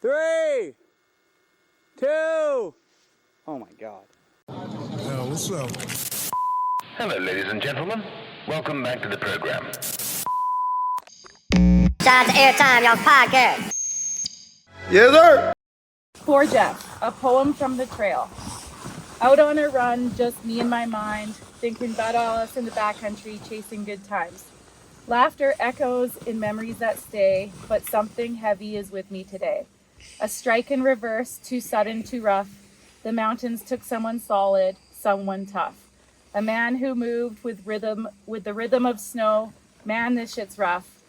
3, 2. Oh my God. Yo, what's up? Hello, ladies and gentlemen. Welcome back to the program. Shout out to Airtime, y'all podcast. Yes, sir. For Jeff, a poem from the trail. Out on a run, just me and my mind, thinking about all us in the backcountry, chasing good times. Laughter echoes in memories that stay, but something heavy is with me today. A strike in reverse, too sudden, too rough. The mountains took someone solid, someone tough. A man who moved with the rhythm of snow. Man, this shit's rough.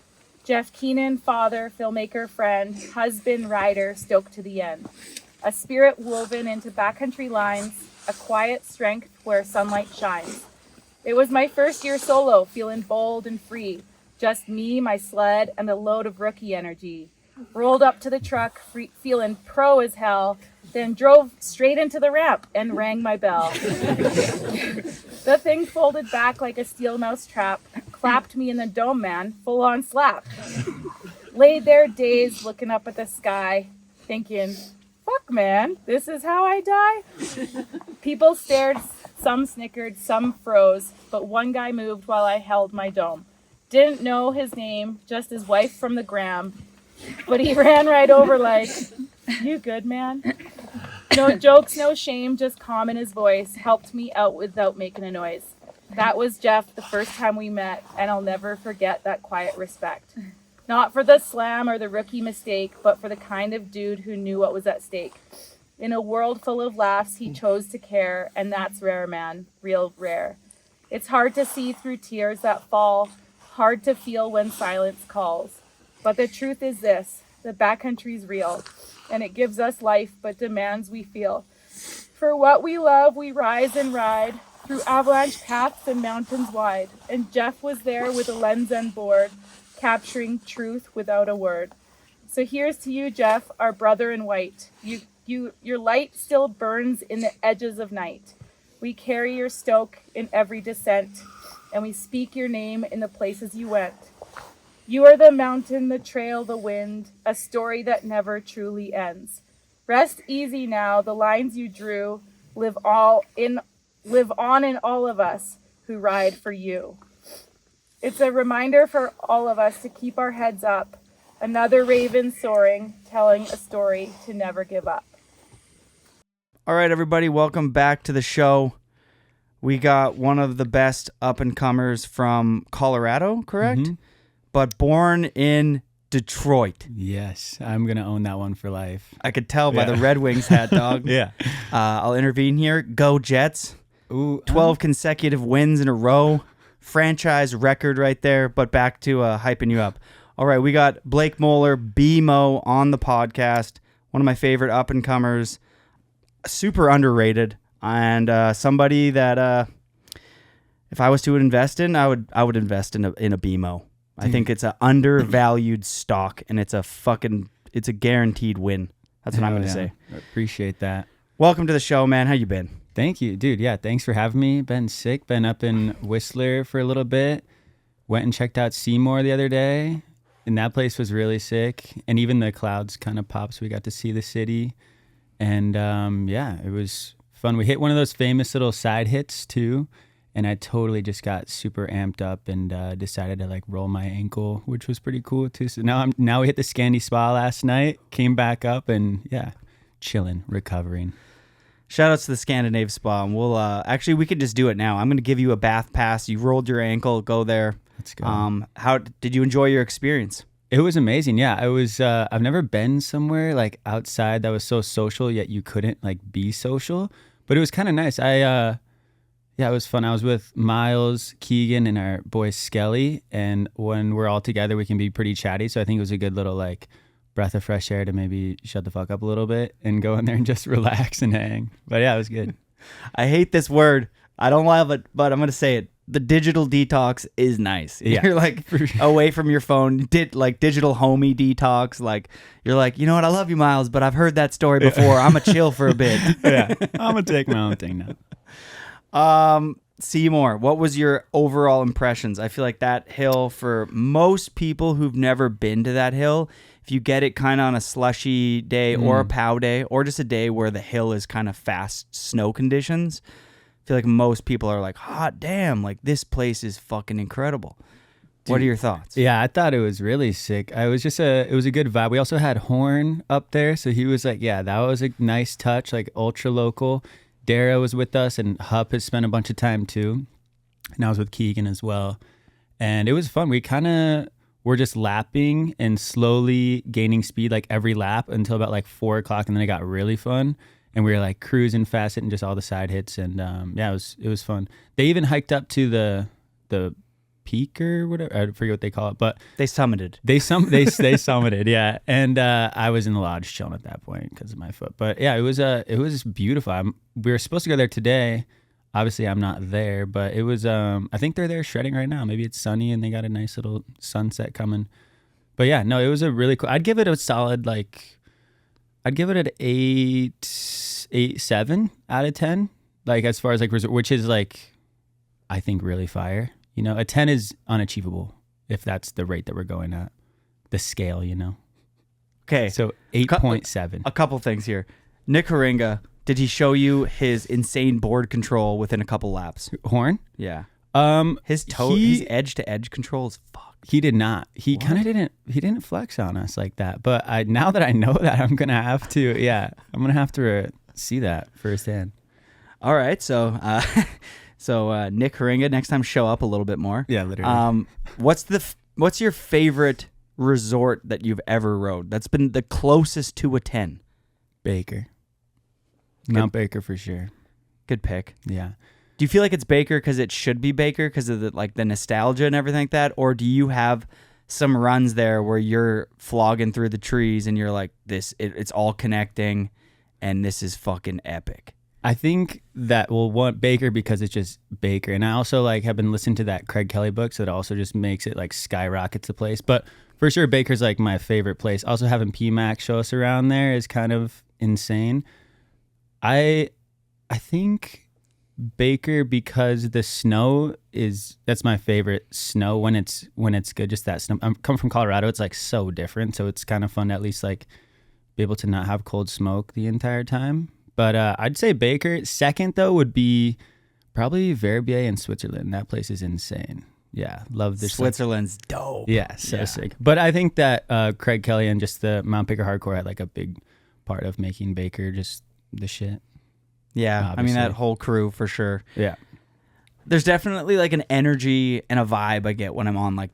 Jeff Keenan, father, filmmaker, friend, husband, rider, stoked to the end. A spirit woven into backcountry lines, a quiet strength where sunlight shines. It was my first year solo, feeling bold and free. Just me, my sled, and a load of rookie energy. Rolled up to the truck, feeling pro as hell, then drove straight into the ramp and rang my bell. The thing folded back like a steel mouse trap, clapped me in the dome, man, full on slap. Laid there dazed, looking up at the sky, thinking, fuck man, this is how I die? People stared, some snickered, some froze, but one guy moved while I held my dome. Didn't know his name, just his wife from the gram, but he ran right over like, you good, man? No jokes, no shame, just calm in his voice, helped me out without making a noise. That was Jeff the first time we met, and I'll never forget that quiet respect. Not for the slam or the rookie mistake, but for the kind of dude who knew what was at stake. In a world full of laughs, he chose to care, and that's rare, man, real rare. It's hard to see through tears that fall, hard to feel when silence calls. But the truth is this, the backcountry's real, and it gives us life, but demands we feel. For what we love, we rise and ride through avalanche paths and mountains wide. And Jeff was there with a lens and board, capturing truth without a word. So here's to you, Jeff, our brother in white. Your light still burns in the edges of night. We carry your stoke in every descent, and we speak your name in the places you went. You are the mountain, the trail, the wind, a story that never truly ends. Rest easy now, the lines you drew live on in all of us who ride for you. It's a reminder for all of us to keep our heads up. Another raven soaring, telling a story to never give up. All right, everybody, welcome back to the show. We got one of the best up-and-comers from Colorado, correct? Mm-hmm. But born in Detroit. Yes, I'm going to own that one for life. I could tell by the Red Wings hat, dog. Yeah. I'll intervene here. Go Jets. Ooh, 12 consecutive wins in a row. Franchise record right there, but back to hyping you up. All right, we got Blake Moller, BMO, on the podcast. One of my favorite up-and-comers. Super underrated. And somebody that if I was to invest in, I would invest in a BMO. I think it's an undervalued stock, and it's a guaranteed win. That's what I'm going to say. I appreciate that. Welcome to the show, man. How you been? Thank you, dude. Yeah, thanks for having me. Been sick. Been up in Whistler for a little bit. Went and checked out Seymour the other day, and that place was really sick. And even the clouds kind of popped, so we got to see the city. And yeah, it was fun. We hit one of those famous little side hits too. And I totally just got super amped up and decided to like roll my ankle, which was pretty cool too. So now we hit the Scandinave spa last night, came back up, and yeah, chilling, recovering. Shout outs to the Scandinave spa. And we'll actually we could just do it now. I'm gonna give you a bath pass. You rolled your ankle, go there. Let's go. How did you enjoy your experience? It was amazing. Yeah, I was. I've never been somewhere like outside that was so social, yet you couldn't like be social. But it was kind of nice. Yeah, it was fun. I was with Miles, Keegan, and our boy Skelly, and when we're all together, we can be pretty chatty, so I think it was a good little, like, breath of fresh air to maybe shut the fuck up a little bit and go in there and just relax and hang. But yeah, it was good. I hate this word. I don't love it, but I'm going to say it. The digital detox is nice. Yeah. You're, like, away from your phone, like, digital homie detox. Like, you're like, you know what, I love you, Miles, but I've heard that story before. I'm going to chill for a bit. Yeah, I'm going to take my own thing now. Seymour, what was your overall impressions? I feel like that hill, for most people who've never been to that hill, if you get it kind of on a slushy day or a pow day or just a day where the hill is kind of fast snow conditions, I feel like most people are like, hot damn, like this place is fucking incredible. What are your thoughts? Yeah, I thought it was really sick. It was a good vibe. We also had Horn up there, so he was like, yeah, that was a nice touch, like ultra local. Dara was with us, and Hup has spent a bunch of time too. And I was with Keegan as well. And it was fun. We kind of were just lapping and slowly gaining speed like every lap until about like 4 o'clock, and then it got really fun. And we were like cruising fast, hitting just all the side hits, and yeah, it was fun. They even hiked up to the peak or whatever, I forget what they call it, but They summited. they summited, yeah. And I was in the lodge chilling at that point because of my foot. But yeah, it was beautiful. We were supposed to go there today. Obviously, I'm not there, but it was. I think they're there shredding right now. Maybe it's sunny and they got a nice little sunset coming. But yeah, no, it was a really cool. I'd give it a solid I'd give it an 7 out of 10. Like as far as like resort, which is like, I think really fire. You know, a 10 is unachievable if that's the rate that we're going at. The scale, you know. Okay. So 8.7. A couple things here. Nick Haringa, did he show you his insane board control within a couple laps? Horn? Yeah. His He edge to edge control is fucked. did not. He kind of didn't. He didn't flex on us like that. But now that I know that, I'm gonna have to. Yeah, I'm gonna have to see that firsthand. All right. So, Nick Haringa, next time show up a little bit more. Yeah, literally. What's your favorite resort that you've ever rode? That's been the closest to a 10. Baker. Mount Baker for sure. Good pick. Yeah. Do you feel like it's Baker because it should be Baker because of the nostalgia and everything like that? Or do you have some runs there where you're flogging through the trees and you're like, it's all connecting and this is fucking epic? I think that we'll want Baker because it's just Baker. And I also have been listening to that Craig Kelly book, so it also just makes it skyrockets the place. But for sure, Baker's my favorite place. Also having PMAX show us around there is kind of insane. I think Baker because the snow that's my favorite snow when it's good. Just that snow. I'm coming from Colorado. It's so different. So it's kind of fun to at least be able to not have cold smoke the entire time. But I'd say Baker. Second, though, would be probably Verbier in Switzerland. That place is insane. Yeah, love this. Switzerland's dope. Yeah, so sick. But I think that Craig Kelly and just the Mount Baker Hardcore had a big part of making Baker just the shit. Yeah, obviously. I mean, that whole crew for sure. Yeah. There's definitely an energy and a vibe I get when I'm on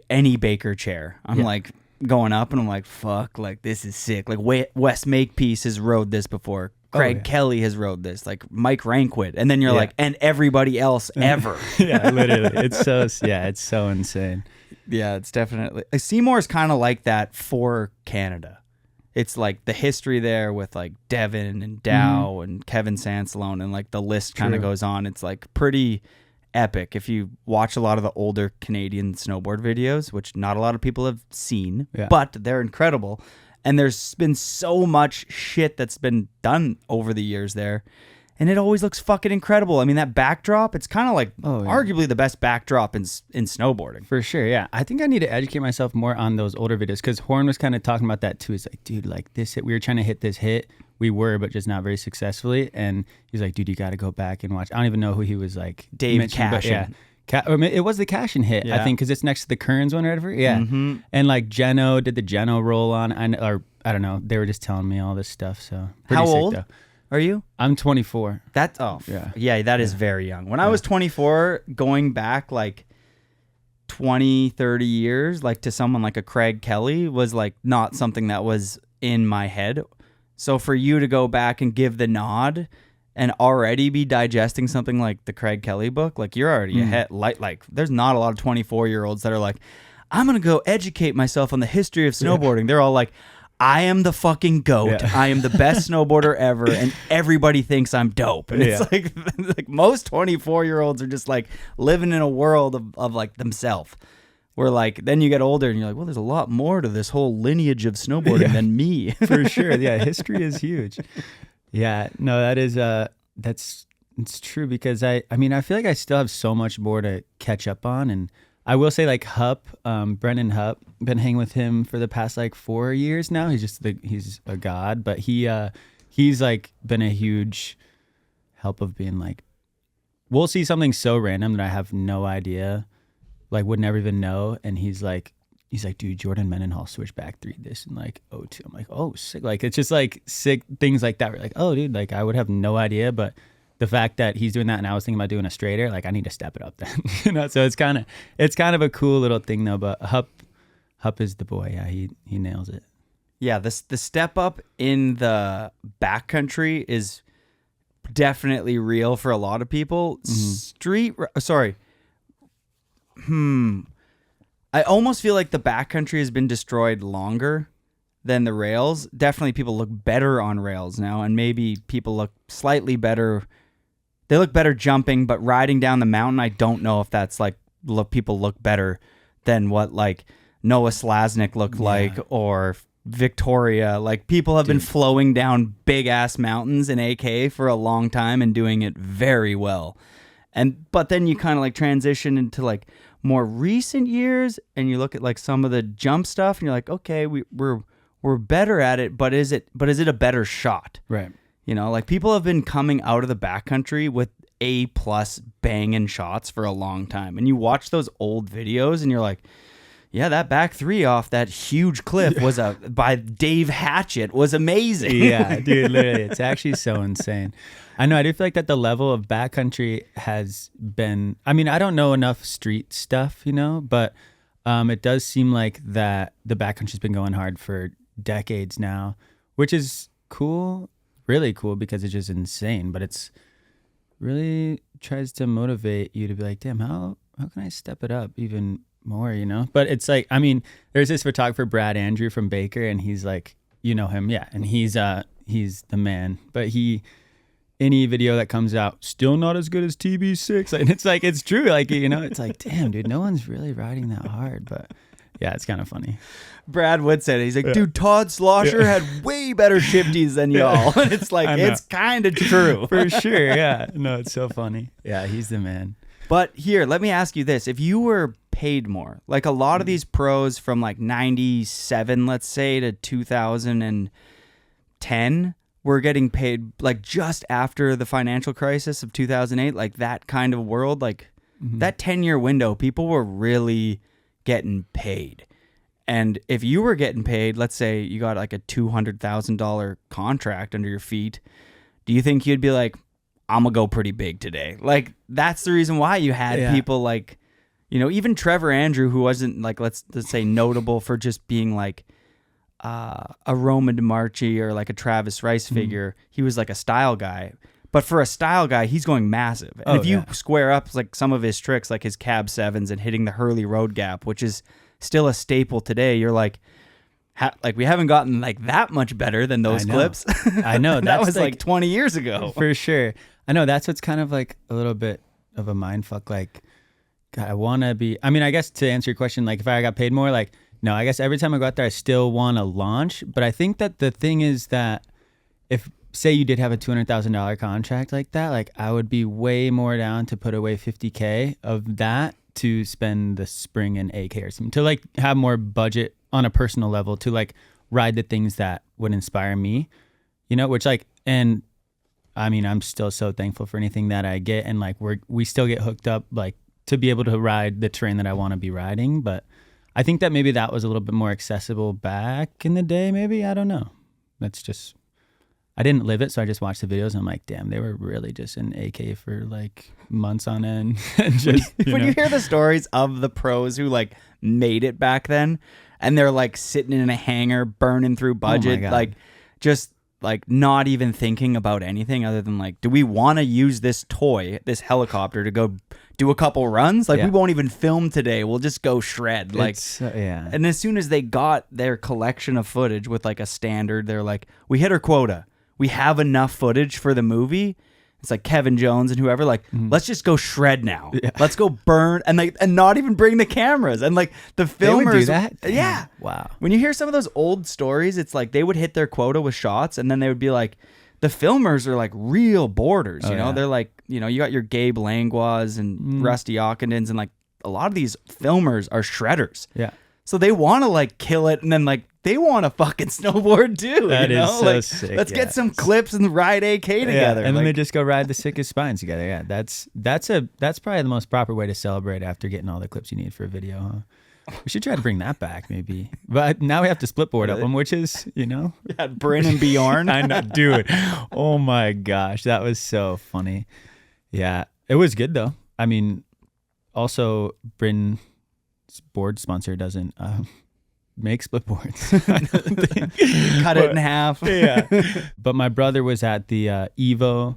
any Baker chair. I'm going up and I'm like, fuck, this is sick. Wes Makepeace has rode this before. Craig Kelly has rode this, Mike Ranquit. And then you're and everybody else ever. Yeah, literally. It's so insane. Yeah, it's definitely. Seymour is kind of like that for Canada. It's the history there with Devin and Dow and Kevin Sansalone and the list kind of goes on. It's pretty epic. If you watch a lot of the older Canadian snowboard videos, which not a lot of people have seen, but they're incredible. And there's been so much shit that's been done over the years there. And it always looks fucking incredible. I mean, that backdrop, it's kind of arguably the best backdrop in snowboarding. For sure, yeah. I think I need to educate myself more on those older videos because Horn was kind of talking about that too. He's like, dude, this hit, we were trying to hit this hit. We were, but just not very successfully. And he's like, dude, you got to go back and watch. I don't even know who he was Dave Cashin. It was the Cashin hit, I think, because it's next to the Kearns one or whatever. Yeah. Mm-hmm. And Geno did the Geno roll on. I don't know. They were just telling me all this stuff. So how sick, old though. Are you? I'm 24. That is very young. When I was 24, going back 20, 30 years, to someone like a Craig Kelly was not something that was in my head. So for you to go back and give the nod and already be digesting something like the Craig Kelly book, you're already ahead. There's not a lot of 24-year-olds that are I'm going to go educate myself on the history of snowboarding. They're all I am the fucking GOAT. Yeah. I am the best snowboarder ever, and everybody thinks I'm dope. And it's most 24-year-olds are just living in a world of themselves. Where then you get older and you're well, there's a lot more to this whole lineage of snowboarding than me. For sure. Yeah, history is huge. Yeah, no, that is it's true because I mean I feel I still have so much more to catch up on, and I will say like Hupp, Brennan Hupp, been hanging with him for the past like 4 years now. He's a god, but he's like been a huge help of being like, we'll see something so random that I have no idea, like would never even know. And he's like, dude, Jordan Mendenhall switched back 3 this and like 02. I'm like, oh, sick. Like, it's just like sick things like that. We're like, oh, dude, like I would have no idea. But the fact that he's doing that and I was thinking about doing a straighter, like I need to step it up then, you know? So it's kind of a cool little thing though. But Hupp is the boy. Yeah, he nails it. Yeah, the step up in the backcountry is definitely real for a lot of people. I almost feel like the backcountry has been destroyed longer than the rails. Definitely people look better on rails now, and maybe people look slightly better. They look better jumping, but riding down the mountain, I don't know if that's like people look better than what like Noah Slasnik looked like or Victoria. Like people have been flowing down big ass mountains in AK for a long time and doing it very well. But then you kind of like transition into like more recent years and you look at like some of the jump stuff and you're like, okay, we're better at it, but is it a better shot? Right. You know, like people have been coming out of the backcountry with A+ banging shots for a long time. And you watch those old videos and you're like, yeah, that back 3 off that huge cliff by Dave Hatchett was amazing. Yeah, dude, literally. It's actually so insane. I know, I do feel like that the level of backcountry has been, I mean, I don't know enough street stuff, you know, but it does seem like that the backcountry's been going hard for decades now, which is cool, really cool because it's just insane, but it's really tries to motivate you to be like, damn, how can I step it up even more, you know? But it's like, I mean, there's this photographer, Brad Andrew from Baker, and he's like, you know him, yeah, and he's the man, but any video that comes out, still not as good as TB6. And it's like, it's true. Like, you know, it's like, damn, dude, no one's really riding that hard. But yeah, it's kind of funny. Brad Wood said it. He's like, dude, Todd Slosher had way better shifties than y'all. And it's like, it's kind of true. For sure, yeah. No, it's so funny. Yeah, he's the man. But here, let me ask you this. If you were paid more, like a lot of these pros from like 97, let's say, to 2010, were getting paid like just after the financial crisis of 2008, like that kind of world, like that 10-year window, people were really getting paid. And if you were getting paid, let's say you got like a $200,000 contract under your feet, do you think you'd be like, I'm gonna go pretty big today? Like that's the reason why you had people like, you know, even Trevor Andrew, who wasn't like, let's say notable for just being like a Roman DeMarchi or like a Travis Rice figure. He was like a style guy. But for a style guy, he's going massive. And if you square up like some of his tricks, like his cab sevens and hitting the Hurley road gap, which is still a staple today, you're like, we haven't gotten like that much better than those clips. I know. That was like 20 years ago. For sure. I know. That's what's kind of like a little bit of a mind fuck. Like, God, I want to be, I mean, I guess to answer your question, like if I got paid more, like, no, I guess every time I go out there, I still want to launch. But I think that the thing is that if, say you did have a $200,000 contract like that, like I would be way more down to put away $50K of that to spend the spring in AK or something, to like have more budget on a personal level, to like ride the things that would inspire me, you know, which like, and I mean, I'm still so thankful for anything that I get. And like, we still get hooked up, like to be able to ride the terrain that I want to be riding. But I think that maybe that was a little bit more accessible back in the day. Maybe, I don't know. That's just, I didn't live it. So I just watched the videos and I'm like, damn, they were really just in AK for like months on end. And just, when you hear the stories of the pros who like made it back then and they're like sitting in a hangar burning through budget, like just like not even thinking about anything other than like, do we want to use this toy, this helicopter to go do a couple runs? Like we won't even film today. We'll just go shred. Like, and as soon as they got their collection of footage with like a standard, they're like, we hit our quota. We have enough footage for the movie. It's like Kevin Jones and whoever, like, let's just go shred now. Yeah. Let's go burn and like, and not even bring the cameras. And like the filmers, they would do that? Yeah. Wow. When you hear some of those old stories, it's like they would hit their quota with shots and then they would be like, the filmers are like real boarders, you know? They're like, you know, you got your Gabe Langlois and Rusty Ockendens and like a lot of these filmers are shredders. Yeah. So they want to like kill it, and then like they want to fucking snowboard too. That you know? is so like, sick, let's yeah. get some clips and ride AK together. And then they Like, just go ride the sickest spines together. Yeah, that's probably the most proper way to celebrate after getting all the clips you need for a video, huh? We should try to bring that back, maybe. But now we have to split board up them, which is, yeah, Bryn and Bjorn. I know, dude. Oh my gosh, that was so funny. Yeah, it was good though. I mean, also Bryn's board sponsor doesn't make split boards. Cut it in half. Yeah. But my brother was at the Evo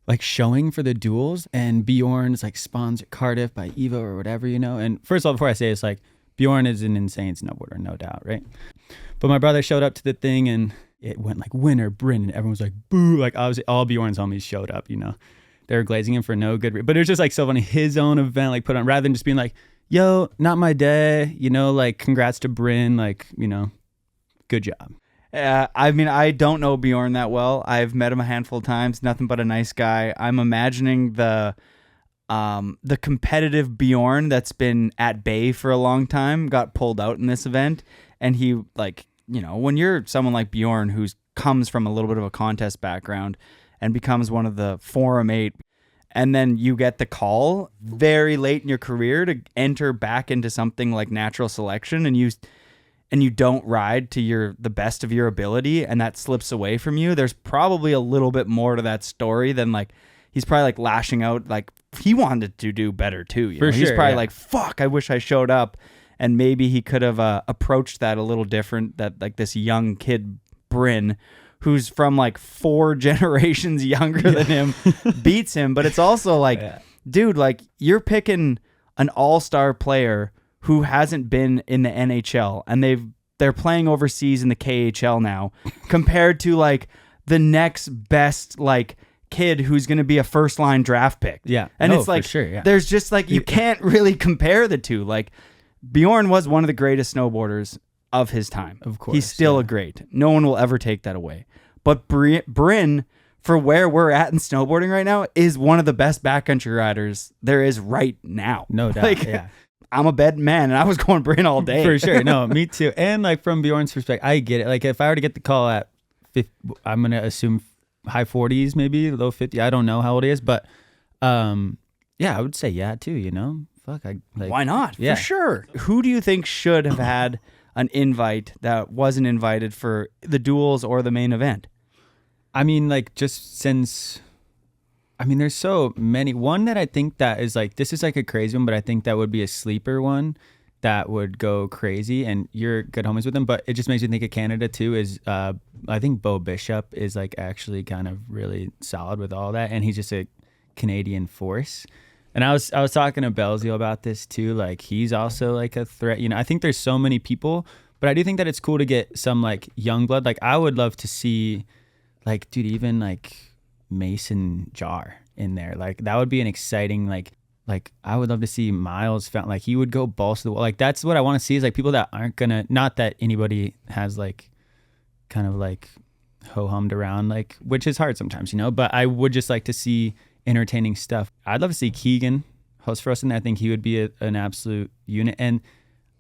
like showing for the duels, and Bjorn's like sponsored Cardiff by Evo or whatever, And first of all, before I say it, it's like Bjorn is an insane snowboarder, no doubt, right? But my brother showed up to the thing and it went like winner Bryn, and everyone was like boo, like obviously all Bjorn's homies showed up, They were glazing him for no good reason. But it was just like so funny, his own event like put on, rather than just being like, yo, not my day, like congrats to Bryn, like, good job. I mean, I don't know Bjorn that well. I've met him a handful of times. Nothing but a nice guy. I'm imagining the competitive Bjorn that's been at bay for a long time got pulled out in this event, and he like, when you're someone like Bjorn who comes from a little bit of a contest background and becomes one of the Forum 8, and then you get the call very late in your career to enter back into something like natural selection, and you don't ride to the best of your ability, and that slips away from you. There's probably a little bit more to that story than like, he's probably like lashing out. Like he wanted to do better too. For He's sure, probably yeah. like, fuck, I wish I showed up. And maybe he could have approached that a little different, that like this young kid, Bryn, who's from like 4 generations younger than him, beats him. But it's also like, dude, like you're picking an all-star player who hasn't been in the NHL, and they're playing overseas in the KHL now, compared to like the next best like kid who's going to be a first line draft pick. Yeah. And No, it's like, for sure, yeah. there's just like, you can't really compare the two. Like Bjorn was one of the greatest snowboarders of his time. Of course, He's still yeah. a great. No one will ever take that away. But Bryn, for where we're at in snowboarding right now, is one of the best backcountry riders there is right now. No doubt, Like, yeah. I'm a bed man, and I was going Bryn all day. For sure. No, me too. And like from Bjorn's perspective, I get it. Like if I were to get the call at 50, I'm going to assume high 40s, maybe low 50. I don't know how old he is, but yeah, I would say yeah too, Fuck, Why not? Yeah. For sure. Who do you think should have had an invite that wasn't invited for the duels or the main event? I mean, like just since, there's so many. One that I think that is like, this is like a crazy one, but I think that would be a sleeper one that would go crazy, and you're good homies with them. But it just makes me think of Canada too. Is I think Bo Bishop is like actually kind of really solid with all that, and he's just a Canadian force. And I was talking to Belzio about this too. Like he's also like a threat. I think there's so many people, but I do think that it's cool to get some like young blood. Like I would love to see, like, dude, even like Mason Jar in there. Like that would be an exciting like I would love to see Miles found, like he would go balls to the wall. Like that's what I want to see, is like people that aren't gonna, not that anybody has like kind of like ho-hummed around, like, which is hard sometimes, but I would just like to see entertaining stuff. I'd love to see Keegan host for us, and I think he would be an absolute unit. And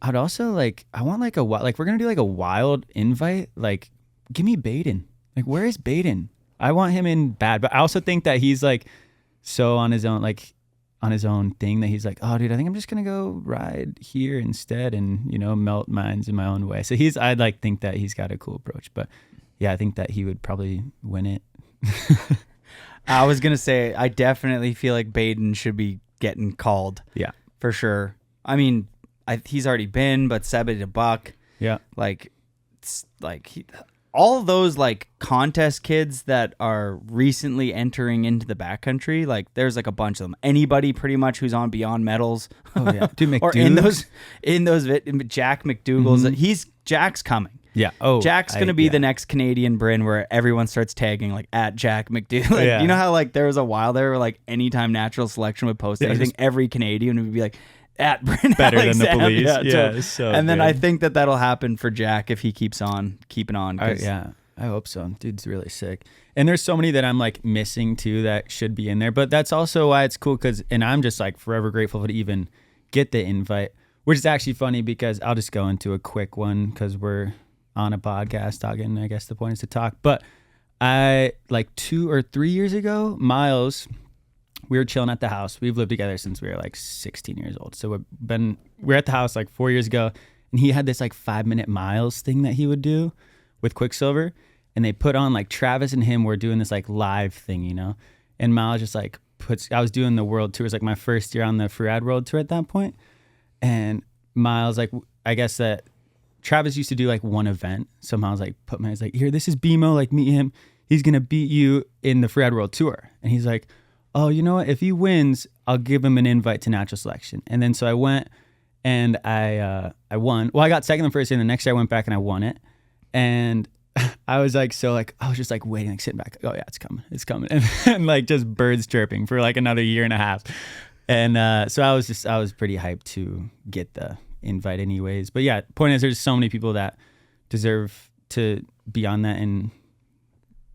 I'd also like, I want like we're gonna do like a wild invite. Like, give me Baden. Like, where is Baden? I want him in bad, but I also think that he's like so on his own, like on his own thing, that he's like, oh dude, I think I'm just gonna go ride here instead and melt mines in my own way. So I'd like think that he's got a cool approach. But yeah, I think that he would probably win it. I was going to say, I definitely feel like Baden should be getting called. Yeah. For sure. I mean, he's already been, but Seba to Buck. Yeah. Like, it's like all of those like contest kids that are recently entering into the backcountry, like there's like a bunch of them. Anybody pretty much who's on Beyond Medals. Oh yeah. Dude, or in those Jack McDougall's. Mm-hmm. Jack's coming. Yeah. Oh, Jack's going to be the next Canadian Bryn, where everyone starts tagging like at Jack McDougall. Like, yeah. You know how like there was a while there where like anytime Natural Selection would post anything, every Canadian would be like at Bryn better Alexander. than the police. Yeah. And then I think that'll happen for Jack if he keeps on keeping on. Yeah. I hope so. Dude's really sick. And there's so many that I'm like missing too that should be in there. But that's also why it's cool and I'm just like forever grateful to even get the invite, which is actually funny because I'll just go into a quick one because we're on a podcast talking. I guess the point is to talk. But I like 2 or 3 years ago, Miles, we were chilling at the house. We've lived together since we were like 16 years old. So we're at the house like 4 years ago, and he had this like 5-minute miles thing that he would do with Quicksilver. And they put on like Travis and him were doing this like live thing, you know? And Miles just like I was doing the world tour. It was like my first year on the Freeride World Tour at that point. And Miles, like, I guess that Travis used to do like one event. So Miles like put my hands like, here, this is BMO, like meet him. He's going to beat you in the Freeride World Tour. And he's like, oh, you know what? If he wins, I'll give him an invite to natural selection. And then so I went and I won. Well, I got second the first day, and the next day I went back and I won it. And I was like, I was just like waiting, like sitting back. Oh yeah, it's coming. And like just birds chirping for like another year and a half. And so I was pretty hyped to get the invite anyways. But yeah, point is there's so many people that deserve to be on that and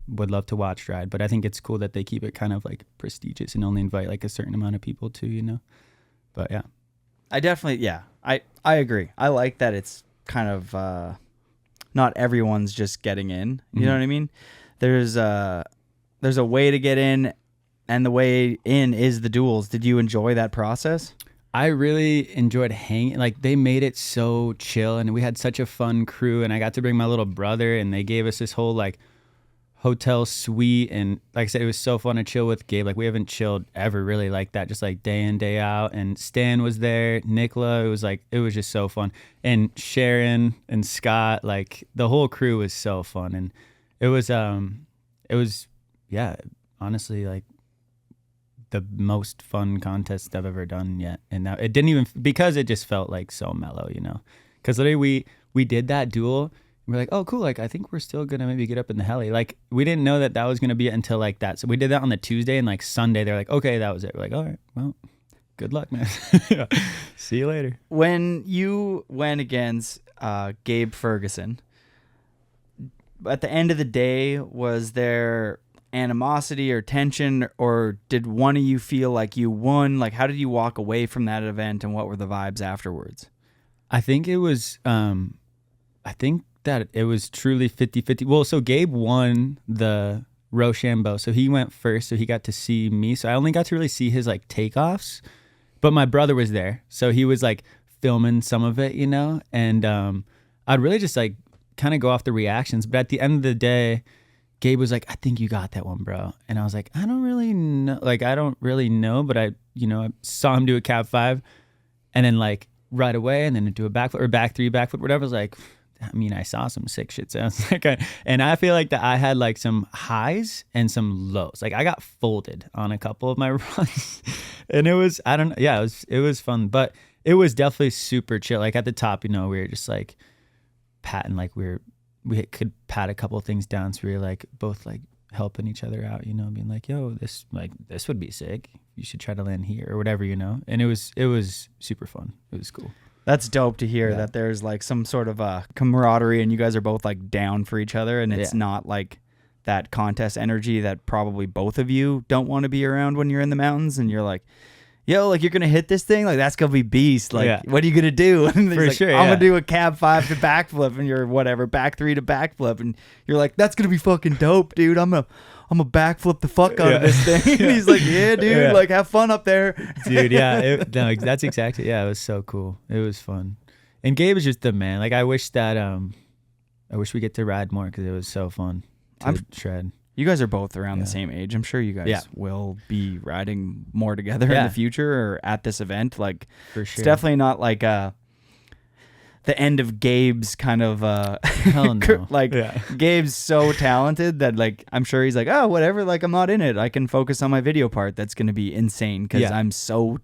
would love to watch Ride. But I think it's cool that they keep it kind of like prestigious and only invite like a certain amount of people too, you know? But yeah. I definitely, I agree. I like that it's kind of not everyone's just getting in. You know what I mean? There's a way to get in, and the way in is the duels. Did you enjoy that process? I really enjoyed hanging. Like, they made it so chill, and we had such a fun crew, and I got to bring my little brother, and they gave us this whole like hotel suite, and like I said, it was so fun to chill with Gabe. Like, we haven't chilled ever really like that, just like day in, day out. And Stan was there, Nicola. It was just so fun. And Sharon and Scott, like the whole crew was so fun. And it was honestly like the most fun contest I've ever done yet. And now it didn't even, because it just felt like so mellow, you know, because literally we did that duel. We're like, oh, cool. Like, I think we're still going to maybe get up in the heli. Like, we didn't know that was going to be it until like that. So we did that on the Tuesday, and like Sunday, they're like, okay, that was it. We're like, all right, well, good luck, man. Yeah. See you later. When you went against Gabe Ferguson, at the end of the day, was there animosity or tension, or did one of you feel like you won? Like, how did you walk away from that event, and what were the vibes afterwards? I think it was, that it was truly 50-50. Well, so Gabe won the Rochambeau, so he went first, so he got to see me. So I only got to really see his like takeoffs, but my brother was there, so he was like filming some of it, you know. And I'd really just like kind of go off the reactions. But at the end of the day, Gabe was like, I think you got that one, bro. And I was like, I don't really know, but I saw him do a cab 5, and then like right away, and then do a backflip or back 3, backflip, whatever. I was like, I mean, I saw some sick shit. So I was like, and I feel like that I had like some highs and some lows. Like, I got folded on a couple of my runs, and it was fun, but it was definitely super chill. Like at the top, you know, we were just like patting, like we could pat a couple of things down. So we were like both like helping each other out, you know, being like, yo, this would be sick. You should try to land here or whatever, you know. And it was super fun. It was cool. That's dope to hear that there's like some sort of a camaraderie, and you guys are both like down for each other, and it's not like that contest energy that probably both of you don't want to be around when you're in the mountains, and you're like, yo, like, you're gonna hit this thing, like that's gonna be beast, like what are you gonna do? And for like, sure, I'm gonna do a cab 5 to backflip, and you're whatever, back 3 to backflip, and you're like, that's gonna be fucking dope, dude. I'm gonna backflip the fuck out of this thing. And he's like, yeah, dude, like have fun up there, dude. Yeah, that's exactly. Yeah, it was so cool. It was fun, and Gabe is just the man. Like, I wish we get to ride more because it was so fun to shred. You guys are both around the same age. I'm sure you guys will be riding more together in the future or at this event. Like, for sure. It's definitely not like the end of Gabe's kind of hell no. like Gabe's so talented that like I'm sure he's like, oh, whatever, like I'm not in it. I can focus on my video part. That's going to be insane because I'm so.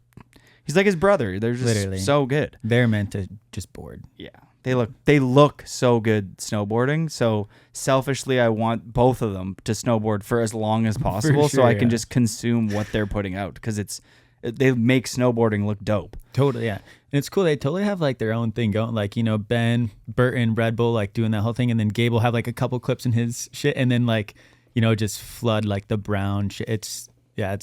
He's like his brother. They're just literally so good. They're meant to just board. Yeah. They look so good snowboarding. So selfishly, I want both of them to snowboard for as long as possible, so I can just consume what they're putting out, because it's they make snowboarding look dope. Totally, yeah. And it's cool. They totally have like their own thing going. Like, you know, Ben, Burton, Red Bull, like doing that whole thing. And then Gabe will have like a couple clips in his shit. And then like, you know, just flood like the brown shit. It's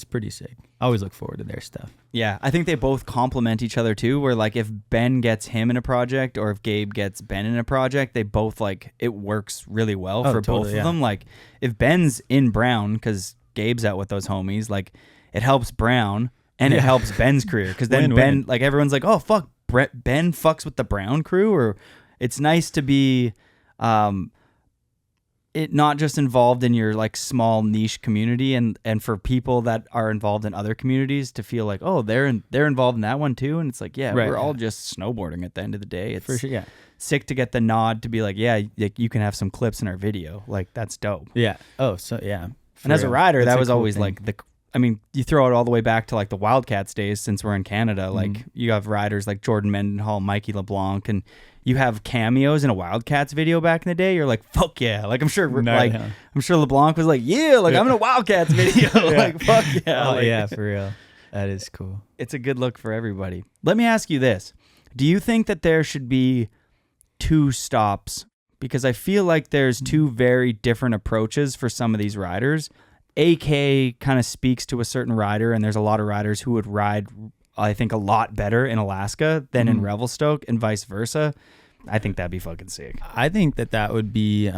pretty sick. I always look forward to their stuff. Yeah, I think they both complement each other too, where like if Ben gets him in a project or if Gabe gets Ben in a project, they both like, it works really well for both of them. Like if Ben's in Brown, because Gabe's out with those homies, like it helps Brown and it helps Ben's career. Because then Ben, like everyone's like, oh fuck, Ben fucks with the Brown crew. Or it's nice to be it not just involved in your like small niche community, and for people that are involved in other communities to feel like, oh, they're involved in that one too. And it's like, we're all just snowboarding at the end of the day. It's for sure, sick to get the nod to be like, you can have some clips in our video. Like that's dope. Yeah. Oh, so yeah. And as a rider, that was always like you throw it all the way back to like the Wildcats days since we're in Canada. Like you have riders like Jordan Mendenhall, Mikey LeBlanc, and you have cameos in a Wildcats video back in the day. You're like, fuck yeah. Like I'm sure I'm sure LeBlanc was like, I'm in a Wildcats video. Like fuck yeah. Oh yeah, for real. That is cool. It's a good look for everybody. Let me ask you this. Do you think that there should be 2 stops? Because I feel like there's 2 very different approaches for some of these riders. AK kind of speaks to a certain rider, and there's a lot of riders who would ride, I think, a lot better in Alaska than in Revelstoke, and vice versa. I think that'd be fucking sick. I think that would be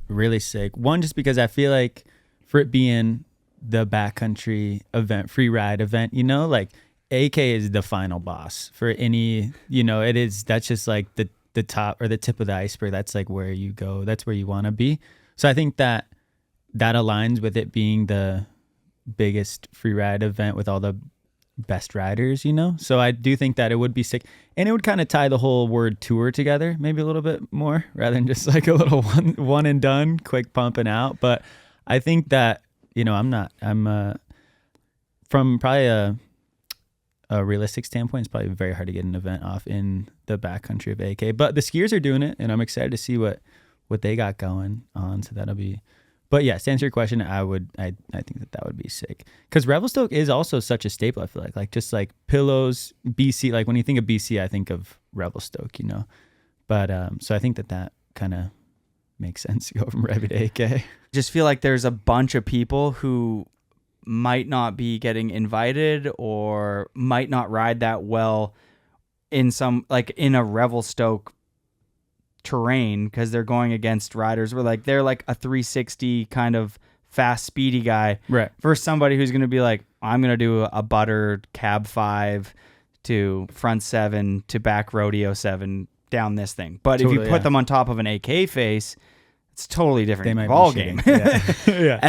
really sick. One, just because I feel like for it being the backcountry event, free ride event, you know, like AK is the final boss for any, you know, that's just like the top or the tip of the iceberg. That's like where you go. That's where you want to be. So I think that aligns with it being the biggest free ride event with all the best riders, you know? So I do think that it would be sick. And it would kind of tie the whole word tour together, maybe a little bit more rather than just like a little one and done, quick pumping out. But I think that, you know, I'm from probably a realistic standpoint, it's probably very hard to get an event off in the backcountry of AK. But the skiers are doing it, and I'm excited to see what they got going on. So that'll be... But yeah, to answer your question, I think that would be sick. Because Revelstoke is also such a staple, I feel like. Like just like pillows, BC. Like when you think of BC, I think of Revelstoke, you know. But so I think that kind of makes sense to go from Rev to AK. Just feel like there's a bunch of people who might not be getting invited or might not ride that well in some, like in a Revelstoke terrain, because they're going against riders where like they're like a 360 kind of fast speedy guy, right, versus somebody who's going to be like, I'm going to do a butter cab 5 to front 7 to back rodeo 7 down this thing. But totally, if you put them on top of an AK face, it's totally different ball game. Yeah.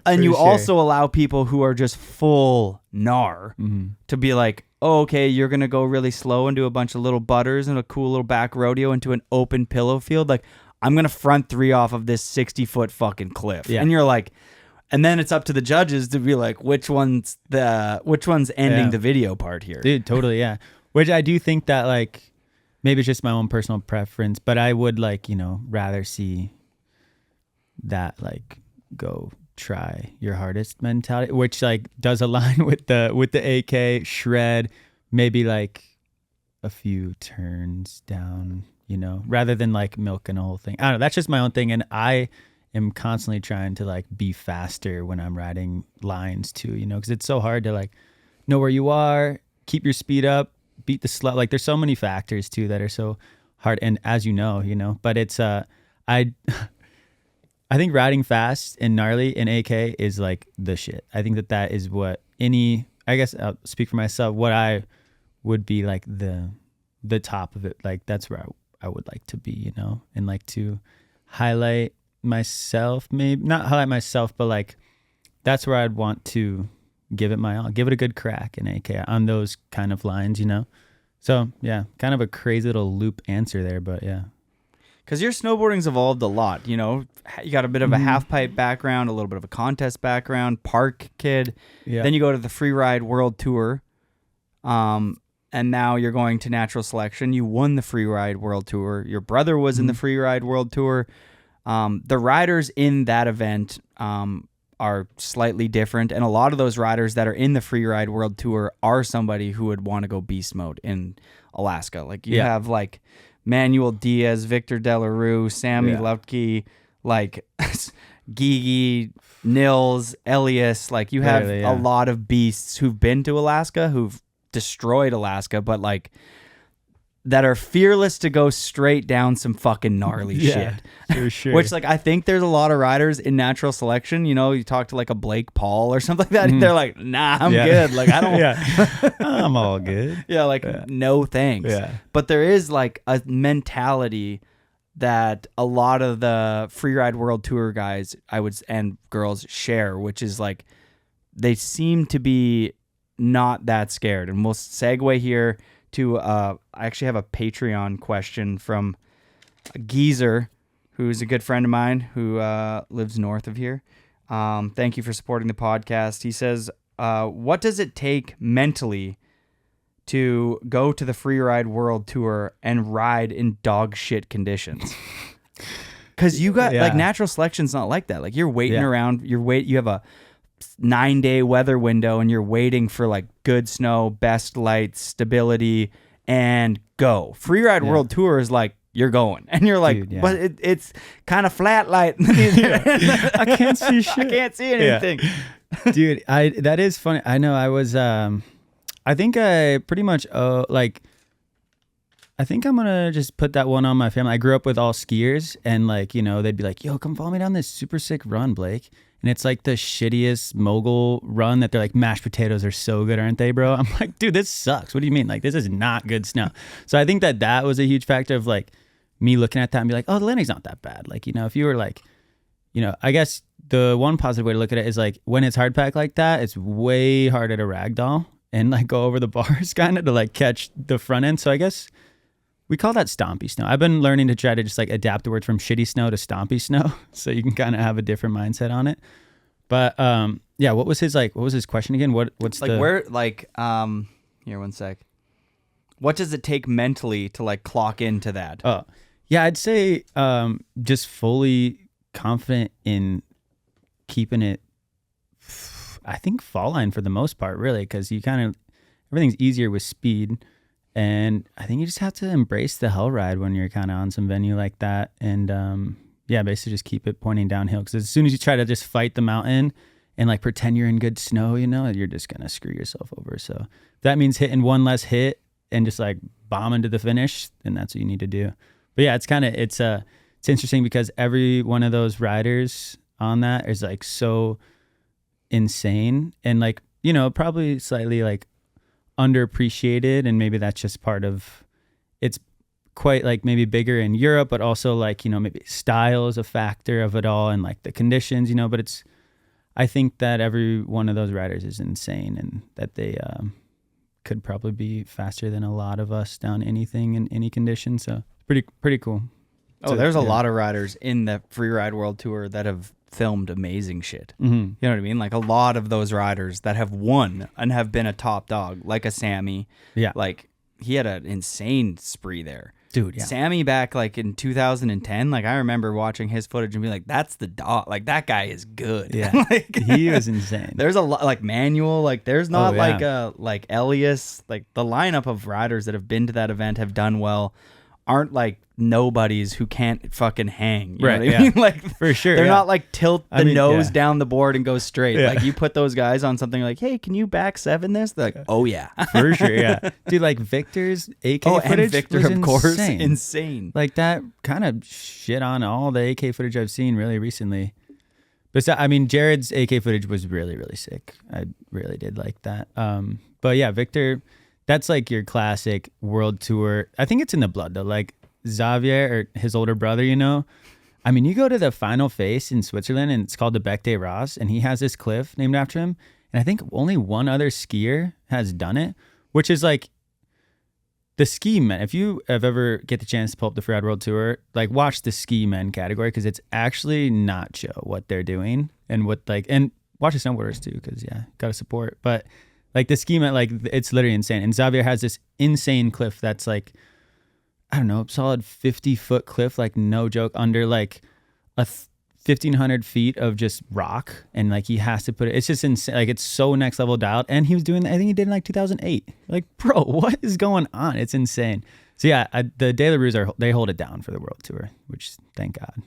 And you also allow people who are just full gnar to be like, oh, okay, you're going to go really slow and do a bunch of little butters and a cool little back rodeo into an open pillow field. Like, I'm going to front 3 off of this 60-foot fucking cliff. Yeah. And you're like, and then it's up to the judges to be like, which one's ending the video part here? Dude, totally, yeah. Which I do think that, like, maybe it's just my own personal preference, but I would, like, you know, rather see that, like, go try your hardest mentality, which like does align with the AK shred, maybe like a few turns down, you know, rather than like milking the whole thing. I don't know, that's just my own thing, and I am constantly trying to like be faster when I'm riding lines too, you know, because it's so hard to like know where you are, keep your speed up, beat the slot. Like there's so many factors too that are so hard, and as you know, but it's I think riding fast and gnarly in AK is like the shit. I think that is what I guess I'll speak for myself, what I would be like the top of it. Like that's where I would like to be, you know, and like to highlight myself, maybe not highlight myself, but like that's where I'd want to give it my all, give it a good crack in AK on those kind of lines, you know? So yeah, kind of a crazy little loop answer there, but yeah. Because your snowboarding's evolved a lot, you know. You got a bit of a half-pipe background, a little bit of a contest background, park kid. Yeah. Then you go to the Freeride World Tour, and now you're going to natural selection. You won the Freeride World Tour. Your brother was in the Freeride World Tour. The riders in that event are slightly different, and a lot of those riders that are in the Freeride World Tour are somebody who would want to go beast mode in Alaska. Like you have like Manuel Diaz, Victor Delarue, Sammy Lutke, like Gigi, Nils, Elias. Like you have a lot of beasts who've been to Alaska, who've destroyed Alaska, but like that are fearless to go straight down some fucking gnarly shit. For sure. Which, like, I think there's a lot of riders in natural selection. You know, you talk to like a Blake Paul or something like that, and they're like, nah, I'm good. Like, I don't. I'm all good. No thanks. But there is like a mentality that a lot of the Freeride World Tour guys, and girls share, which is like they seem to be not that scared. And we'll segue here to I actually have a Patreon question from a geezer who's a good friend of mine who lives north of here. Thank you for supporting the podcast. He says, what does it take mentally to go to the Freeride World Tour and ride in dog shit conditions? Because you got like natural selection's not like that. Like you're waiting around, you have a 9-day weather window and you're waiting for like good snow, best lights, stability, and go. Freeride World Tour is like you're going, and you're like, dude, but it's kind of flat light. I can't see shit. I can't see anything. Dude, that is funny. I know I was I think I pretty much like I think I'm gonna just put that one on my family. I grew up with all skiers, and like, you know, they'd be like, yo, come follow me down this super sick run, Blake. And it's like the shittiest mogul run that they're like, mashed potatoes are so good, aren't they, bro? I'm like, dude, this sucks. What do you mean? Like, this is not good snow. So I think that was a huge factor of like me looking at that and be like, oh, the landing's not that bad. Like, you know, if you were like, you know, I guess the one positive way to look at it is like when it's hard pack like that, it's way harder to ragdoll and like go over the bars kind of to like catch the front end. So I guess we call that stompy snow. I've been learning to try to just like adapt the word from shitty snow to stompy snow, so you can kind of have a different mindset on it. But yeah, what was his question again? What's like where like here, one sec. What does it take mentally to like clock into that? Oh, yeah, I'd say just fully confident in keeping it. I think fall line for the most part, really, because you kind of everything's easier with speed. And I think you just have to embrace the hell ride when you're kind of on some venue like that. And yeah, basically just keep it pointing downhill. Because as soon as you try to just fight the mountain and like pretend you're in good snow, you know, you're just going to screw yourself over. So if that means hitting one less hit and just like bombing to the finish, then that's what you need to do. But yeah, it's interesting because every one of those riders on that is like so insane and like, you know, probably slightly like underappreciated, and maybe that's just part of it's quite like maybe bigger in Europe, but also like, you know, maybe style is a factor of it all and like the conditions, you know, but I think that every one of those riders is insane and that they could probably be faster than a lot of us down anything in any condition. So pretty cool. Oh, so, there's a lot of riders in the Freeride World Tour that have filmed amazing shit. Mm-hmm. You know what I mean? Like a lot of those riders that have won and have been a top dog, like a Sammy. Yeah. Like he had an insane spree there. Dude, yeah. Sammy back like in 2010, like I remember watching his footage and being like, that's the dog. Like that guy is good. Yeah. Like, he was insane. There's a lot like Manuel, like there's not like Elias, like the lineup of riders that have been to that event have done well aren't like nobodies who can't fucking hang. You know what I mean? Like for sure. They're not like tilt the nose down the board and go straight. Like you put those guys on something like, hey, can you back 7 this? They're like, oh yeah. For sure, yeah. Dude, like Victor's AK footage and Victor, was of course, insane. Like that kind of shit on all the AK footage I've seen really recently. But I mean, Jared's AK footage was really, really sick. I really did like that. But yeah, Victor, that's like your classic world tour. I think it's in the blood though. Like Xavier or his older brother, you know. I mean, you go to the final face in Switzerland and it's called the Bec des Ras, and he has this cliff named after him. And I think only one other skier has done it, which is like the ski men. If you have ever get the chance to pull up the Freeride World Tour, like watch the ski men category because it's actually not chill what they're doing and what like, and watch the snowboarders too because yeah, gotta support. But like the ski men, like it's literally insane. And Xavier has this insane cliff that's like, I don't know, solid 50-foot cliff, like no joke, under like a 1,500 feet of just rock, and like he has to put it. It's just insane. Like it's so next level dialed, and he was doing. I think he did in like 2008. Like, bro, what is going on? It's insane. So yeah, the De La Rues they hold it down for the World Tour, which thank God.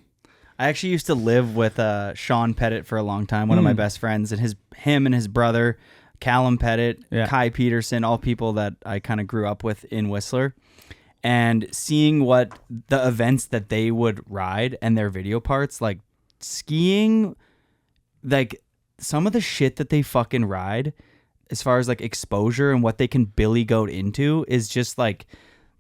I actually used to live with Sean Pettit for a long time, one of my best friends, and him and his brother, Callum Pettit, Kai Peterson, all people that I kind of grew up with in Whistler. And seeing what the events that they would ride and their video parts, like skiing, like some of the shit that they fucking ride as far as like exposure and what they can billy goat into is just like,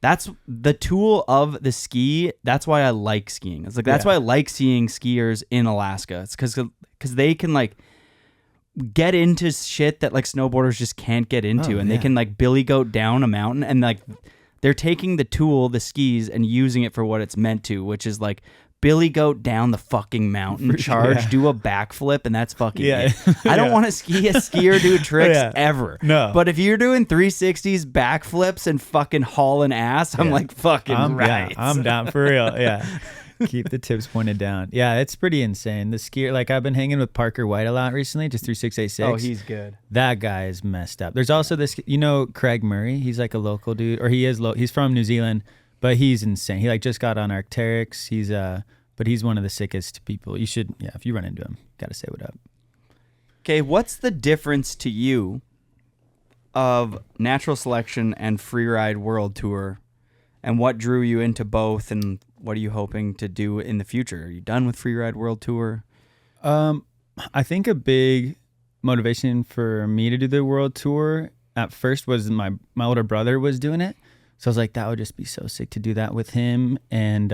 that's the tool of the ski. That's why I like skiing. It's like, that's why I like seeing skiers in Alaska. It's because they can like get into shit that like snowboarders just can't get into. They can like billy goat down a mountain, and like they're taking the tool, the skis, and using it for what it's meant to, which is like billy goat down the fucking mountain, charge, do a backflip, and that's fucking it. I don't want to see a skier do tricks ever. No. But if you're doing 360s, backflips, and fucking hauling ass, I'm like, fucking right. Yeah, I'm down for real. Yeah. Keep the tips pointed down. Yeah, it's pretty insane. The skier, like I've been hanging with Parker White a lot recently, just through 686. Oh, he's good. That guy is messed up. There's also this, Craig Murray. He's like a local dude, or he is. He's from New Zealand, but he's insane. He like just got on Arc'teryx. But he's one of the sickest people. You should, if you run into him, gotta say what up. Okay, what's the difference to you of natural selection and Freeride World Tour, and what drew you into both, and what are you hoping to do in the future? Are you done with Freeride World Tour? I think a big motivation for me to do the World Tour at first was my older brother was doing it. So I was like, that would just be so sick to do that with him. And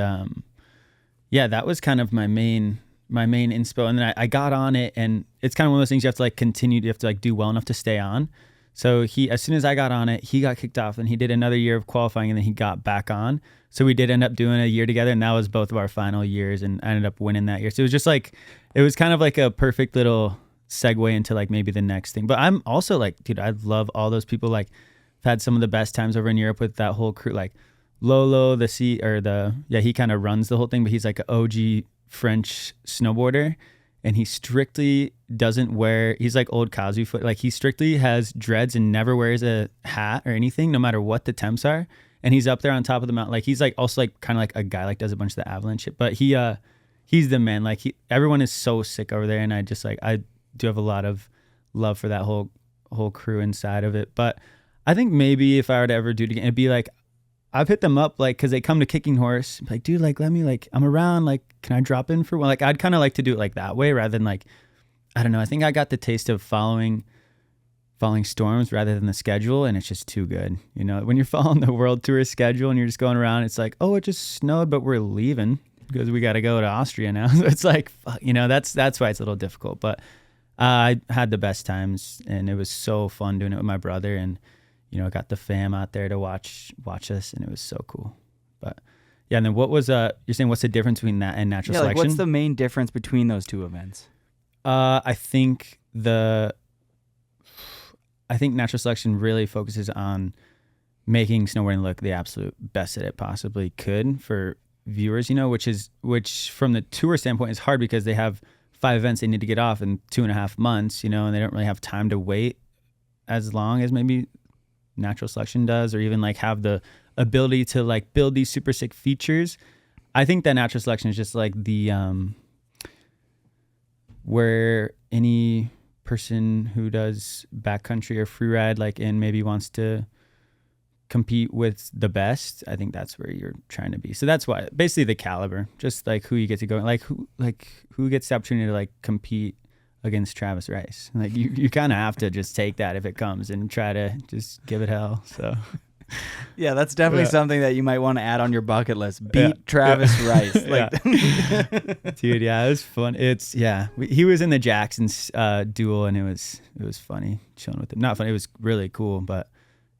that was kind of my main inspo. And then I got on it, and it's kind of one of those things you have to like continue. You have to like do well enough to stay on. So as soon as I got on it, he got kicked off, and he did another year of qualifying, and then he got back on. So we did end up doing a year together, and that was both of our final years, and I ended up winning that year. So it was just like, it was kind of like a perfect little segue into like maybe the next thing. But I'm also like, dude, I love all those people. Like, I've had some of the best times over in Europe with that whole crew. Like Lolo, he kind of runs the whole thing, but he's like an OG French snowboarder. And he strictly doesn't wear, he's like old Kazu foot. Like he strictly has dreads and never wears a hat or anything, no matter what the temps are. And he's up there on top of the mountain. Like he's like also like kind of like a guy like does a bunch of the avalanche shit. But he's the man. Like everyone is so sick over there. And I do have a lot of love for that whole crew inside of it. But I think maybe if I were to ever do it again, it'd be like, I've hit them up like, cause they come to Kicking Horse, like, dude, like, let me, like, I'm around, like, can I drop in for one? Like, I'd kind of like to do it like that way rather than like, I don't know. I think I got the taste of following storms rather than the schedule, and it's just too good. When you're following the World Tour schedule and you're just going around, it's like, oh, it just snowed, but we're leaving because we got to go to Austria now. So it's like, fuck, that's why it's a little difficult. But I had the best times, and it was so fun doing it with my brother, and got the fam out there to watch us, and it was so cool. But yeah, and then what was you're saying what's the difference between that and natural selection? Like what's the main difference between those two events? I think natural selection really focuses on making snowboarding look the absolute best that it possibly could for viewers, which from the tour standpoint is hard because they have 5 events they need to get off in 2.5 months, and they don't really have time to wait as long as maybe natural selection does, or even like have the ability to like build these super sick features. I think that natural selection is just like the where any person who does backcountry or freeride like and maybe wants to compete with the best, I think that's where you're trying to be. So that's why basically the caliber, just like who you get to go, like who gets the opportunity to like compete against Travis Rice. Like you kind of have to just take that if it comes and try to just give it hell. So yeah, that's definitely something that you might want to add on your bucket list. Beat Travis Rice. Dude, yeah, it was fun. He was in the Jackson's duel, and it was funny chilling with him. Not funny, it was really cool, but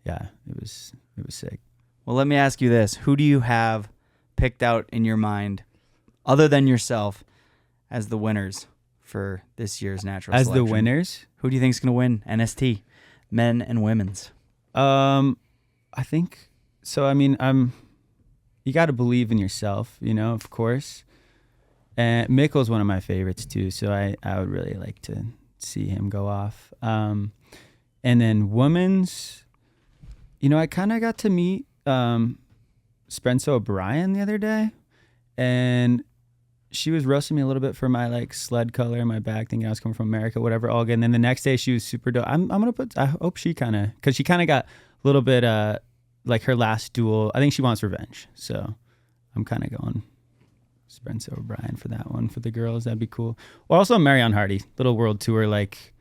yeah, it was sick. Well, let me ask you this. Who do you have picked out in your mind, other than yourself, as the winners for this year's natural selection? As the winners? Who do you think is going to win NST, men and women's? I think so. I mean, you got to believe in yourself, of course. And Mikkel's one of my favorites too, so I would really like to see him go off. And then women's, I kind of got to meet Spencer O'Brien the other day, and she was roasting me a little bit for my like sled color in my bag, thinking I was coming from America, whatever, all good. And then the next day she was super dope. I hope she because she kind of got a little bit like her last duel. I think she wants revenge, so I'm kind of going Spencer O'Brien for that one for the girls. That'd be cool. Or also Marion Hardy, little world tour like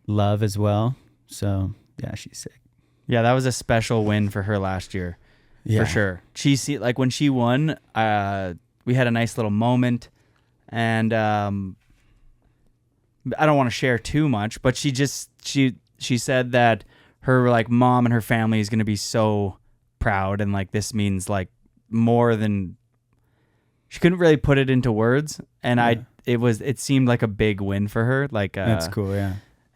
love as well. So yeah, she's sick. Yeah, that was a special win for her last year, for sure. Like when she won, we had a nice little moment, and I don't want to share too much, but she said that her like mom and her family is going to be so proud, and like this means like more than she couldn't really put it into words, and it seemed like a big win for her. Like that's cool, yeah.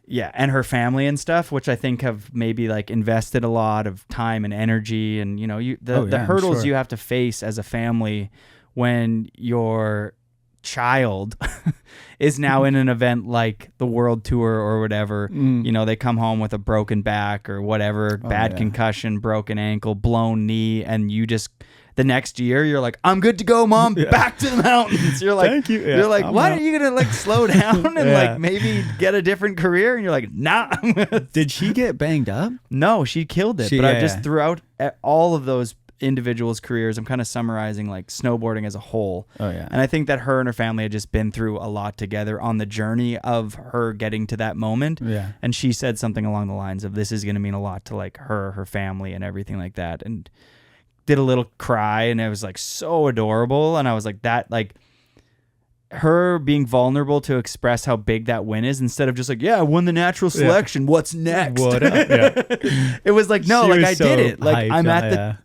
Yeah, and her family and stuff, which I think have maybe like invested a lot of time and energy, and the hurdles you have to face as a family when your child is now in an event like the World Tour or whatever. They come home with a broken back or whatever, concussion, broken ankle, blown knee, and you just the next year you're like, I'm good to go, Mom. Back to the mountains. You're like, thank you. Yeah, you're like, why are you gonna like slow down and like maybe get a different career? And you're like, nah. Did she get banged up? No, she killed it. I just throughout all of those individuals' careers, I'm kind of summarizing like snowboarding as a whole. Oh yeah. And I think that her and her family had just been through a lot together on the journey of her getting to that moment. Yeah. And she said something along the lines of, this is going to mean a lot to like her family and everything like that. And did a little cry, and it was like so adorable. And I was like, that like her being vulnerable to express how big that win is, instead of just like, I won the natural selection. What's next? What up? Yeah. It was like, no, like I so did it. Like hyped,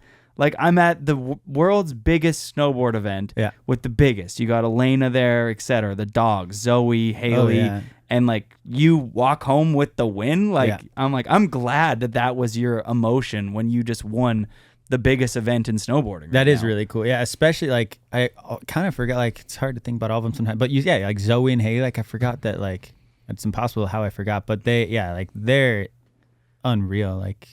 I'm at the world's biggest snowboard event with the biggest. You got Elena there, etc. The dogs, Zoe, Haley, and like you walk home with the win. Like I'm glad that was your emotion when you just won the biggest event in snowboarding. That is really cool. Yeah, especially like I kind of forgot. Like it's hard to think about all of them sometimes. But like Zoe and Haley. Like I forgot that. Like it's impossible how I forgot. But they're unreal. Like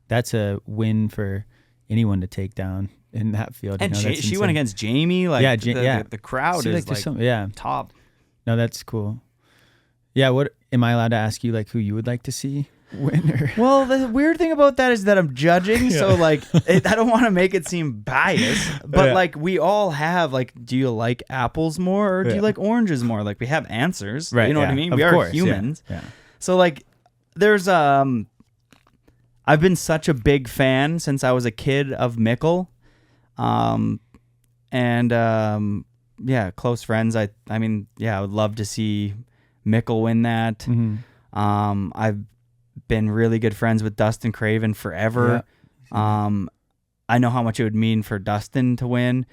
that's a win for anyone to take down in that field. And she went against Jamie. Like the crowd is like top. No, that's cool. Yeah, what am I allowed to ask you? Like who you would like to see win? Well, the weird thing about that is that I'm judging, so like I don't want to make it seem biased, but like we all have like, do you like apples more or do you like oranges more? Like we have answers, right? You know what I mean? We are humans. Yeah. So like, there's I've been such a big fan since I was a kid of Mikkel, close friends. I mean, I would love to see Mikkel win that. Mm-hmm. I've been really good friends with Dustin Craven forever. Yeah. I know how much it would mean for Dustin to win,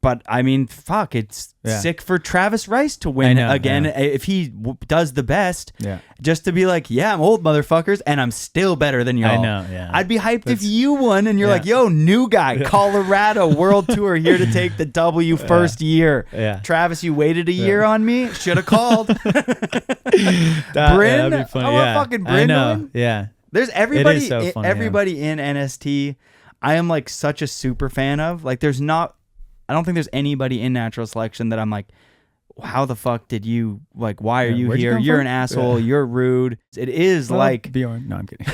but I mean, fuck, it's sick for Travis Rice to win again if he does the best. Yeah, just to be like, I'm old motherfuckers, and I'm still better than y'all. I know. Yeah, I'd be hyped if you won, and you're like, yo, new guy, Colorado World Tour here to take the W first year. Yeah, Travis, you waited a year on me. Should have called. Bryn, that'd be funny. I want fucking Bryn. I know. Yeah, there's everybody. So funny, everybody in NST. I am like such a super fan of. Like, I don't think there's anybody in natural selection that I'm like, how the fuck did you, like, why are you here? You're an asshole. You're rude. It is like Bjorn. No, I'm kidding.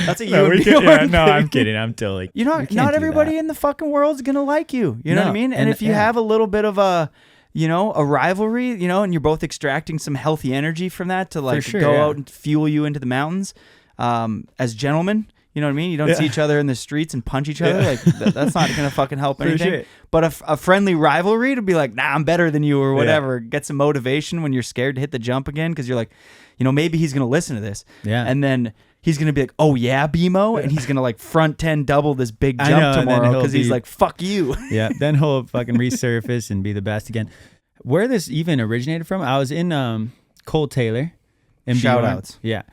That's a you and Bjorn. No, I'm kidding. I'm totally. Not everybody in the fucking world's going to like you. You know what I mean? And if you have a little bit of a rivalry, and you're both extracting some healthy energy from that to like go out and fuel you into the mountains, as gentlemen. You know what I mean? You don't see each other in the streets and punch each other. Like that's not going to fucking help anything. Sure. But a friendly rivalry to be like, nah, I'm better than you or whatever. Get some motivation when you're scared to hit the jump again because you're like, maybe he's going to listen to this. Yeah. And then he's going to be like, oh yeah, BMO? And he's going to like front 10 double this big jump tomorrow because he's like, fuck you. Yeah. Then he'll fucking resurface and be the best again. Where this even originated from, I was in Cole Taylor. Shout outs. Yeah.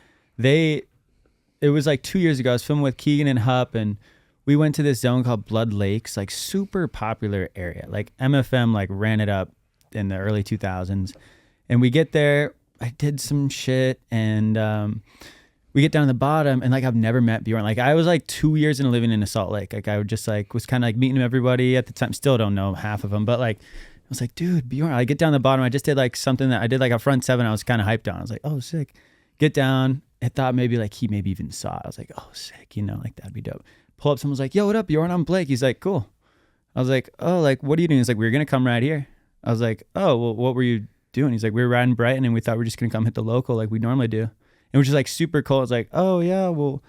It was like 2 years ago. I was filming with Keegan and Hupp, and we went to this zone called Blood Lakes, like super popular area. Like MFM like ran it up in the early 2000s. And we get there, I did some shit, and we get down to the bottom, and like I've never met Bjorn. Like I was like 2 years into living in Salt Lake. Like I would just like was kind of like meeting everybody at the time. Still don't know half of them, but like I was like, dude, Bjorn. I get down the bottom. I just did like something that I did like a front seven. I was kind of hyped on. I was like, oh, sick. Get down. I thought maybe like he maybe even saw it. I was like, oh, sick. You know, like that'd be dope. Pull up. Someone's like, yo, what up, Bjorn? I'm Blake. He's like, cool. I was like, oh, like what are you doing? He's like, we're gonna come right here. I was like, oh, well, what were you doing? He's like, we were riding Brighton, and we thought we were just gonna come hit the local like we normally do. It was just like super cool. It's like, oh yeah, well,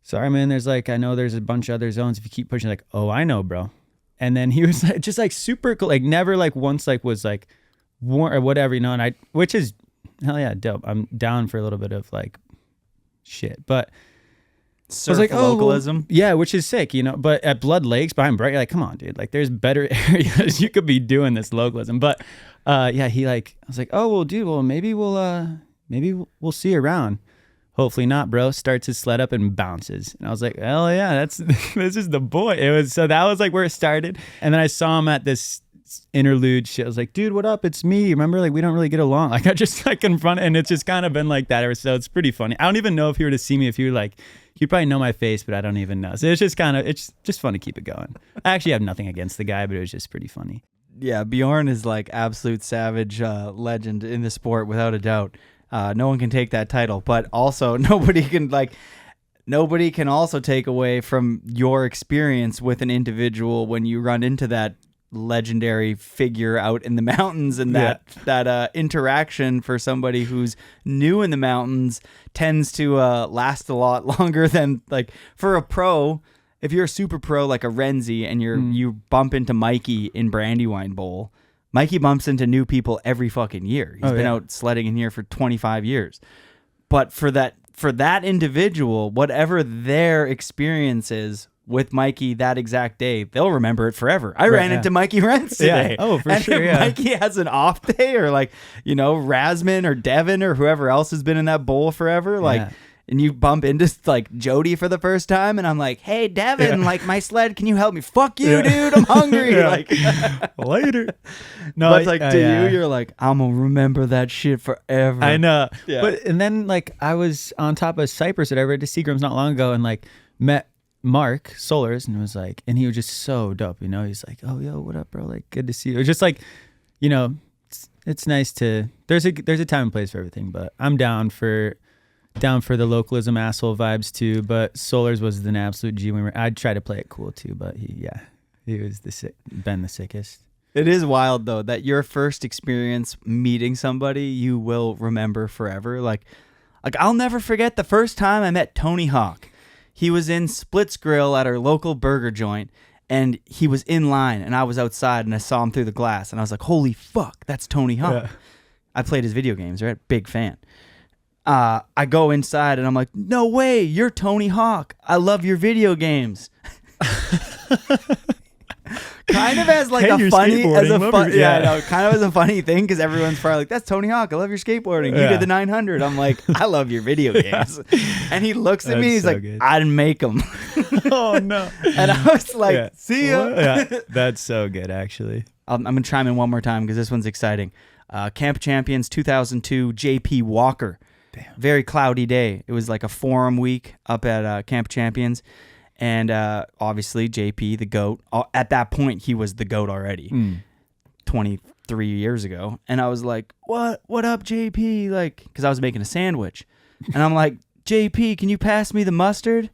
sorry man. There's like, I know there's a bunch of other zones. If you keep pushing, like, oh, I know, bro. And then he was like, just like super cool. Like never like once like was like war or whatever, you know. And which is hell yeah, dope. I'm down for a little bit of like shit, but Surf I was like, localism. oh, well, yeah, which is sick, you know. But at Blood Lakes behind Bright, you're like, come on, dude. Like there's better areas you could be doing this localism. But yeah, he like, I was like, oh well, dude, well maybe we'll see you around. Hopefully not, bro. Starts his sled up and bounces. And I was like, hell yeah, this is the boy. So that was like where it started. And then I saw him at this interlude shit. I was like, dude, what up? It's me. Remember, like we don't really get along. Like I just like confronted, and it's just kind of been like that ever. So it's pretty funny. I don't even know if he were to see me, if he were like, you probably know my face, but I don't even know. So it's just it's just fun to keep it going. I actually have nothing against the guy, but it was just pretty funny. Yeah, Bjorn is like absolute savage legend in the sport without a doubt. No one can take that title, but also nobody can also take away from your experience with an individual when you run into that legendary figure out in the mountains, and that interaction for somebody who's new in the mountains tends to last a lot longer than like for a pro. If you're a super pro like a Renzi and you bump into Mikey in Brandywine Bowl, Mikey bumps into new people every fucking year. He's been out sledding in here for 25 years. But for that individual, whatever their experience is with Mikey that exact day, they'll remember it forever. I ran into Mikey Rentz today. Yeah. Oh, for and sure. If Mikey has an off day, or like, you know, Rasman or Devin or whoever else has been in that bowl forever, like, and you bump into like Jody for the first time, and I'm like, hey, Devin, like my sled, can you help me? Fuck you, dude. I'm hungry. Like later. No, but it's like to you, you're like, I'm gonna remember that shit forever. I know. Yeah. But and then like I was on top of Cypress at to Seagram's not long ago, and like met Mark Solers, and was like, and he was just so dope, you know. He's like, oh yo, what up, bro? Like good to see you. It was just like, you know, it's nice to there's a time and place for everything, but I'm down for the localism asshole vibes too. But Solers was an absolute G. I'd try to play it cool too, but he was been the sickest. It is wild though that your first experience meeting somebody you will remember forever. Like I'll never forget the first time I met Tony Hawk. He was in Splits Grill at our local burger joint, and he was in line, and I was outside, and I saw him through the glass, and I was like, holy fuck, that's Tony Hawk. Yeah. I played his video games, right? Big fan. I go inside, and I'm like, no way, you're Tony Hawk. I love your video games. Kind of as like a funny, kind of as a funny thing, because everyone's probably like, that's Tony Hawk. I love your skateboarding. You did the 900. I'm like, I love your video games. And he looks at me. He's so like, good. I didn't make them. Oh no. And I was like, see ya. That's so good, actually. I'm gonna chime in one more time because this one's exciting. Camp Champions 2002, JP Walker. Damn. Very cloudy day. It was like a forum week up at Camp Champions. And obviously, JP, the GOAT, at that point, he was the GOAT already, 23 years ago. And I was like, what up, JP? Like, because I was making a sandwich. And I'm like, JP, can you pass me the mustard?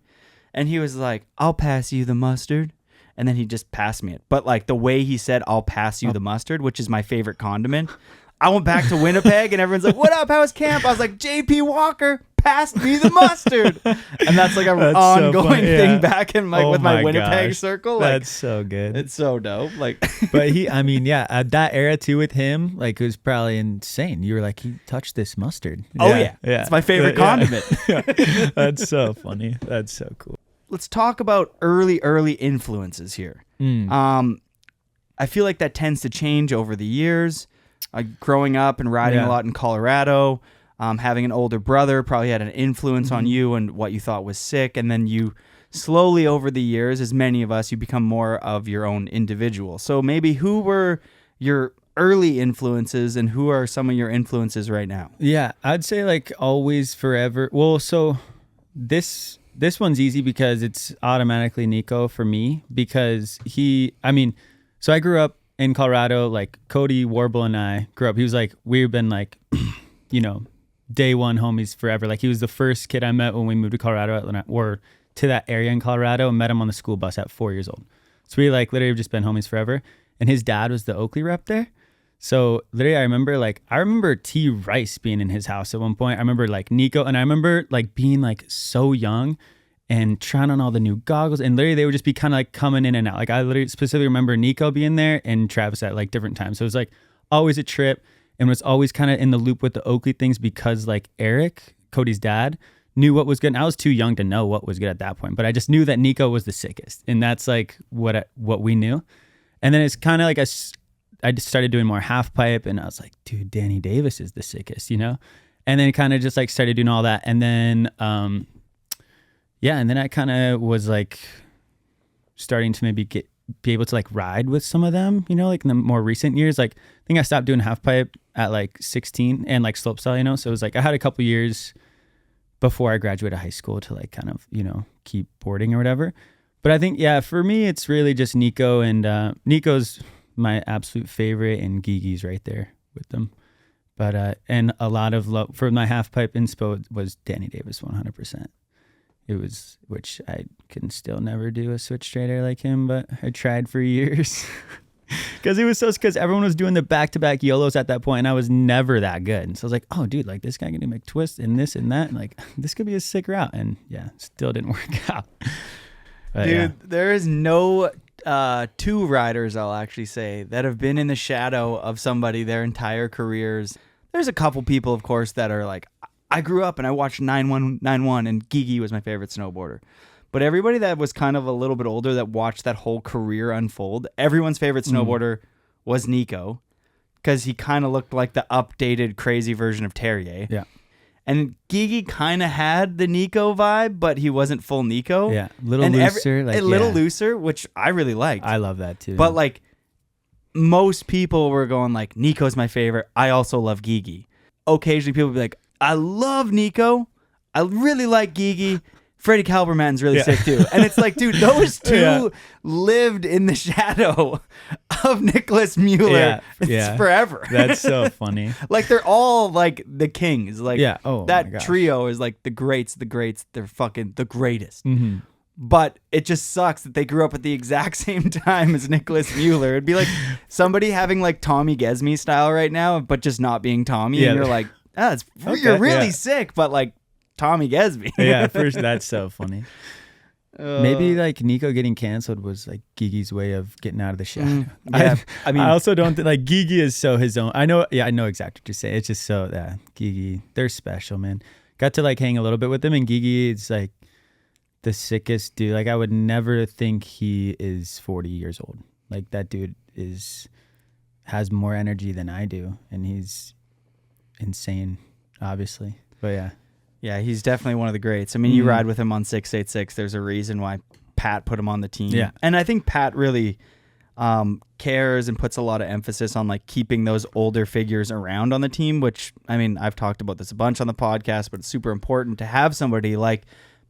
And he was like, I'll pass you the mustard. And then he just passed me it. But like the way he said, I'll pass you the mustard, which is my favorite condiment. I went back to Winnipeg and everyone's like, what up? How was camp? I was like, JP Walker passed me the mustard. And that's like an ongoing thing back in like with my Winnipeg circle. Like, that's so good. It's so dope. Like, but at that era too with him, like it was probably insane. You were like, he touched this mustard. Yeah. It's my favorite condiment. That's so funny. That's so cool. Let's talk about early influences here. I feel like that tends to change over the years. Growing up and riding a lot in Colorado, having an older brother probably had an influence on you and what you thought was sick, and then you slowly over the years, as many of us, you become more of your own individual. So maybe who were your early influences and who are some of your influences right now? Yeah, I'd say like always, forever. Well, so this one's easy because it's automatically Nico for me because so I grew up in Colorado, like Cody Warble and I grew up. He was like, we've been like, day one homies forever. Like he was the first kid I met when we moved to Colorado or to that area in Colorado and met him on the school bus at 4 years old. So we like literally have just been homies forever. And his dad was the Oakley rep there. So literally I remember T Rice being in his house at one point. I remember like Nico, and I remember like being like so young and trying on all the new goggles, and literally they would just be kind of like coming in and out. Like I literally specifically remember Nico being there and Travis at like different times. So it was like always a trip, and was always kind of in the loop with the Oakley things because like Eric, Cody's dad, knew what was good. And I was too young to know what was good at that point, but I just knew that Nico was the sickest, and that's like what we knew. And then it's kind of like I just started doing more half pipe, and I was like, dude, Danny Davis is the sickest, And then kind of just like started doing all that. And then, and then I kind of was like starting to maybe be able to like ride with some of them, like in the more recent years. Like I think I stopped doing half pipe at like 16 and like slopestyle, So it was like I had a couple years before I graduated high school to like kind of, keep boarding or whatever. But I think, for me, it's really just Nico, and Nico's my absolute favorite, and Gigi's right there with them. But and a lot of love for my half pipe inspo was Danny Davis 100%. It was, which I can still never do a switch straight air like him, but I tried for years because because everyone was doing the back-to-back YOLOs at that point, and I was never that good. And so I was like, oh dude, like this guy can do McTwist and this and that, and like this could be a sick route. And still didn't work out. But, dude, there is no two riders, I'll actually say, that have been in the shadow of somebody their entire careers. There's a couple people, of course, that are like, I grew up and I watched 9191 and Gigi was my favorite snowboarder. But everybody that was kind of a little bit older that watched that whole career unfold, everyone's favorite snowboarder was Nico, because he kind of looked like the updated crazy version of Terrier. Yeah. And Gigi kind of had the Nico vibe, but he wasn't full Nico. Yeah, a little looser, which I really liked. I love that too. But like most people were going like, Nico's my favorite. I also love Gigi. Occasionally people would be like, I love Nico. I really like Gigi. Freddie Kalberman's really sick too. And it's like, dude, those two lived in the shadow of Nicholas Mueller forever. That's so funny. Like they're all like the kings. Like that trio is like the greats. They're fucking the greatest. Mm-hmm. But it just sucks that they grew up at the exact same time as Nicholas Mueller. It'd be like somebody having like Tommy Gesme style right now, but just not being Tommy. Yeah. And you're like, you're really sick, but like Tommy Gesme. Yeah, first that's so funny. Maybe like Nico getting canceled was like Gigi's way of getting out of the shadow. I mean, I also don't think like Gigi is so his own. I know exactly what you're saying. It's just so Gigi, they're special, man. Got to like hang a little bit with him, and Gigi is like the sickest dude. Like I would never think he is 40 years old. Like that dude has more energy than I do, and he's insane, obviously. But yeah, he's definitely one of the greats. I mean, you ride with him on 686. There's a reason why Pat put him on the team. Yeah. And I think Pat really cares and puts a lot of emphasis on like keeping those older figures around on the team, which, I mean, I've talked about this a bunch on the podcast, but it's super important to have somebody like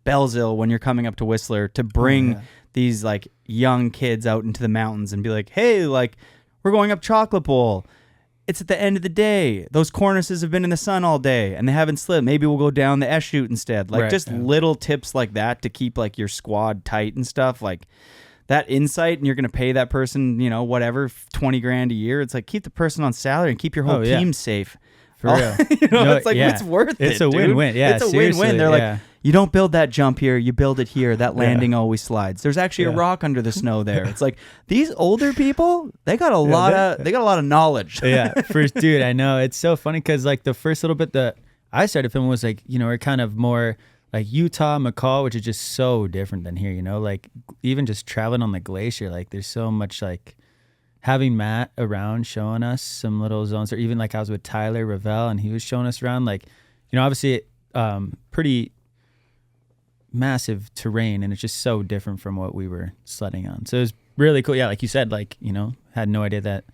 Belzil when you're coming up to Whistler to bring these like young kids out into the mountains and be like, hey, like we're going up Chocolate Bowl. It's at the end of the day. Those cornices have been in the sun all day and they haven't slipped. Maybe we'll go down the S chute instead. Like little tips like that to keep like your squad tight and stuff. Like that insight, and you're going to pay that person, you know, whatever, 20 grand a year. It's like keep the person on salary and keep your whole team safe. For real. You know, it's like it's worth it. It's a win-win. Yeah, it's a win-win. They're like, you don't build that jump here, you build it here. That landing always slides. There's actually a rock under the snow there. It's like these older people, they got a lot of knowledge. First, dude, I know. It's so funny because like the first little bit that I started filming was like, you know, we're kind of more like Utah, McCall, which is just so different than here, you know, like even just traveling on the glacier, like there's so much like having Matt around showing us some little zones, or even like I was with Tyler Ravel and he was showing us around, like, you know, obviously pretty massive terrain, and it's just so different from what we were sledding on. So it was really cool. Yeah, like you said, like, you know, had no idea that,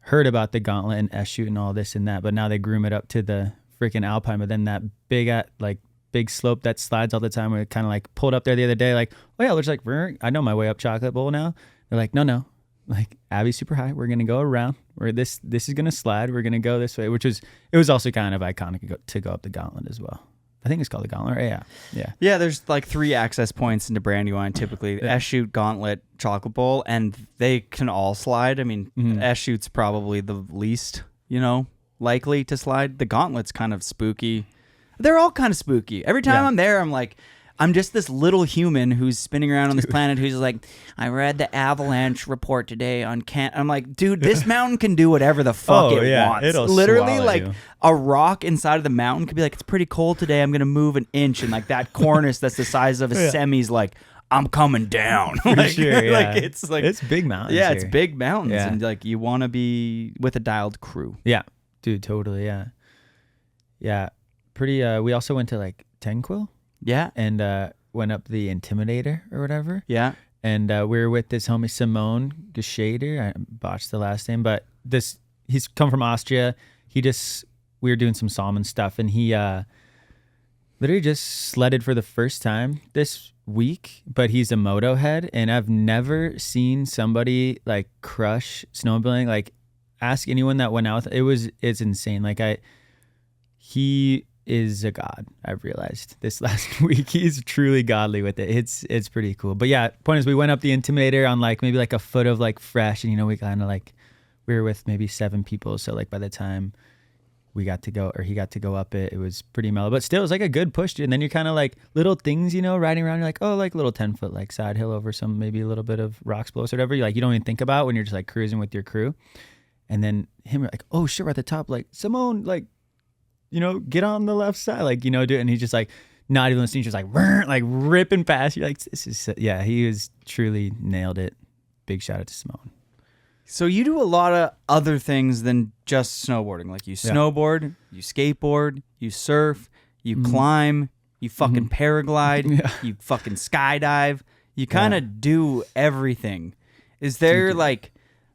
heard about the gauntlet and S-chute and all this and that, but now they groom it up to the freaking Alpine. But then that big slope that slides all the time, we kind of like pulled up there the other day, like, oh yeah, looks like I know my way up Chocolate Bowl now. They're like, no, like Abby's super high. We're gonna go around. This is gonna slide. We're gonna go this way, it was also kind of iconic to go up the gauntlet as well. I think it's called the Gauntlet. Right? Yeah. There's like 3 access points into Brandywine typically: S-chute, Gauntlet, Chocolate Bowl, and they can all slide. I mean, S-chute's probably the least, you know, likely to slide. The Gauntlet's kind of spooky. They're all kind of spooky. Every time I'm there, I'm like, I'm just this little human who's spinning around on this planet who's like, I read the avalanche report today on I'm like, dude, this mountain can do whatever the fuck it wants. It'll literally, swallow like you. A rock inside of the mountain could be like, it's pretty cold today. I'm gonna move an inch, and like that cornice that's the size of a semi's like, I'm coming down. Like, sure, yeah. Like it's big mountains. Yeah, here. it's big mountains, Yeah. and like you want to be with a dialed crew. Yeah, dude, totally. Yeah. Pretty. We also went to like Tenquil. Yeah, And went up the Intimidator or whatever. yeah. And we were with this homie Simone Geschader. I botched the last name, but he's come from Austria. We were doing some salmon stuff, and he literally just sledded for the first time this week. But he's a moto head, and I've never seen somebody like crush snowmobiling. Like, ask anyone that went out. It's insane. Like he is a god. I've realized this last week. He's truly godly with it. It's pretty cool. But yeah, point is, we went up the Intimidator on like maybe like a foot of like fresh, and you know, we kind of like, we were with maybe 7 people, so like by the time he got to go up it, it was pretty mellow, but still it was like a good push, dude. And then you're kind of like little things, you know, riding around, you're like, oh, like little 10-foot like side hill over some maybe a little bit of rock splows or whatever, you don't even think about when you're just like cruising with your crew. And then him like, oh shit, we're at the top, like, Simone, like, you know, get on the left side, like, you know, do it. And he's just like not even listening, just like ripping past you, like, this is, yeah, he was truly nailed it. Big shout out to Simone. So you do a lot of other things than just snowboarding. Like you snowboard, you skateboard, you surf, you climb, you fucking paraglide, you fucking skydive. You kind of do everything. Is there like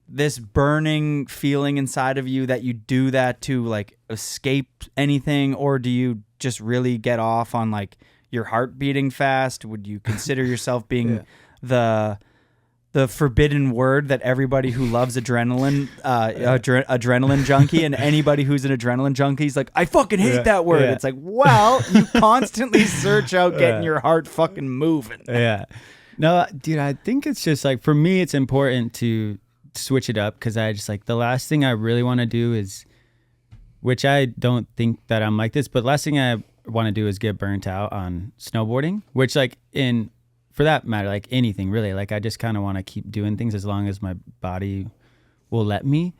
this burning feeling inside of you that you do that to like escape anything, or do you just really get off on like your heart beating fast? Would you consider yourself being the forbidden word that everybody who loves adrenaline, adrenaline junkie, and anybody who's an adrenaline junkie is like, I fucking hate that word. It's like, well, you constantly search out getting your heart fucking moving. Yeah. No, dude, I think it's just like, for me, it's important to switch it up, because I just like, the last thing I really want to do is, which I don't think that I'm like this, but the last thing I want to do is get burnt out on snowboarding, which like for that matter, like anything really, like I just kind of want to keep doing things as long as my body will let me.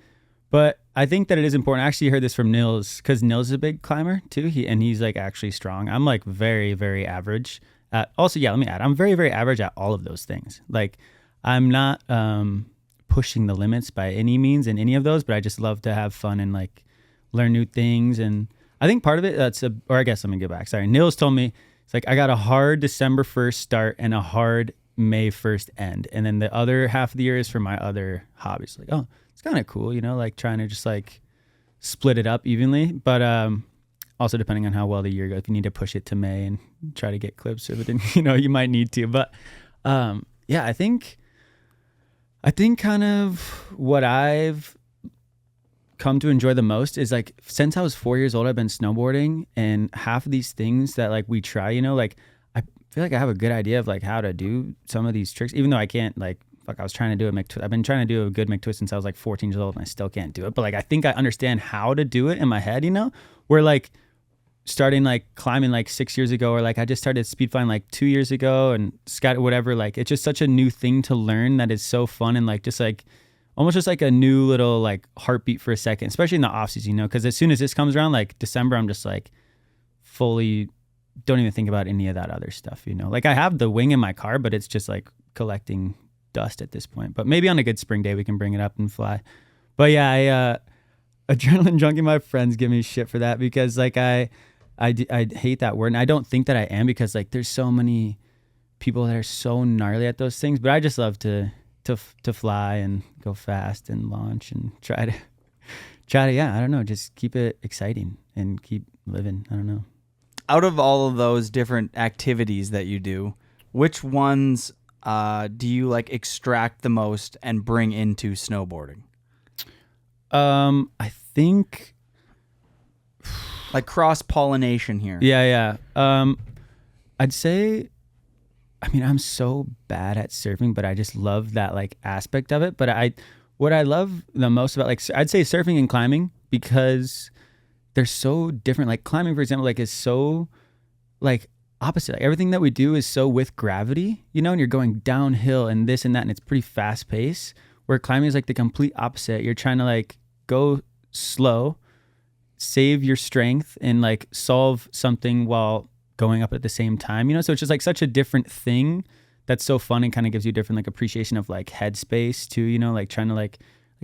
But I think that it is important. I actually heard this from Nils, because Nils is a big climber too. He's like actually strong. I'm like very, very average. Also, let me add, I'm very, very average at all of those things. Like I'm not pushing the limits by any means in any of those, but I just love to have fun and like learn new things. And I think part of it, or I guess let me get back. Sorry. Nils told me, it's like, I got a hard December 1st start and a hard May 1st end. And then the other half of the year is for my other hobbies. Like, oh, it's kind of cool, you know, like trying to just like split it up evenly. But also depending on how well the year goes, if you need to push it to May and try to get clips of it, and you know, you might need to. But I think kind of what I've come to enjoy the most is like, since I was 4 years old, I've been snowboarding, and half of these things that like we try, you know, like I feel like I have a good idea of like how to do some of these tricks, even though I can't like, I was trying to do a McTwist. I've been trying to do a good McTwist since I was like 14 years old, and I still can't do it. But like, I think I understand how to do it in my head, you know, where like starting like climbing like 6 years ago, or like I just started speed flying like 2 years ago, and whatever, like it's just such a new thing to learn that is so fun, and like just like almost just like a new little like heartbeat for a second, especially in the off season, you know, because as soon as this comes around, like December, I'm just like fully don't even think about any of that other stuff, you know. Like I have the wing in my car, but it's just like collecting dust at this point. But maybe on a good spring day we can bring it up and fly. But yeah, adrenaline junkie, my friends give me shit for that, because like I hate that word, and I don't think that I am, because like there's so many people that are so gnarly at those things. But I just love to fly and go fast and launch and try to yeah, I don't know, just keep it exciting and keep living. I don't know. Out of all of those different activities that you do, which ones do you like extract the most and bring into snowboarding? I think like cross-pollination here. Yeah. I'd say, I mean, I'm so bad at surfing, but I just love that like aspect of it. But what I love the most about, like, I'd say surfing and climbing, because they're so different. Like climbing, for example, like is so like opposite. Like everything that we do is so with gravity, you know, and you're going downhill and this and that, and it's pretty fast paced. Where climbing is like the complete opposite. You're trying to like go slow, save your strength, and like solve something while going up at the same time, you know? So it's just like such a different thing that's so fun, and kind of gives you different like appreciation of like headspace too, you know, like trying to like,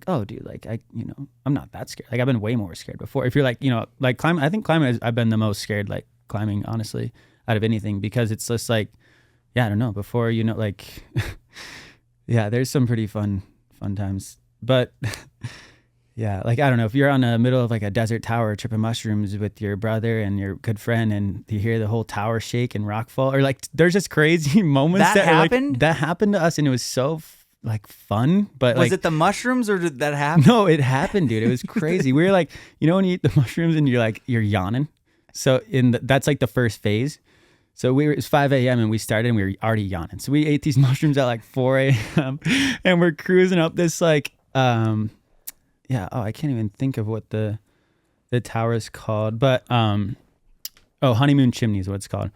oh dude, like I'm not that scared. Like I've been way more scared before. If you're like, like climbing, I think climbing I've been the most scared, like climbing, honestly, out of anything, because it's just like, yeah, I don't know, before, like, yeah, there's some pretty fun times, but yeah, like, I don't know, if you're on the middle of like a desert tower tripping mushrooms with your brother and your good friend, and you hear the whole tower shake and rock fall, or like there's just crazy moments that happened. That happened to us, and it was so like fun. But was like, it the mushrooms, or did that happen? No, it happened, dude. It was crazy. We were like, when you eat the mushrooms and you're yawning. So that's like the first phase. So it was 5 a.m. and we started, and we were already yawning. So we ate these mushrooms at like 4 a.m. and we're cruising up this like, I can't even think of what the tower is called, but honeymoon chimney is what it's called.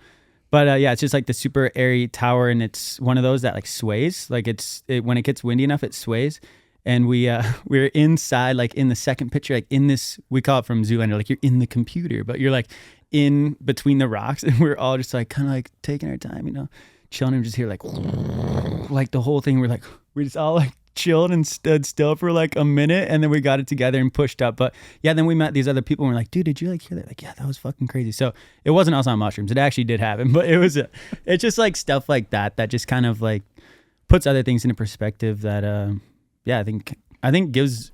But it's just like the super airy tower, and it's one of those that like sways. Like when it gets windy enough, it sways. And we're inside, like in the second picture, like in this, we call it from Zoolander, like you're in the computer, but you're like in between the rocks, and we're all just like kind of like taking our time, chilling, and just hear like the whole thing. We're just all like chilled and stood still for like a minute, and then we got it together and pushed up. But yeah, then we met these other people, and we're like, dude, did you like hear that? Like, yeah, that was fucking crazy. So it wasn't us on mushrooms. It actually did happen, but it's just like stuff like that just kind of like puts other things into perspective that, I think gives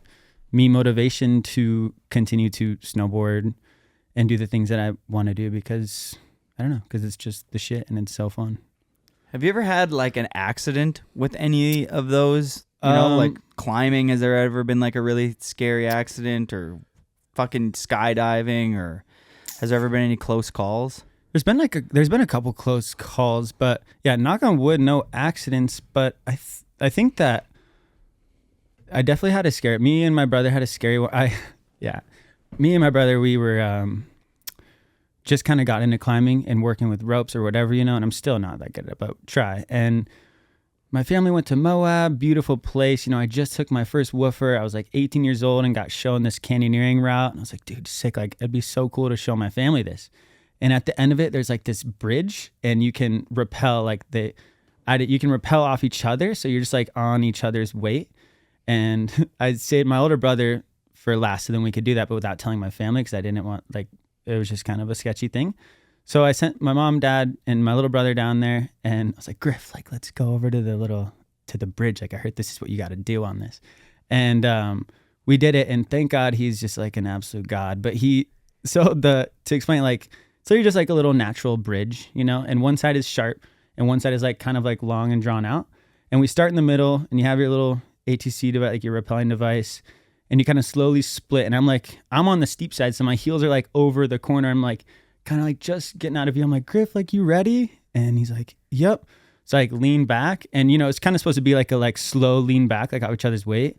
me motivation to continue to snowboard and do the things that I want to do, because I don't know, because it's just the shit and it's so fun. Have you ever had like an accident with any of those? Like climbing, has there ever been like a really scary accident, or fucking skydiving, or has there ever been any close calls? There's been a couple close calls, but yeah, knock on wood, no accidents. But I think that I definitely had a scary. Me and my brother had a scary one. Me and my brother, we were just kind of got into climbing and working with ropes or whatever, and I'm still not that good at it, but try. And my family went to Moab, beautiful place. I just took my first woofer. I was like 18 years old and got shown this canyoneering route. And I was like, dude, sick. Like, it'd be so cool to show my family this. And at the end of it, there's like this bridge, and you can rappel you can rappel off each other. So you're just like on each other's weight. And I saved my older brother for last, so then we could do that, but without telling my family, because I didn't want, like, it was just kind of a sketchy thing. So I sent my mom, dad, and my little brother down there, and I was like, Griff, like, let's go over to the bridge. Like, I heard this is what you got to do on this. And we did it, and thank God he's just like an absolute god. But to explain, like, so you're just like a little natural bridge, and one side is sharp, and one side is like kind of like long and drawn out. And we start in the middle, and you have your little ATC device, like your rappelling device, and you kind of slowly split. And I'm on the steep side, so my heels are like over the corner. I'm like kind of like just getting out of view. I'm like, Griff, like, you ready? And he's like, yep. So I like lean back, and it's kind of supposed to be like a slow lean back, like off each other's weight.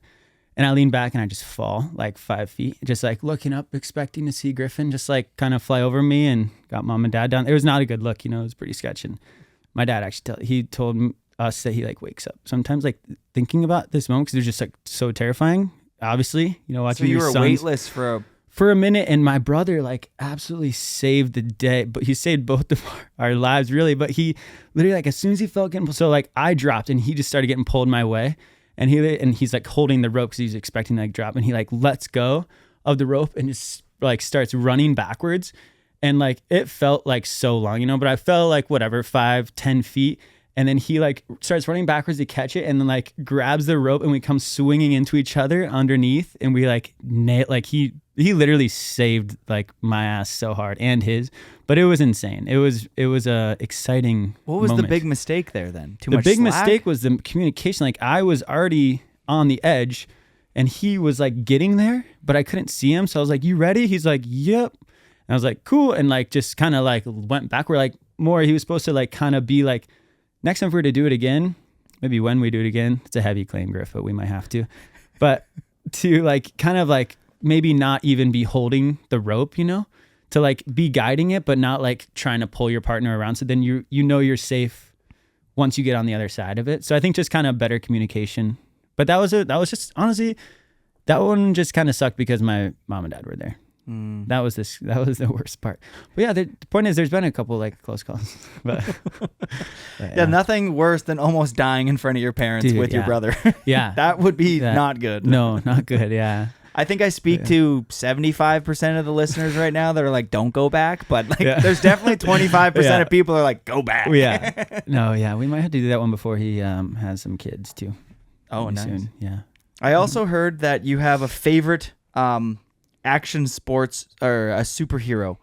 And I lean back and I just fall like 5 feet, just like looking up, expecting to see Griffin just like kind of fly over me, and got mom and dad down. It was not a good look, it was pretty sketchy. And my dad actually told us that he like wakes up sometimes like thinking about this moment, because it was just like so terrifying. Obviously, watching. So you your were sons weightless for a minute, and my brother like absolutely saved the day. But he saved both of our lives, really. But he literally, like, as soon as he felt getting pulled, so like I dropped, and he just started getting pulled my way, and he's like holding the rope because he's expecting to like drop, and he like lets go of the rope and just like starts running backwards. And like, it felt like so long, but I fell like whatever, 5-10 feet. And then he like starts running backwards to catch it and then like grabs the rope and we come swinging into each other underneath. And we like nail, like he literally saved like my ass so hard and his, but it was insane. It was a exciting What was moment. the big mistake there then? The big mistake was the communication. Like I was already on the edge and he was like getting there, but I couldn't see him. So I was like, you ready? He's like, yep. And I was like, cool. And like, just kind of like went backward, like more, he was supposed to like kind of be like, next time if we were to do it again, maybe when we do it again, it's a heavy claim, Griff, but we might have to. But to like kind of like maybe not even be holding the rope, to like be guiding it, but not like trying to pull your partner around. So then you're safe once you get on the other side of it. So I think just kind of better communication. But that was just honestly, that one just kind of sucked because my mom and dad were there. That was the worst part. But yeah, the point is there's been a couple like close calls. But yeah, nothing worse than almost dying in front of your parents with your brother. Yeah. That would be not good. No, not good. Yeah. I think I speak to 75% of the listeners right now that are like, don't go back. But like, there's definitely 25% of people are like, go back. Yeah. No, yeah. We might have to do that one before he has some kids too. Oh, nice. Soon. Yeah. I also heard that you have a favorite action sports or a superhero.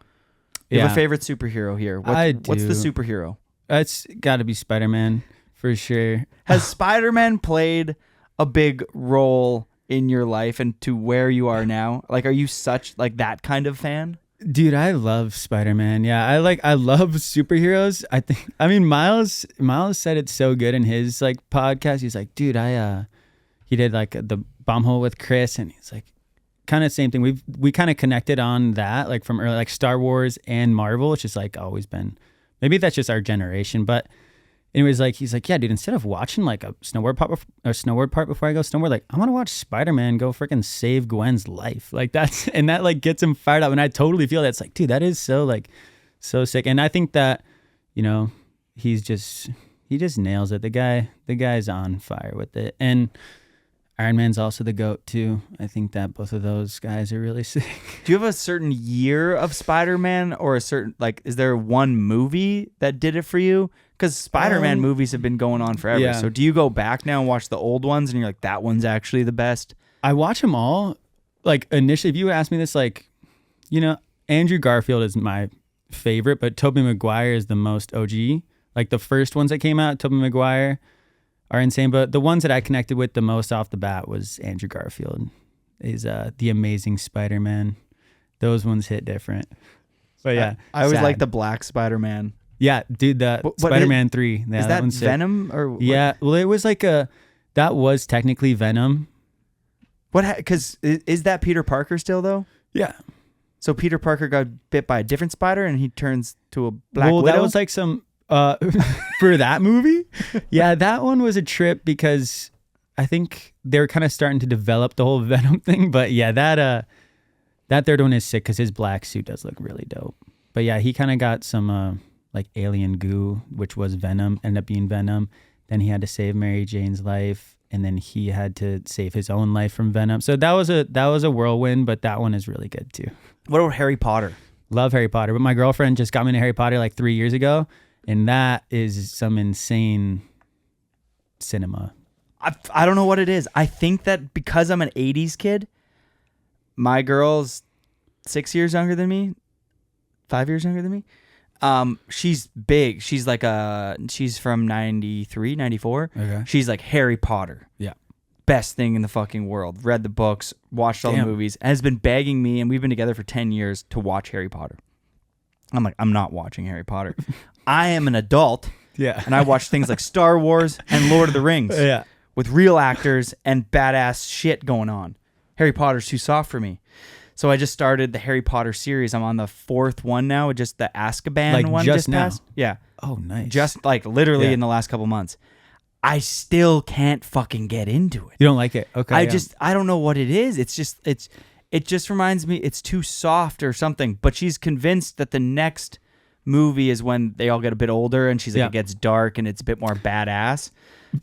You have a favorite superhero here. I do. What's the superhero? It's got to be Spider-Man for sure. Has Spider-Man played a big role in your life and to where you are now? Like, are you such like that kind of fan? Dude, I love Spider-Man. Yeah, I love superheroes. I mean, Miles said it so good in his like podcast. He's like, dude, he did like the bomb hole with Chris, and he's like, kind of same thing. We kind of connected on that, like from early, like Star Wars and Marvel, which is like always been, maybe that's just our generation. But anyways, like he's like, yeah, dude, instead of watching like a snowboard part before I go snowboard, like I'm gonna watch Spider-Man go freaking save Gwen's life. Like and that like gets him fired up. And I totally feel that's like, dude, that is so like so sick. And I think that he just nails it. The guy's on fire with it. And Iron Man's also the GOAT too. I think that both of those guys are really sick. Do you have a certain year of Spider-Man or a certain, like, is there one movie that did it for you? Because Spider-Man movies have been going on forever. Yeah. So do you go back now and watch the old ones and you're like, that one's actually the best? I watch them all. Like initially, if you asked me this, like, Andrew Garfield is my favorite, but Tobey Maguire is the most OG. Like the first ones that came out, Tobey Maguire, are insane, but the ones that I connected with the most off the bat was Andrew Garfield. Is The Amazing Spider-Man. Those ones hit different. But yeah, I always like the black Spider-Man. Yeah, dude, Spider-Man 3. Yeah, is that one's Venom or what? Yeah, well, it was like that was technically Venom. Because is that Peter Parker still though? Yeah. So Peter Parker got bit by a different spider and he turns to a black widow? That was like some for that movie. Yeah, that one was a trip because I think they were kind of starting to develop the whole Venom thing. But yeah, that third one is sick because his black suit does look really dope. But yeah, he kind of got some like alien goo, which was Venom, ended up being Venom. Then he had to save Mary Jane's life, and then he had to save his own life from Venom. So that was a whirlwind, but that one is really good too. What about Harry Potter? Love Harry Potter, but my girlfriend just got me into Harry Potter like 3 years ago. And that is some insane cinema. I don't know what it is. I think that because I'm an 80s kid, my girl's 6 years younger than me, 5 years younger than me. She's big. She's like she's from 93, 94. Okay. She's like Harry Potter. Yeah. Best thing in the fucking world. Read the books, watched all the movies, and has been begging me, and we've been together for 10 years, to watch Harry Potter. I'm like, I'm not watching Harry Potter. I am an adult. Yeah. And I watch things like Star Wars and Lord of the Rings. Yeah. With real actors and badass shit going on. Harry Potter's too soft for me. So I just started the Harry Potter series. I'm on the 4th one now. Just the Azkaban one just passed. Yeah. Oh, nice. Just like literally in the last couple months. I still can't fucking get into it. You don't like it? Okay. I don't know what it is. It just reminds me it's too soft or something. But she's convinced that the next movie is when they all get a bit older and she's like, it gets dark and it's a bit more badass.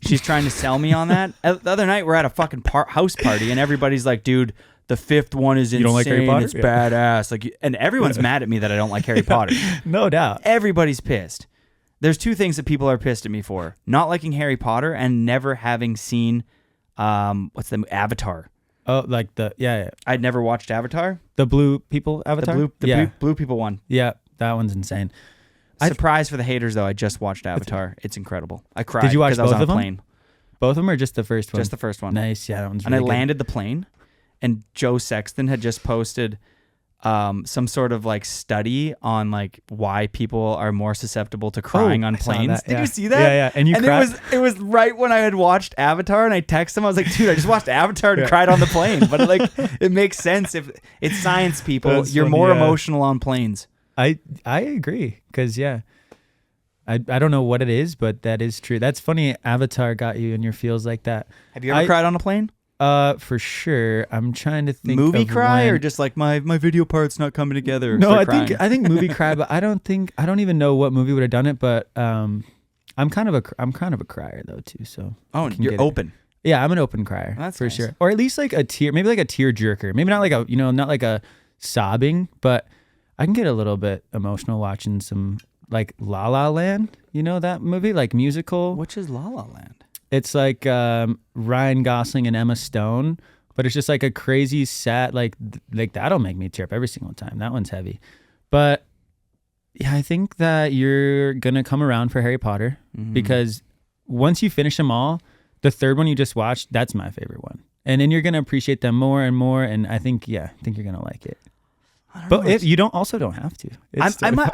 She's trying to sell me on that. The other night we're at a fucking house party and everybody's like, dude, the fifth one is insane. don't like Harry Potter? It's badass. Like, and everyone's mad at me that I don't like Harry Potter. No doubt. Everybody's pissed. There's two things that people are pissed at me for: not liking Harry Potter and never having seen, what's the Avatar. Oh, like yeah. I'd never watched Avatar. The blue people Avatar? The blue people one. Yeah, that one's insane. Surprise for the haters, though. I just watched Avatar. It's incredible. I cried. Did you watch 'cause I was both on of a them? plane. Both of them or just the first one? Just the first one. Nice. Yeah, that one's And really I good. landed the plane, and Joe Sexton had just posted some sort of like study on like why people are more susceptible to crying on I saw planes. that, Did yeah. you see that? Yeah. And you cried? it was right when I had watched Avatar, and I texted him. I was like, dude, I just watched Avatar and cried on the plane. But like, it makes sense if it's science, people. That's You're funny, more yeah. emotional on planes. I agree because I don't know what it is, but that is true. That's funny. Avatar got you in your feels like that. Have you ever cried on a plane? For sure. I'm trying to think. Movie of cry when- or just like my video part's not coming together? No, Start crying. I think movie cry, but I don't even know what movie would have done it. But I'm kind of a crier though too. So Oh, I can you're get it. open. Yeah, I'm an open crier. That's for nice. sure. Or at least like a tear, maybe like a tear jerker. Maybe not like not like a sobbing, but I can get a little bit emotional watching some like La La Land. You know that movie, like musical. Which is La La Land? It's like Ryan Gosling and Emma Stone, but it's just like a crazy sad like that'll make me tear up every single time. That one's heavy. But yeah, I think that you're gonna come around for Harry Potter because once you finish them all, the third one you just watched, that's my favorite one. And then you're gonna appreciate them more and more. And I think you're gonna like it. But if you don't have to.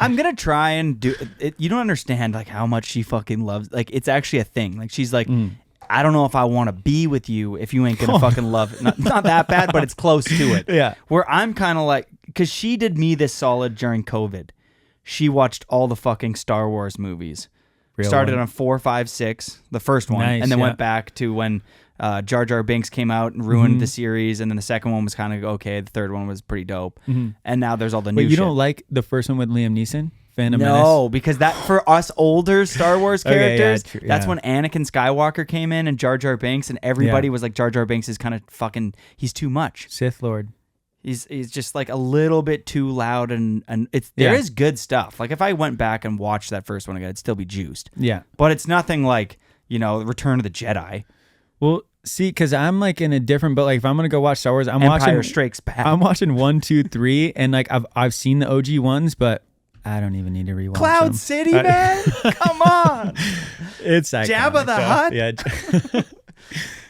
I'm gonna try and do it. You don't understand like how much she fucking loves. Like it's actually a thing. Like she's like, I don't know if I want to be with you if you ain't gonna fucking love it. Not that bad, but it's close to it. Yeah. Where I'm kind of like, because she did me this solid during COVID. She watched all the fucking Star Wars movies. Started on 4, 5, 6, the first one, Nice, and then yeah. went back to when Jar Jar Binks came out and ruined the series, and then the second one was kind of okay. The third one was pretty dope, and now there's all the new But you shit. don't like the first one with Liam Neeson? Phantom Menace? No, because that for us older Star Wars Okay, yeah, characters, true, that's yeah. when Anakin Skywalker came in and Jar Jar Binks, and everybody was like, Jar Jar Binks is kind of fucking, he's too much. Sith Lord. He's just like a little bit too loud, and there is good stuff. Like if I went back and watched that first one again, it'd still be juiced. Yeah. But it's nothing like, Return of the Jedi. Well, see, because I'm like in a different, but like if I'm gonna go watch Star Wars, Empire watching Strikes Back. I'm watching 1, 2, 3, and like I've seen the OG ones, but I don't even need to rewatch Cloud them. City, man. Come on. It's Jabba iconic, the though. Hutt? Yeah.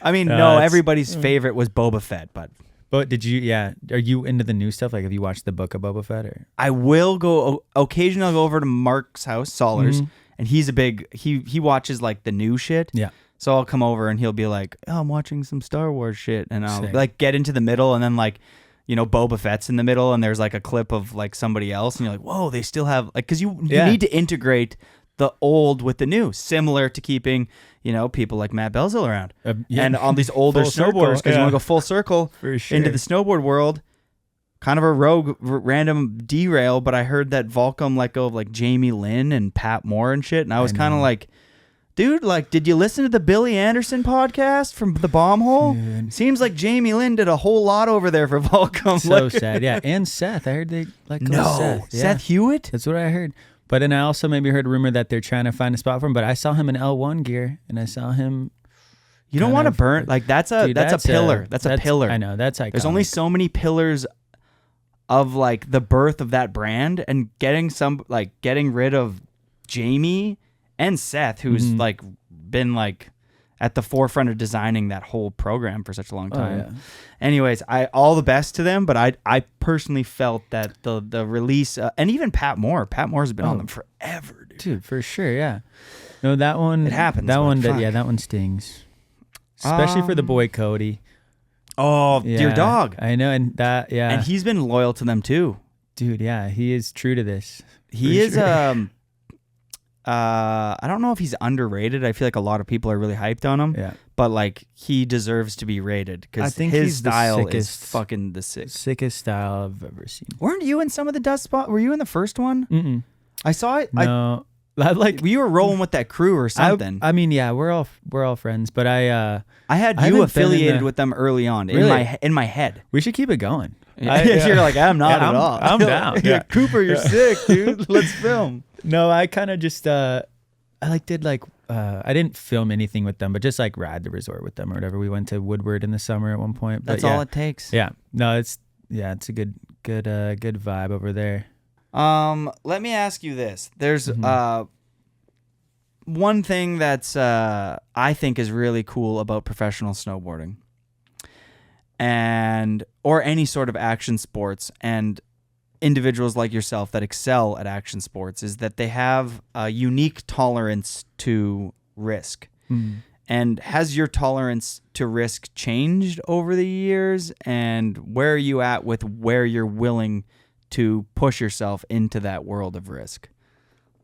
I mean, No, no, it's- everybody's favorite was Boba Fett, but But did you? Yeah. Are you into the new stuff? Like, have you watched the book of Boba Fett? Or I will go occasionally. I'll go over to Mark's house, Sollers, and he's a big he watches like the new shit. yeah. So I'll come over and he'll be like, "Oh, I'm watching some Star Wars shit," and I'll Sick. like get into the middle, and then like, Boba Fett's in the middle, and there's like a clip of like somebody else, and you're like, "Whoa, they still have like," because you Yeah. need to integrate the old with the new, similar to keeping people like Matt Belzil around, Yeah. and on these older Full circle, snowboarders because you yeah. want to go full circle For sure. into the snowboard world. Kind of a rogue, random derail, but I heard that Volcom let go of like Jamie Lynn and Pat Moore and shit, and I was kind of like, dude, like, did you listen to the Billy Anderson podcast from the Bomb Hole? Dude. Seems like Jamie Lynn did a whole lot over there for Volcom. So Like- sad. Yeah. And Seth. I heard they like No, Seth. Yeah. Seth Hewitt. That's what I heard. But then I also maybe heard a rumor that they're trying to find a spot for him. But I saw him in L1 gear, and I saw him. You don't kind want to of- burn like that's a Dude, that's a pillar. That's a pillar. I know that's iconic. There's only so many pillars of like the birth of that brand, and getting rid of Jamie and Seth, who's like been like at the forefront of designing that whole program for such a long time. yeah. Anyways, all the best to them, but I personally felt that the release and even Pat Moore's been on them forever, dude, for sure. Yeah. No, that one. It happens, That but one. fuck. Yeah, that one stings. Especially for the boy Cody. Oh, dear Yeah, dog. I know, and that. Yeah. And he's been loyal to them too. dude. Yeah, he is true to this. He for is sure. I don't know if he's underrated. I feel like a lot of people are really hyped on him. Yeah. But like he deserves to be rated I because think his he's the style is sickest- fucking the sick. Sickest style I've ever seen. Weren't you in some of the dust spot? Were you in the first one? Mm-mm. I saw it. No. like you were rolling with that crew or something. I mean, yeah, we're all friends, but I had I you haven't been in affiliated the- with them early on Really? in my head. we should keep it going. You're like, I'm not Yeah, at all. I'm down. You're Yeah. like, Cooper, you're sick, dude. Let's film. No, I kind of just I did I didn't film anything with them, but just like ride the resort with them or whatever. We went to Woodward in the summer at one point. But That's yeah. all it takes. Yeah. No, it's a good vibe over there. Let me ask you this. There's one thing that's I think is really cool about professional snowboarding or any sort of action sports and individuals like yourself that excel at action sports is that they have a unique tolerance to risk. And has your tolerance to risk changed over the years? And where are you at with where you're willing to push yourself into that world of risk?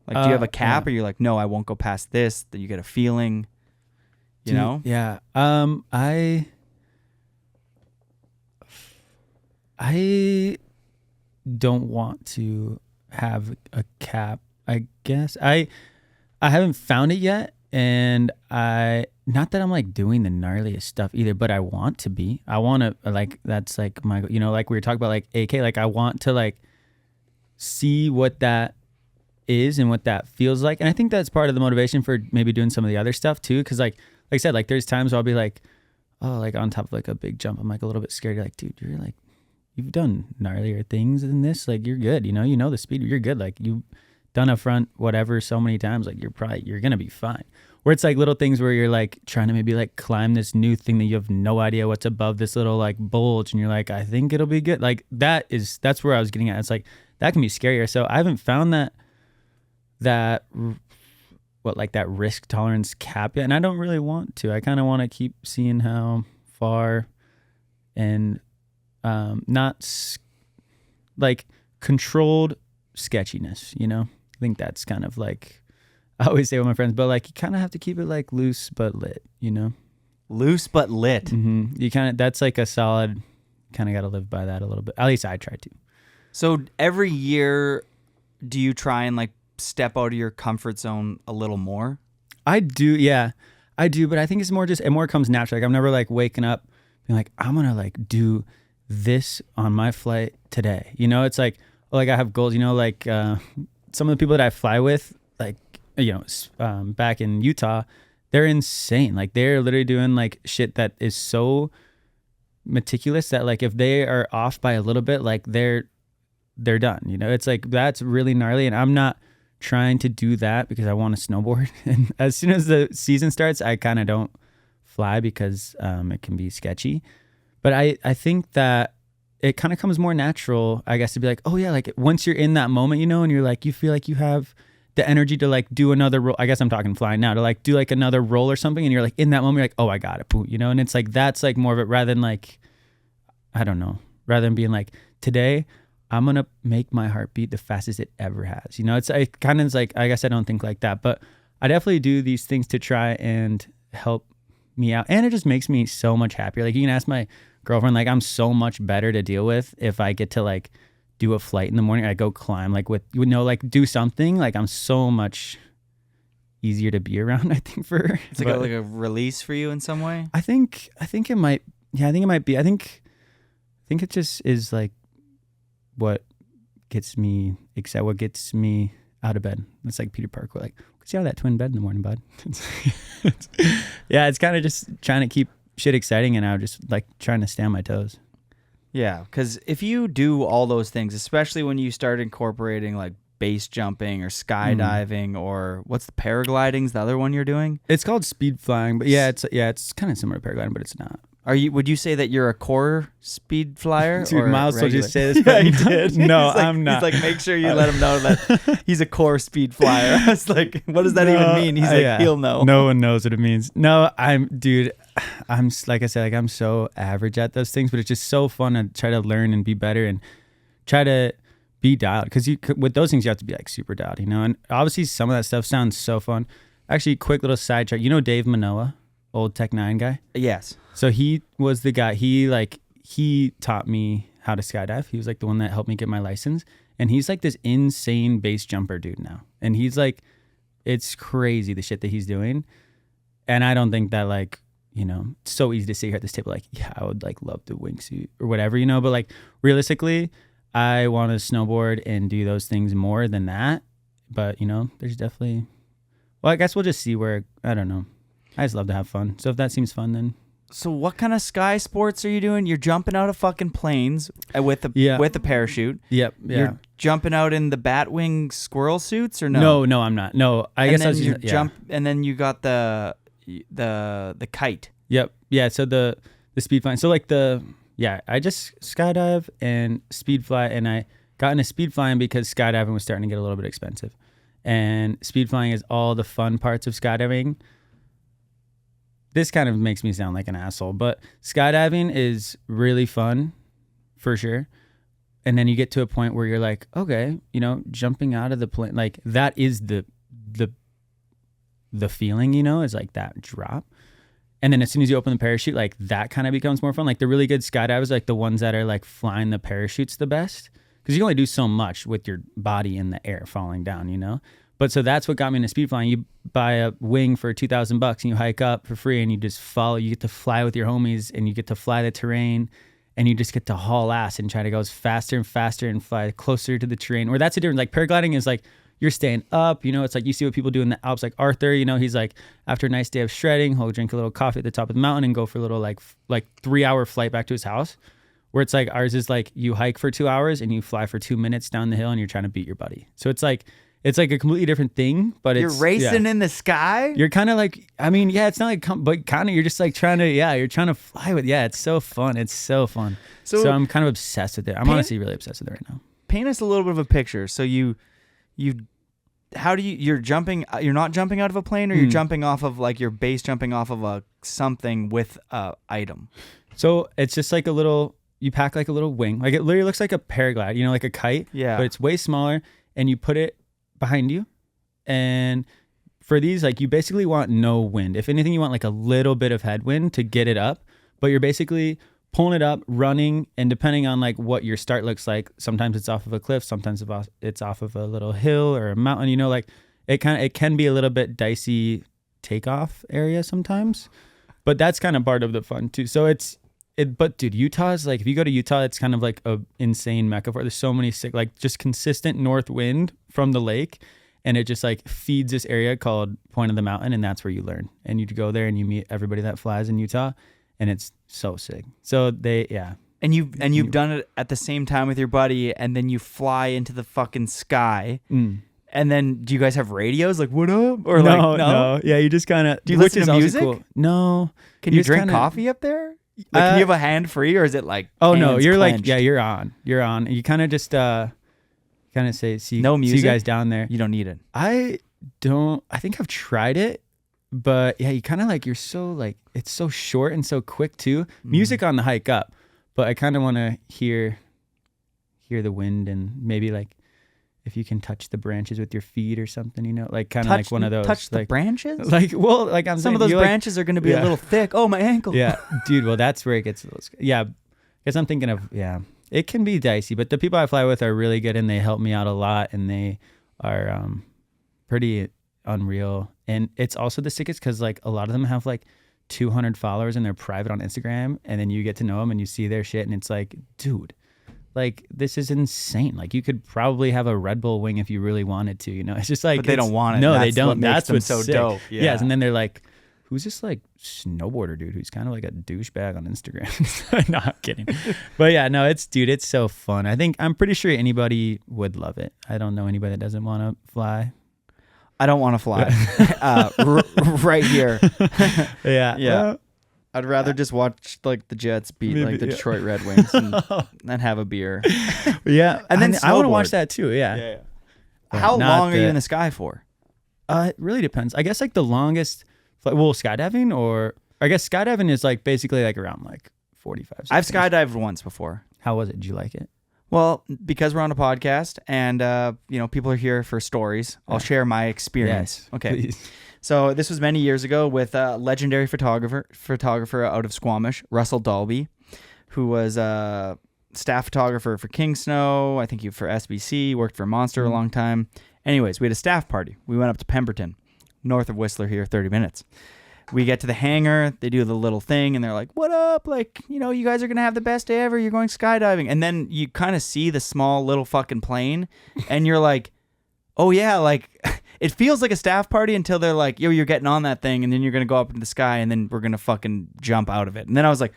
Like, do you have a cap, or you're like, no, I won't go past this? That you get a feeling, you know? Yeah. I don't want to have a cap. I guess I haven't found it yet, and not that I'm like doing the gnarliest stuff either, but I want to be. I want to that's like my, like we were talking about like AK. Like I want to like see what that is and what that feels like, and I think that's part of the motivation for maybe doing some of the other stuff too. Because like I said, like there's times where I'll be like, oh, like on top of like a big jump, I'm like a little bit scared. You're like, dude, you're like, you've done gnarlier things than this. Like you're good, you know the speed. You're good. Like you've done a front whatever so many times. Like you're gonna be fine. Where it's like little things where you're like trying to maybe like climb this new thing that you have no idea what's above this little like bulge, and you're like, I think it'll be good. Like that's where I was getting at. It's like that can be scarier. So I haven't found that risk tolerance cap yet, and I don't really want to. I kind of want to keep seeing how far and like controlled sketchiness, I think that's kind of like I always say with my friends, but like you kind of have to keep it like loose but lit, Loose but lit. Mm-hmm. You kind of, that's like a solid, kind of got to live by that a little bit. At least I try to. So every year, do you try and like step out of your comfort zone a little more? I do, yeah, I do, but I think it's more just, it more comes naturally. Like I'm never like waking up being like, I'm gonna like do this on my flight today. It's like I have goals. Like some of the people that I fly with, like back in Utah, they're insane. Like they're literally doing like shit that is so meticulous that like if they are off by a little bit, like they're done. It's like that's really gnarly, and I'm not trying to do that because I want to snowboard. And as soon as the season starts, I kind of don't fly because it can be sketchy. But I think that it kind of comes more natural, I guess, to be like, oh yeah, like once you're in that moment, and you're like, you feel like you have the energy to like do another roll. I guess I'm talking flying now, to like do like another roll or something, and you're like in that moment, you're like, oh, I got it, boom, and it's like that's like more of it rather than like, I don't know, rather than being like, today I'm gonna make my heart beat the fastest it ever has. It kind of is like, I guess I don't think like that, but I definitely do these things to try and help me out, and it just makes me so much happier. Like you can ask my girlfriend, like I'm so much better to deal with if I get to like do a flight in the morning. I go climb like like do something, like I'm so much easier to be around. I think it's like a release for you in some way. I think it might. Yeah, I think it might be. I think it just is like what gets me excited, what gets me out of bed. It's like Peter Parker, like, see out of that twin bed in the morning, bud. Yeah, it's kind of just trying to keep shit exciting, and I'm just like trying to stay on my toes. Yeah, because if you do all those things, especially when you start incorporating like base jumping or skydiving or what's the paragliding's the other one you're doing? It's called speed flying, but it's kind of similar to paragliding, but it's not. Would you say that you're a core speed flyer? Dude, or Miles told you to say this. Yeah, he did. No, He's like, I'm not. He's like, make sure you let him know that he's a core speed flyer. I was like, what does that even mean? He's like, he'll know. No one knows what it means. No, I'm like I said, like I'm so average at those things, but it's just so fun to try to learn and be better and try to be dialed. Because with those things, you have to be like super dialed, And obviously, some of that stuff sounds so fun. Actually, quick little sidetrack. Dave Manoa, old Tech 9 guy? Yes. So he was the guy. He taught me how to skydive. He was like the one that helped me get my license. And he's like this insane base jumper dude now. And he's like It's crazy the shit that he's doing. And I don't think that like, you know, it's so easy to sit here at this table like, yeah, I would like love the wingsuit or whatever, you know, but like realistically, I want to snowboard and do those things more than that. But, you know, there's definitely, well, I guess we'll just see where, I don't know. I just love to have fun. So if that seems fun, then. So what kind of sky sports are you doing? You're jumping out of fucking planes with a parachute. Yep. Yeah. You're jumping out in the Batwing squirrel suits or no? No, I'm not. No, I guess I was just, and then you got the kite. Yep. Yeah. So the speed flying. So like I just skydive and speed fly, and I got into speed flying because skydiving was starting to get a little bit expensive, and speed flying is all the fun parts of skydiving. This kind of makes me sound like an asshole, but skydiving is really fun for sure. And then you get to a point where you're like, okay, you know, jumping out of the plane, like that is the feeling, you know, is like that drop. And then as soon as you open the parachute, like that kind of becomes more fun. Like the really good skydivers, like the ones that are like flying the parachutes the best, because you can only do so much with your body in the air falling down, you know? But so that's what got me into speed flying. You buy a wing for $2,000 and you hike up for free and you just follow. You get to fly with your homies and you get to fly the terrain and you just get to haul ass and try to go faster and faster and fly closer to the terrain. Or that's the difference. Like paragliding is like you're staying up, you know, it's like you see what people do in the Alps, like Arthur, you know, he's like after a nice day of shredding, he'll drink a little coffee at the top of the mountain and go for a little like 3-hour flight back to his house. Where it's like ours is like you hike for 2 hours and you fly for 2 minutes down the hill and you're trying to beat your buddy. So it's like a completely different thing, but you're racing in the sky. You're kind of like, I mean, yeah, it's not like, but kind of, you're just like you're trying to fly with, it's so fun. It's so fun. So I'm kind of obsessed with it. I'm honestly really obsessed with it right now. Paint us a little bit of a picture. So you're jumping, you're not jumping out of a plane or you're jumping off of like your base, jumping off of something with a item. So it's just like you pack like a little wing. Like it literally looks like a paraglide, you know, like a kite. Yeah. But it's way smaller and you put it behind you. And for these, like you basically want no wind. If anything, you want like a little bit of headwind to get it up, but you're basically pulling it up, running, and depending on like what your start looks like, sometimes it's off of a cliff, sometimes it's off of a little hill or a mountain, you know, like it can be a little bit dicey takeoff area sometimes, but that's kind of part of the fun too. So but dude, Utah is like, if you go to Utah, it's kind of like a insane mecca for it. There's so many sick, like just consistent north wind from the lake. And it just like feeds this area called Point of the Mountain. And that's where you learn. And you go there and you meet everybody that flies in Utah. And it's so sick. So And you've done it at the same time with your buddy. And then you fly into the fucking sky. And then do you guys have radios? Like, what up? Or no. Yeah, you just kind of. Do you listen to music? Cool. No. Can you drink coffee up there? Like, can you have a hand free, or is it like? Oh no, you're clenched? Like, you're on. You kind of just kind of say, no music. See you guys down there. You don't need it. I think I've tried it, but yeah, you kind of like, you're so like, it's so short and so quick too. Music on the hike up, but I kind of want to hear the wind and maybe like if you can touch the branches with your feet or something, you know, like kind of like one of those. Touch like, the branches? Like, well, like I'm some of those branches are going to be a little thick. Oh, my ankle. Yeah, dude. Well, that's where it gets a little. Yeah, because I'm thinking of it can be dicey, but the people I fly with are really good and they help me out a lot and they are pretty unreal. And it's also the sickest because like a lot of them have like 200 followers and they're private on Instagram, and then you get to know them and you see their shit and it's like, dude. Like, this is insane. Like, you could probably have a Red Bull wing if you really wanted to, you know? It's just like... But they don't want it. No, they don't. That's what's so sick. Dope. Yeah. Yes, and then they're like, who's this, like, snowboarder dude who's kind of like a douchebag on Instagram? No, I'm kidding. But yeah, no, it's so fun. I'm pretty sure anybody would love it. I don't know anybody that doesn't want to fly. I don't want to fly. Right here. Yeah. Yeah. I'd rather just watch like the Jets beat like the Detroit Red Wings and have a beer. Yeah, and then I want to watch that too. Yeah. How long are you in the sky for? It really depends. I guess like the longest, skydiving, or I guess skydiving is like basically like around like 45 seconds. I've skydived once before. How was it? Did you like it? Well, because we're on a podcast and people are here for stories, I'll share my experience. Yes, okay. Please. So this was many years ago with a legendary photographer out of Squamish, Russell Dalby, who was a staff photographer for King Snow. I think he for SBC, worked for Monster a long time. Anyways, we had a staff party. We went up to Pemberton, north of Whistler here, 30 minutes. We get to the hangar. They do the little thing, and they're like, what up? Like, you know, you guys are going to have the best day ever. You're going skydiving. And then you kind of see the small little fucking plane, and you're like, oh, yeah, like, it feels like a staff party until they're like, yo, you're getting on that thing, and then you're going to go up into the sky, and then we're going to fucking jump out of it. And then I was like,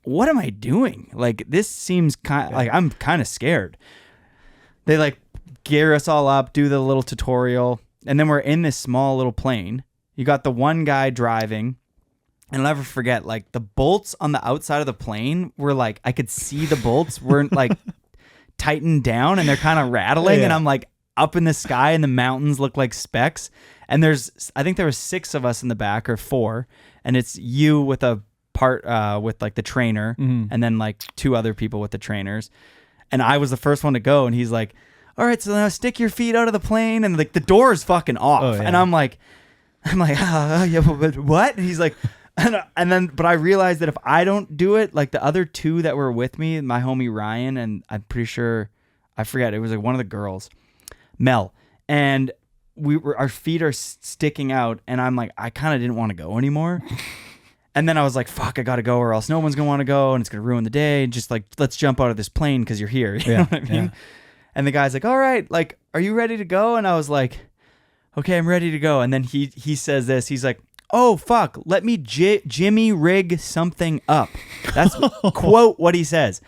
what am I doing? Like, this seems kind like I'm kind of scared. They, like, gear us all up, do the little tutorial, and then we're in this small little plane. You got the one guy driving, and I'll never forget, like, the bolts on the outside of the plane were, like, I could see the bolts weren't, like, tightened down, and they're kind of rattling, and I'm, like, up in the sky, and the mountains look like specks, and I think there was 6 of us in the back, or 4, and it's you with a part, with, like, the trainer, and then, like, 2 other people with the trainers, and I was the first one to go, and he's like, all right, so now stick your feet out of the plane, and, like, the door is fucking off, and I'm like, yeah, but what? And he's like, but I realized that if I don't do it, like the other 2 that were with me, my homie Ryan, and I'm pretty sure, I forget, it was like one of the girls, Mel, and our feet are sticking out, and I'm like, I kind of didn't want to go anymore. And then I was like, fuck, I got to go, or else no one's going to want to go, and it's going to ruin the day. Just like, let's jump out of this plane because you're here. You know what I mean? Yeah. And the guy's like, all right, like, are you ready to go? And I was like, okay, I'm ready to go. And then he says this. He's like, oh, fuck, let me Jimmy rig something up. That's quote what he says.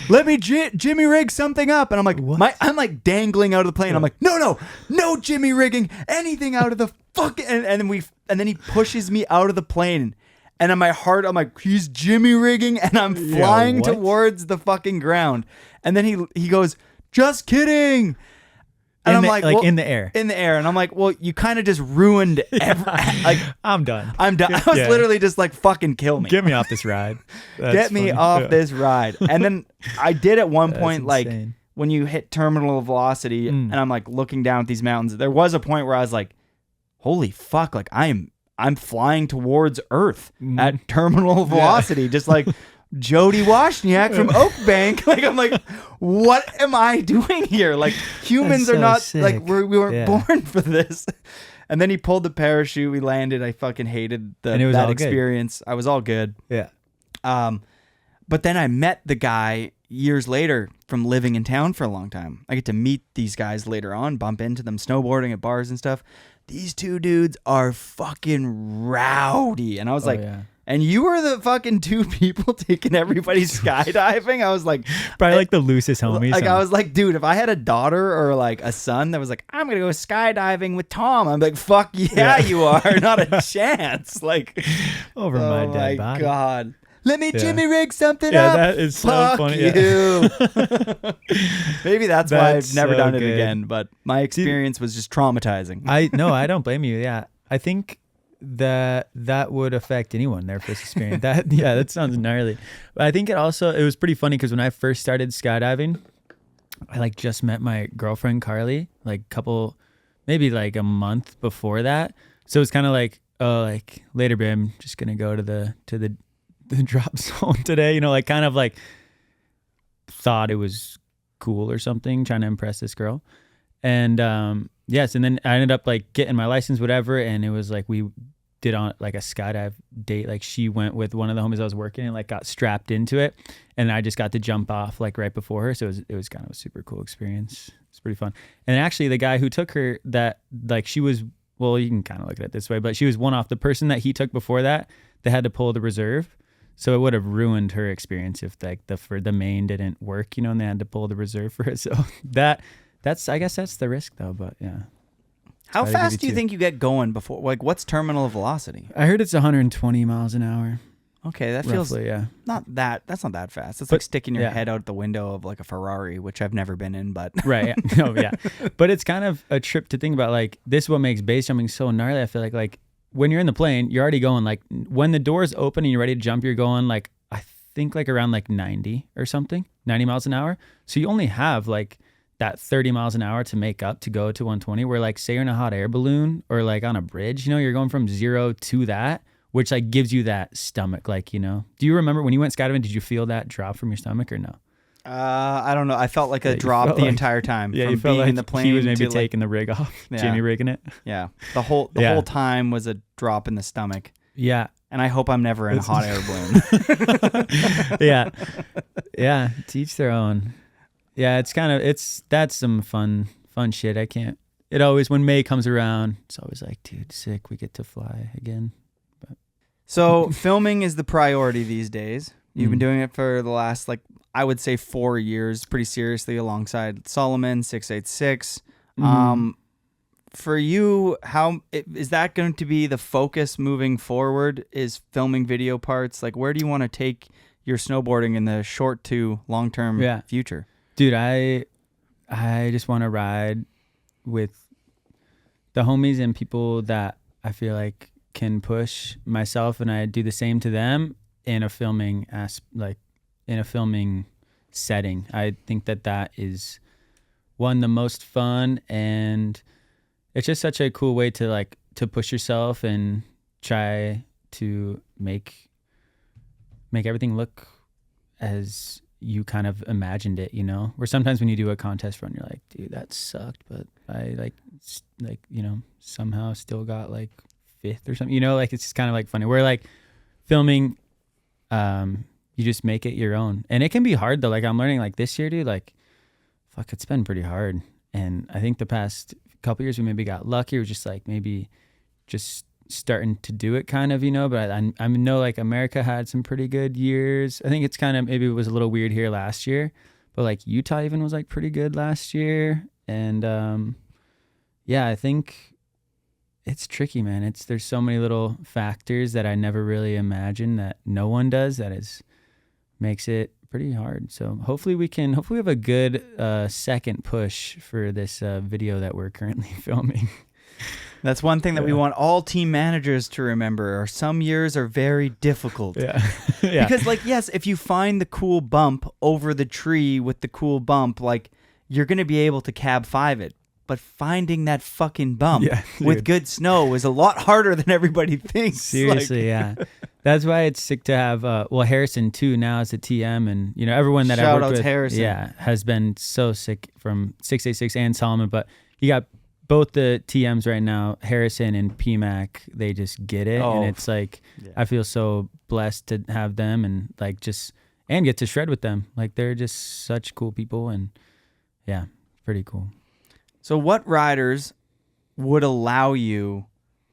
Let me Jimmy rig something up. And I'm like, I'm like dangling out of the plane. I'm like, no Jimmy rigging anything out of the fucking. And then he pushes me out of the plane. And in my heart, I'm like, he's Jimmy rigging, and I'm flying towards the fucking ground. And then he goes, just kidding. And I'm like, well, in the air. In the air. And I'm like, well, you kind of just ruined like, I'm done. I was literally just like, fucking kill me. Get me off this ride. Get me off this ride. And then I did at one point, like, when you hit terminal velocity, and I'm like looking down at these mountains, there was a point where I was like, holy fuck, like I'm flying towards Earth at terminal velocity, just like Jody Washniak from Oak Bank. Like, I'm like, what am I doing here? Like, humans are not sick. Like, we weren't born for this. And then he pulled the parachute. We landed. I fucking hated that experience. Good. I was all good. Yeah. But then I met the guy years later from living in town for a long time. I get to meet these guys later on, bump into them snowboarding at bars and stuff. These 2 dudes are fucking rowdy. And I was and you were the fucking 2 people taking everybody skydiving? I was like... Probably like the loosest homies. Like, I was like, dude, if I had a daughter or like a son that was like, I'm going to go skydiving with Tom, I'm like, fuck yeah, you are. Not a chance. Like... Over my dead body. Oh my God. Let me Jimmy rig something up. Yeah, that is so fuck funny. You. Maybe that's why I've never done it again. But my experience was just traumatizing. I don't blame you. Yeah, I think that would affect anyone, their first experience. That sounds gnarly. But I think it was pretty funny because when I first started skydiving, I like just met my girlfriend Carly, like maybe like a month before that. So it was kind of like, oh, like later, babe, I'm just gonna go to the drop zone today, like kind of like thought it was cool or something, trying to impress this girl. And yes, and then I ended up like getting my license, whatever, and it was like we did on like a skydive date. Like she went with one of the homies I was working and like got strapped into it, and I just got to jump off like right before her. So it was kind of a super cool experience. It's pretty fun. And actually the guy who took her, that like she was, well, you can kind of look at it this way, but she was one off. The person that he took before that, they had to pull the reserve. So it would have ruined her experience if like the main didn't work, and they had to pull the reserve for it. So that's I guess that's the risk though. But yeah. How fast do you think you get going before? Like, what's terminal velocity? I heard it's 120 miles an hour. Okay, that roughly, feels that's not that fast. It's like sticking your head out the window of like a Ferrari, which I've never been in, but right. Yeah. Oh yeah. But it's kind of a trip to think about. Like, this is what makes base jumping so gnarly. I feel like when you're in the plane, you're already going like, when the doors open and you're ready to jump, you're going like, I think like around like 90 or something, 90 miles an hour. So you only have like that 30 miles an hour to make up to go to 120, where like say you're in a hot air balloon or like on a bridge, you're going from 0 to that, which like gives you that stomach, like, do you remember when you went skydiving, did you feel that drop from your stomach or no? I don't know. I felt like a Yeah, you drop felt the like- entire time. Yeah, from you felt being like in the plane he was maybe to like, taking the rig off. Yeah. Jamie rigging it. yeah, the whole time was a drop in the stomach. Yeah. And I hope I'm never in a hot air balloon. Yeah. To each their own. Yeah, that's some fun shit. It always, when May comes around, it's always like, dude, sick, we get to fly again. So filming is the priority these days. You've been doing it for the last, like, I would say 4 years, pretty seriously, alongside Solomon 686. For you, is that going to be the focus moving forward? Is filming video parts? Like, where do you want to take your snowboarding in the short to long term future? Dude, I just want to ride with the homies and people that I feel like can push myself, and I do the same to them in a filming setting. I think that is the most fun, and it's just such a cool way to push yourself and try to make everything look as you kind of imagined it, you know? Where sometimes when you do a contest run, you're like, dude, that sucked, but I somehow still got like 5th or something, you know? Like, it's just kind of like funny. Where like filming, you just make it your own. And it can be hard though. Like, I'm learning, like, this year, dude, like, fuck, it's been pretty hard. And I think the past couple years we maybe got lucky, or just like maybe just starting to do it kind of, you know. But I know like America had some pretty good years. I think it's kind of, maybe it was a little weird here last year, but like Utah even was like pretty good last year. And yeah, I think it's tricky, man. There's so many little factors that I never really imagined that no one does, makes it pretty hard. So hopefully we have a good second push for this video that we're currently filming. That's one thing that we want all team managers to remember. Some years are very difficult. Yeah. Yeah. Because, like, yes, if you find the cool bump over the tree with the cool bump, like, you're going to be able to cab 5 it. But finding that fucking bump with good snow is a lot harder than everybody thinks. Seriously, yeah. That's why it's sick to have, Harrison too now as a TM, and, you know, everyone that I worked with, Harrison. has been so sick from 686 and Solomon, but you got both the TMs right now, Harrison and PMAC, they just get it. And it's like, I feel so blessed to have them and like and get to shred with them. Like, they're just such cool people, and yeah, pretty cool. So what riders would allow you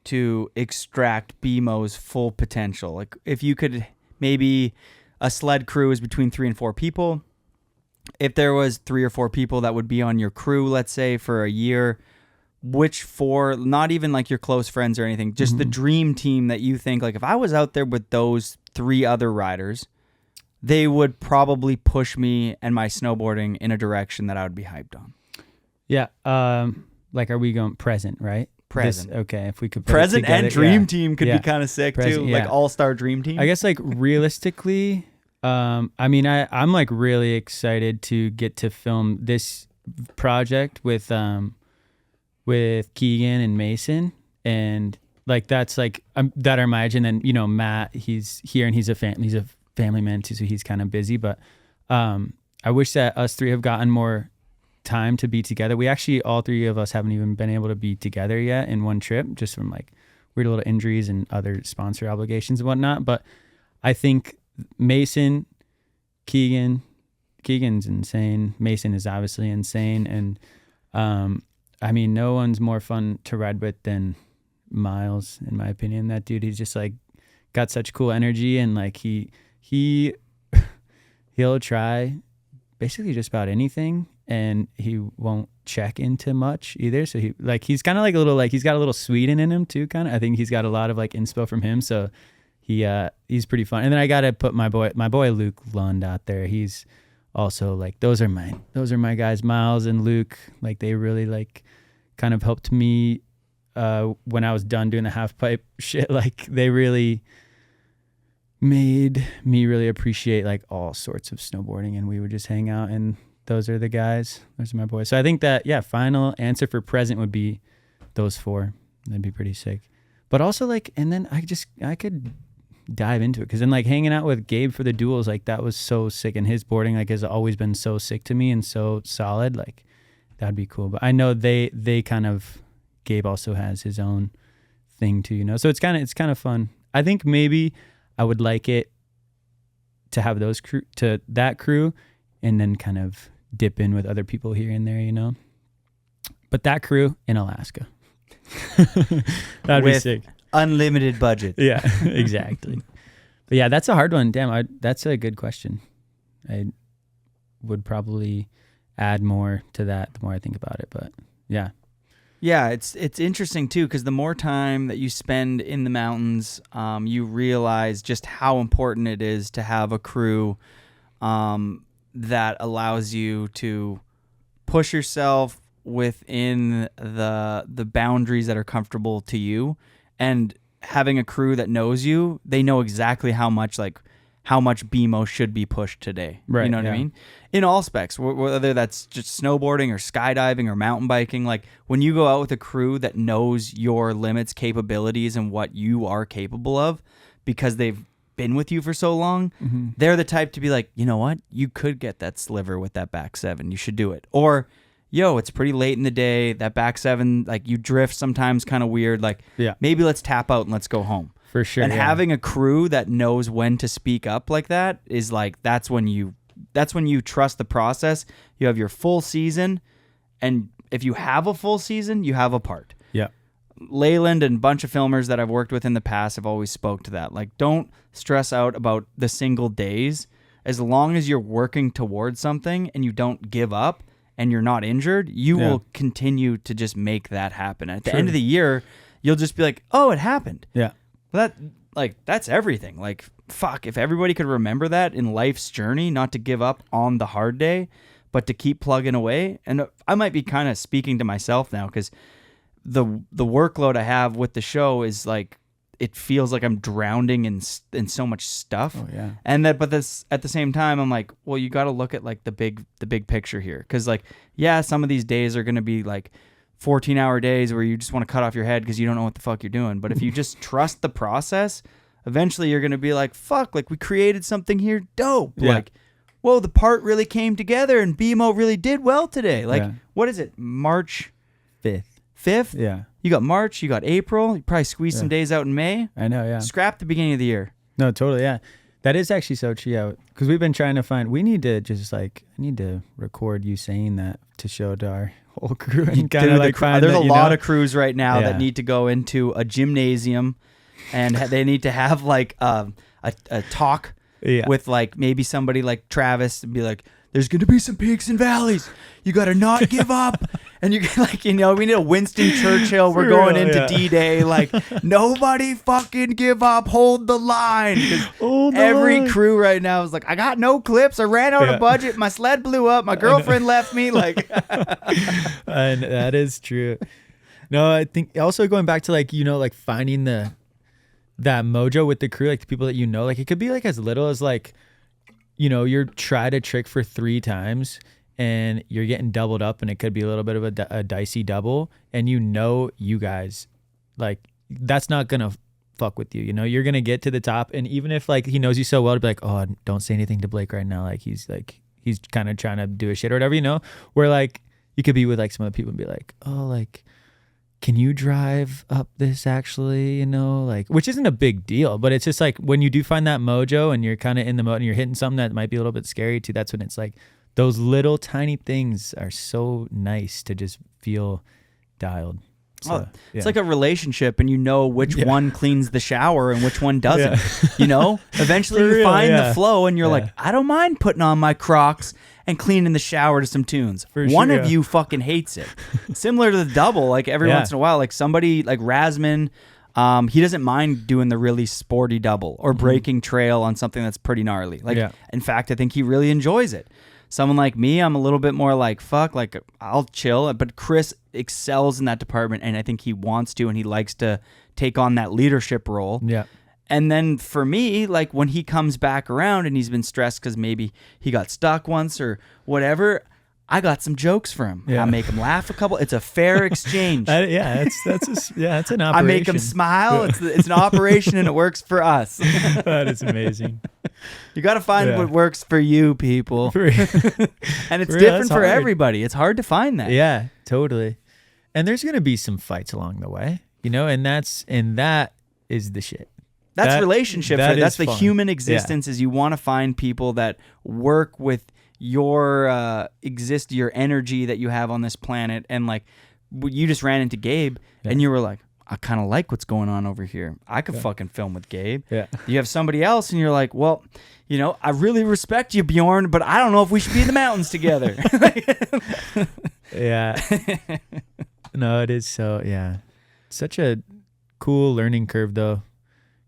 to extract BMO's full potential? Like, if you could, maybe a sled crew is between 3 and 4 people. If there was 3 or 4 people that would be on your crew, let's say, for a year, which 4, not even like your close friends or anything, just the dream team that you think, like, if I was out there with those 3 other riders, they would probably push me and my snowboarding in a direction that I would be hyped on. Yeah. Like, are we going present, right? Present. Okay. If we could put Present it together, and dream team could be kind of sick Present, too. Like all-star dream team. I guess, like, realistically, I mean, I'm like really excited to get to film this project with Keegan and Mason, and like that's like that are my agent. And, you know, Matt, he's here and he's a family man too, so he's kind of busy. But I wish that us 3 have gotten more time to be together. We actually, all 3 of us haven't even been able to be together yet in one trip, just from like weird little injuries and other sponsor obligations and whatnot. But I think Mason, Keegan's insane. Mason is obviously insane. And I mean, no one's more fun to ride with than Miles, in my opinion. That dude, he's just like got such cool energy, and like he'll try basically just about anything, and he won't check into much either. So he's kind of like a little, like, he's got a little Sweden in him too, kind of. I think he's got a lot of like inspo from him. So he's pretty fun. And then I got to put my boy Luke Lund out there. He's also like, those are my guys, Miles and Luke. Like, they really like kind of helped me when I was done doing the half pipe shit. Like, they really made me really appreciate like all sorts of snowboarding, and we would just hang out, and those are the guys. Those are my boys. So I think that, yeah, final answer for present would be those 4. That'd be pretty sick. But also, like, and then I could dive into it. Because then like hanging out with Gabe for the duels, like that was so sick, and his boarding like has always been so sick to me and so solid. Like that'd be cool. But I know they kind of, Gabe also has his own thing too, you know. So it's kind of fun. I think maybe I would like it to have that crew, and then kind of dip in with other people here and there, you know. But that crew in Alaska, that'd be sick. Unlimited budget. Yeah, exactly. But yeah, that's a hard one. Damn, that's a good question. I would probably add more to that the more I think about it. But yeah. Yeah, it's interesting too, because the more time that you spend in the mountains, you realize just how important it is to have a crew that allows you to push yourself within the boundaries that are comfortable to you. And having a crew that knows you, they know exactly how much BMO should be pushed today. Right, you know what I mean? In all specs, whether that's just snowboarding or skydiving or mountain biking, like when you go out with a crew that knows your limits, capabilities, and what you are capable of because they've been with you for so long, they're the type to be like, you know what? You could get that sliver with that back seven. You should do it. Or, yo, it's pretty late in the day. That back seven, like you drift sometimes kind of weird. Like, maybe let's tap out and let's go home. For sure. And having a crew that knows when to speak up like that is like, that's when you trust the process. You have your full season. And if you have a full season, you have a part. Yeah. Leyland and a bunch of filmers that I've worked with in the past have always spoke to that. Like, don't stress out about the single days. As long as you're working towards something and you don't give up and you're not injured, you will continue to just make that happen. At the end of the year, you'll just be like, oh, it happened. Yeah. That's everything. Like, fuck, if everybody could remember that in life's journey, not to give up on the hard day, but to keep plugging away. And I might be kind of speaking to myself now, because the workload I have with the show is like, it feels like I'm drowning in so much stuff. Oh yeah. And at the same time, I'm like, well, you got to look at like the big picture here. Cause like, yeah, some of these days are going to be like 14-hour days where you just want to cut off your head because you don't know what the fuck you're doing. But if you just trust the process, eventually you're going to be like, fuck, like we created something here. Dope. Yeah. Like, whoa, the part really came together and BMO really did well today. Like, what is it? March 5th? Yeah. You got March, you got April. You probably squeeze some days out in May. I know, yeah. Scrap the beginning of the year. No, totally, yeah. That is actually so true, yeah. Because we've been trying to find, we need to just like, I need to record you saying that to show to our whole crew. And kind of like find there's that, a lot of crews right now that Yeah. need to go into a gymnasium and they need to have like a talk with like maybe somebody like Travis and be like, there's going to be some peaks and valleys. You got to not give up. And you like, you know, we need a Winston Churchill. We're going into D-Day. Like, nobody fucking give up. Hold the line. Every crew right now is like, I got no clips. I ran out of budget. My sled blew up. My girlfriend left me. Like, and that is true. No, I think also going back to like, you know, like finding that mojo with the crew, like the people that you know, like it could be like as little as like, you know, you're tried a trick for 3 times and you're getting doubled up and it could be a little bit of a dicey double. And you know, you guys, like, that's not going to fuck with you. You know, you're going to get to the top. And even if like he knows you so well to be like, oh, don't say anything to Blake right now. Like he's kind of trying to do a shit or whatever, you know, where like you could be with like some other people and be like, oh, like, can you drive up this actually, you know, like, which isn't a big deal, but it's just like when you do find that mojo and you're kind of in the mode and you're hitting something that might be a little bit scary too, that's when it's like those little tiny things are so nice to just feel dialed. So, it's like a relationship and you know which one cleans the shower and which one doesn't, you know, eventually you find the flow and you're like, I don't mind putting on my Crocs and cleaning the shower to some tunes. One of you fucking hates it. Similar to the double, like every once in a while, like somebody like Razman, he doesn't mind doing the really sporty double or breaking trail on something that's pretty gnarly. Like, in fact, I think he really enjoys it. Someone like me, I'm a little bit more like, fuck, like I'll chill. But Chris excels in that department and I think he wants to and he likes to take on that leadership role. Yeah. And then for me, like when he comes back around and he's been stressed because maybe he got stuck once or whatever, I got some jokes for him. Yeah. I make him laugh a couple. It's a fair exchange. That's an operation. I make him smile. It's an operation, and it works for us. That is amazing. You got to find what works for you, people. And it's different for everybody. It's hard to find that. Yeah, totally. And there's gonna be some fights along the way, and that is the shit. That's relationships. Right? That's the fun. human existence. Is you want to find people that work with your your energy that you have on this planet. And like, you just ran into Gabe, and you were like, I kind of like what's going on over here. I could fucking film with Gabe. Yeah. You have somebody else, and you're like, well, I really respect you, Bjorn, but I don't know if we should be in the mountains together. Yeah. No, it is such a cool learning curve though.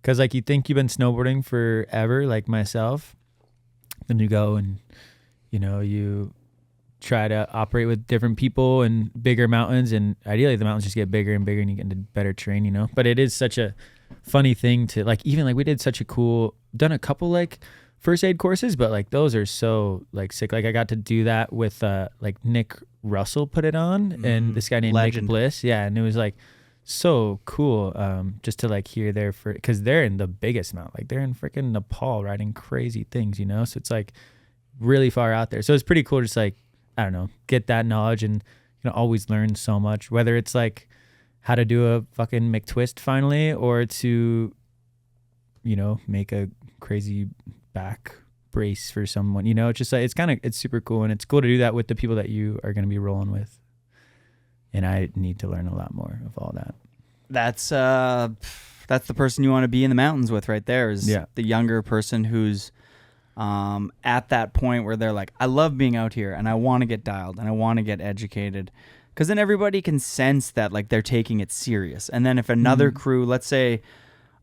Cause like you think you've been snowboarding forever, like myself, then you go and, you try to operate with different people and bigger mountains, and ideally the mountains just get bigger and bigger and you get into better terrain, but it is such a funny thing to like, even like we did done a couple like first aid courses, but like those are so like sick. Like I got to do that with like Nick Russell put it on, and this guy named Legend. Nick Bliss. Yeah. And it was like so cool just to like hear because they're in the biggest mountain, like they're in freaking Nepal riding crazy things, so it's like really far out there. So it's pretty cool, just like, I don't know, get that knowledge and always learn so much, whether it's like how to do a fucking McTwist finally, or to make a crazy back brace for someone. It's just like it's super cool, and it's cool to do that with the people that you are going to be rolling with. And I need to learn a lot more of all that. That's the person you want to be in the mountains with right there, is the younger person who's at that point where they're like, I love being out here and I want to get dialed and I want to get educated. Because then everybody can sense that like they're taking it serious. And then if another crew, let's say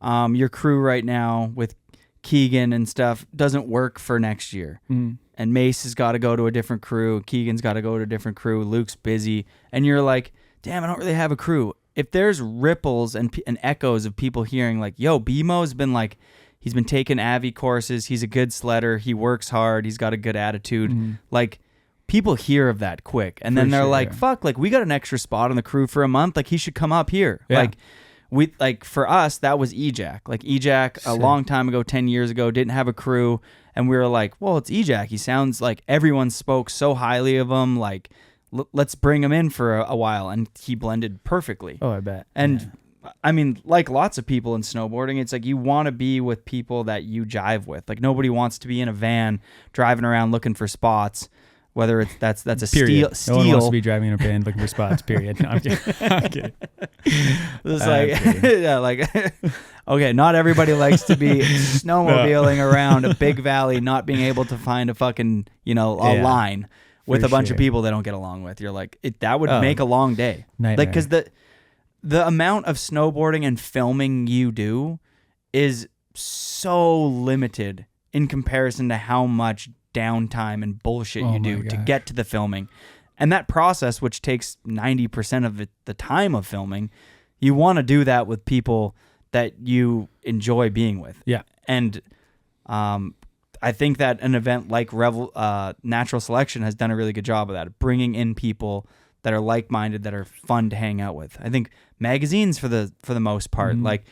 your crew right now with Keegan and stuff doesn't work for next year, and Mace has got to go to a different crew, Keegan's got to go to a different crew, Luke's busy, and you're like, damn, I don't really have a crew. If there's ripples and echoes of people hearing like, yo, BMO's been like, he's been taking Avi courses, he's a good sledder, he works hard, he's got a good attitude, like people hear of that quick, and then they're like, fuck, like we got an extra spot on the crew for a month, like he should come up here. Like for us, that was Ejac. Like Ejac a long time ago, 10 years ago, didn't have a crew, and we were like, well, it's Ejac. He sounds like everyone spoke so highly of him. Like, let's bring him in for a while, and he blended perfectly. Oh, I bet. And I mean, like lots of people in snowboarding, it's like you want to be with people that you jive with. Like nobody wants to be in a van driving around looking for spots. Whether it's that's a period. steel. No one wants to be driving in a van looking for spots. Period. No, I'm kidding. I'm kidding. It's like, okay, not everybody likes to be snowmobiling around a big valley, not being able to find a fucking line with a bunch of people they don't get along with. You're like, that would make a long day. Nightmare. Like, because the amount of snowboarding and filming you do is so limited in comparison to how much downtime and bullshit you do to get to the filming. And that process, which takes 90% of the time of filming, you want to do that with people that you enjoy being with. Yeah. And I think that an event like Natural Selection has done a really good job of that, bringing in people that are like-minded, that are fun to hang out with. I think magazines for the most part, like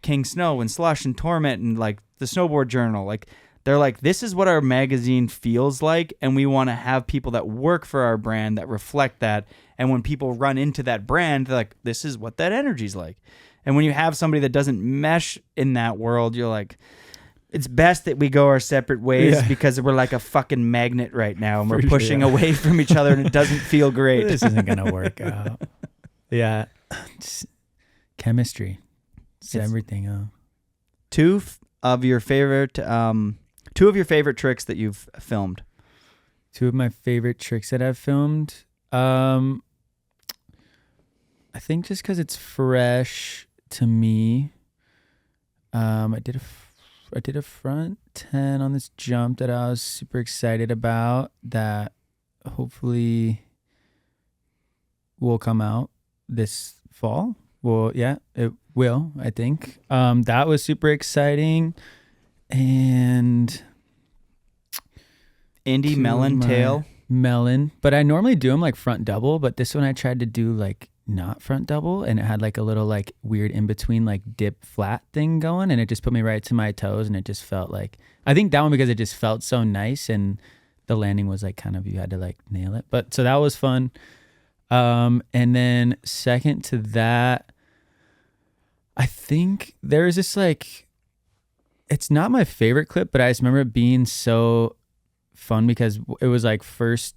King Snow and Slush and Torment and like the Snowboard Journal, like they're like, this is what our magazine feels like, and we want to have people that work for our brand that reflect that. And when people run into that brand, they're like, this is what that energy's like. And when you have somebody that doesn't mesh in that world, you're like, it's best that we go our separate ways because we're like a fucking magnet right now, and we're pushing away from each other, and it doesn't feel great. This isn't going to work out. Yeah. It's chemistry. It's everything. Two of your favorite tricks that you've filmed. Two of my favorite tricks that I've filmed. I think just because it's fresh to me. I did a front 10 on this jump that I was super excited about, that hopefully will come out this fall. Well, yeah, it will, I think. That was super exciting. And Indy Melon Tail. melon, but I normally do them like front double, but this one I tried to do like not front double, and it had like a little like weird in between like dip flat thing going, and it just put me right to my toes, and it just felt like, I think that one because it just felt so nice, and the landing was like kind of, you had to like nail it. But so that was fun. And then second to that, I think there's this like, it's not my favorite clip, but I just remember it being so fun because it was like first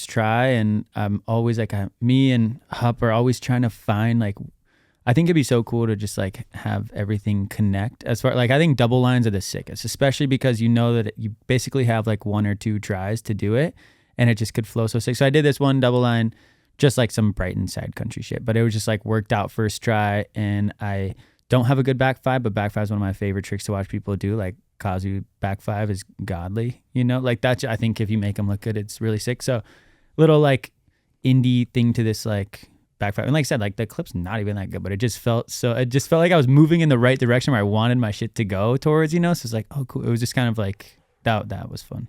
try, and I'm always like, me and Hup are always trying to find like, I think it'd be so cool to just like have everything connect. As far like, I think double lines are the sickest, especially because you know that you basically have like 1 or 2 tries to do it, and it just could flow so sick. So I did this one double line, just like some Brighton side country shit, but it was just like worked out first try, and I don't have a good back five, but back five is one of my favorite tricks to watch people do. Like Kazu back five is godly, you know, like that. I think if you make them look good, it's really sick. So little like indie thing to this like back five. And like I said, like the clip's not even that good, but it just felt like I was moving in the right direction where I wanted my shit to go towards, you know? So it's like, oh, cool. It was just kind of like, that was fun.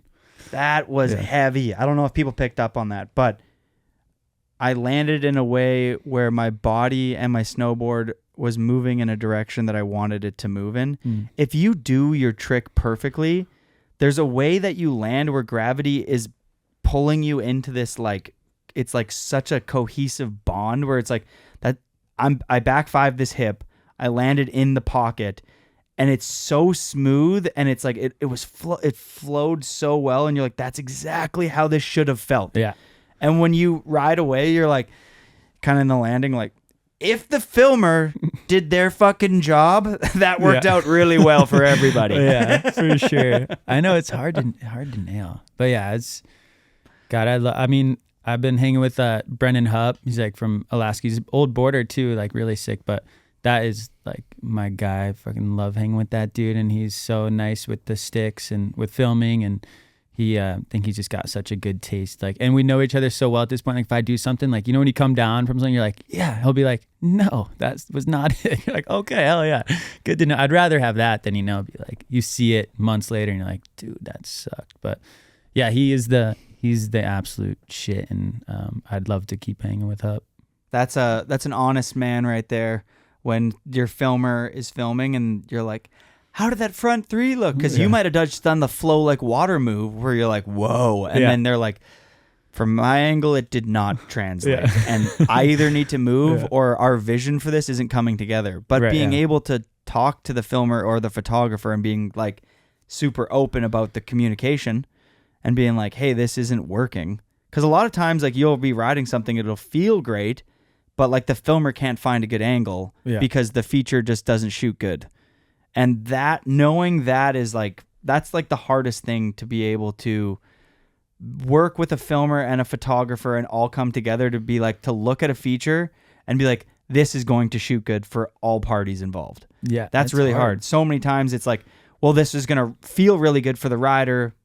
That was heavy. I don't know if people picked up on that, but I landed in a way where my body and my snowboard was moving in a direction that I wanted it to move in. If you do your trick perfectly, there's a way that you land where gravity is pulling you into this, like, it's like such a cohesive bond where it's like that I back five this hip, I landed in the pocket, and it's so smooth, and it's like it flowed so well, and you're like, that's exactly how this should have felt. Yeah. And when you ride away, you're like, kind of in the landing, like, if the filmer did their fucking job, that worked out really well for everybody. Yeah, for sure. I know it's hard to nail, but yeah, it's God. I mean, I've been hanging with Brennan Hupp. He's like from Alaska. He's old boarder too, like really sick. But that is like my guy. I fucking love hanging with that dude, and he's so nice with the sticks and with filming, and he I think he's just got such a good taste. Like, and we know each other so well at this point. Like, if I do something, like, you know, when you come down from something, you're like, yeah, he'll be like, no, that was not it. You're like, okay, hell yeah, good to know. I'd rather have that than, you know, be like, you see it months later and you're like, dude, that sucked. But yeah, he's the absolute shit, and I'd love to keep hanging with Hup. That's an honest man right there. When your filmer is filming and you're like, how did that front three look? Because you might have just done the flow like water move where you're like, whoa. And then they're like, from my angle, it did not translate. And I either need to move or our vision for this isn't coming together. But being able to talk to the filmer or the photographer and being like super open about the communication and being like, hey, this isn't working. Because a lot of times, like, you'll be riding something, it'll feel great, but like the filmer can't find a good angle because the feature just doesn't shoot good. And that, knowing that is like, that's like the hardest thing, to be able to work with a filmer and a photographer and all come together to be like, to look at a feature and be like, this is going to shoot good for all parties involved. Yeah. That's really hard. So many times it's like, well, this is going to feel really good for the rider,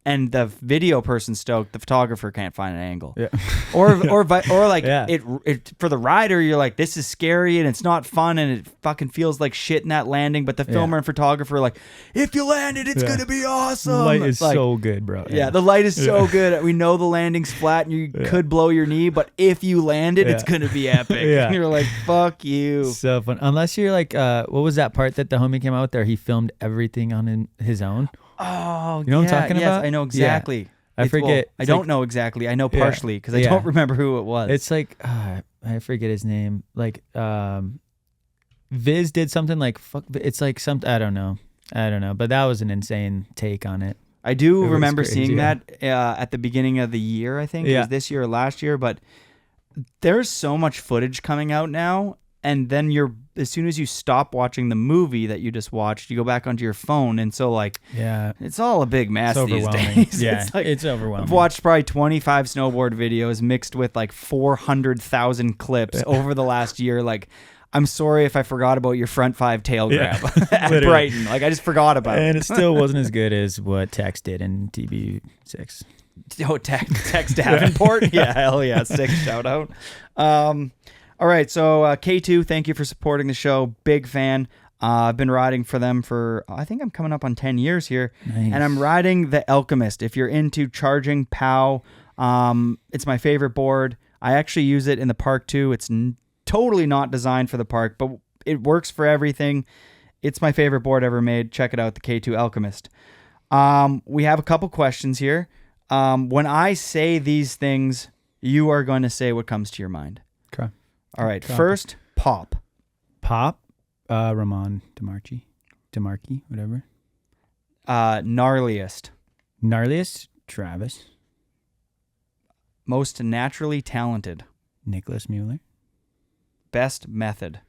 and the video person stoked, the photographer can't find an angle. Yeah. or like it for the rider, you're like, this is scary and it's not fun and it fucking feels like shit in that landing. But the filmer and photographer are like, if you land it, it's gonna be awesome. The light is like, so good, bro. Yeah, the light is so good. We know the landing's flat and you could blow your knee, but if you land it, it's gonna be epic. And you're like, fuck you. So fun. Unless you're like, what was that part that the homie came out with there? He filmed everything on his own. Oh, you know what I'm talking about? I know exactly. Yeah. I forget. I don't know exactly. I know partially because I don't remember who it was. It's like, I forget his name. Like, Viz did something like, fuck. It's like something, I don't know. But that was an insane take on it. I do remember seeing that at the beginning of the year, I think. It was this year or last year. But there's so much footage coming out now. And then as soon as you stop watching the movie that you just watched, you go back onto your phone. And so, like, it's all a big mess these days. Yeah, it's overwhelming. I've watched probably 25 snowboard videos mixed with like 400,000 clips over the last year. Like, I'm sorry if I forgot about your front five tail grab at Brighton. Like, I just forgot about it. And it still wasn't as good as what Tex did in TB6. Oh, Tex Davenport? Yeah, hell yeah. Sick shout out. All right, so K2, thank you for supporting the show. Big fan. I've been riding for them for, I think I'm coming up on 10 years here. Nice. And I'm riding the Alchemist. If you're into charging POW, It's my favorite board. I actually use it in the park too. It's totally not designed for the park, but it works for everything. It's my favorite board ever made. Check it out, the K2 Alchemist. We have a couple questions here. When I say these things, you are going to say what comes to your mind. Okay. All right. First, pop. Pop. Ramon DeMarchi, whatever. Gnarliest. Gnarliest. Travis. Most naturally talented. Nicholas Mueller. Best method.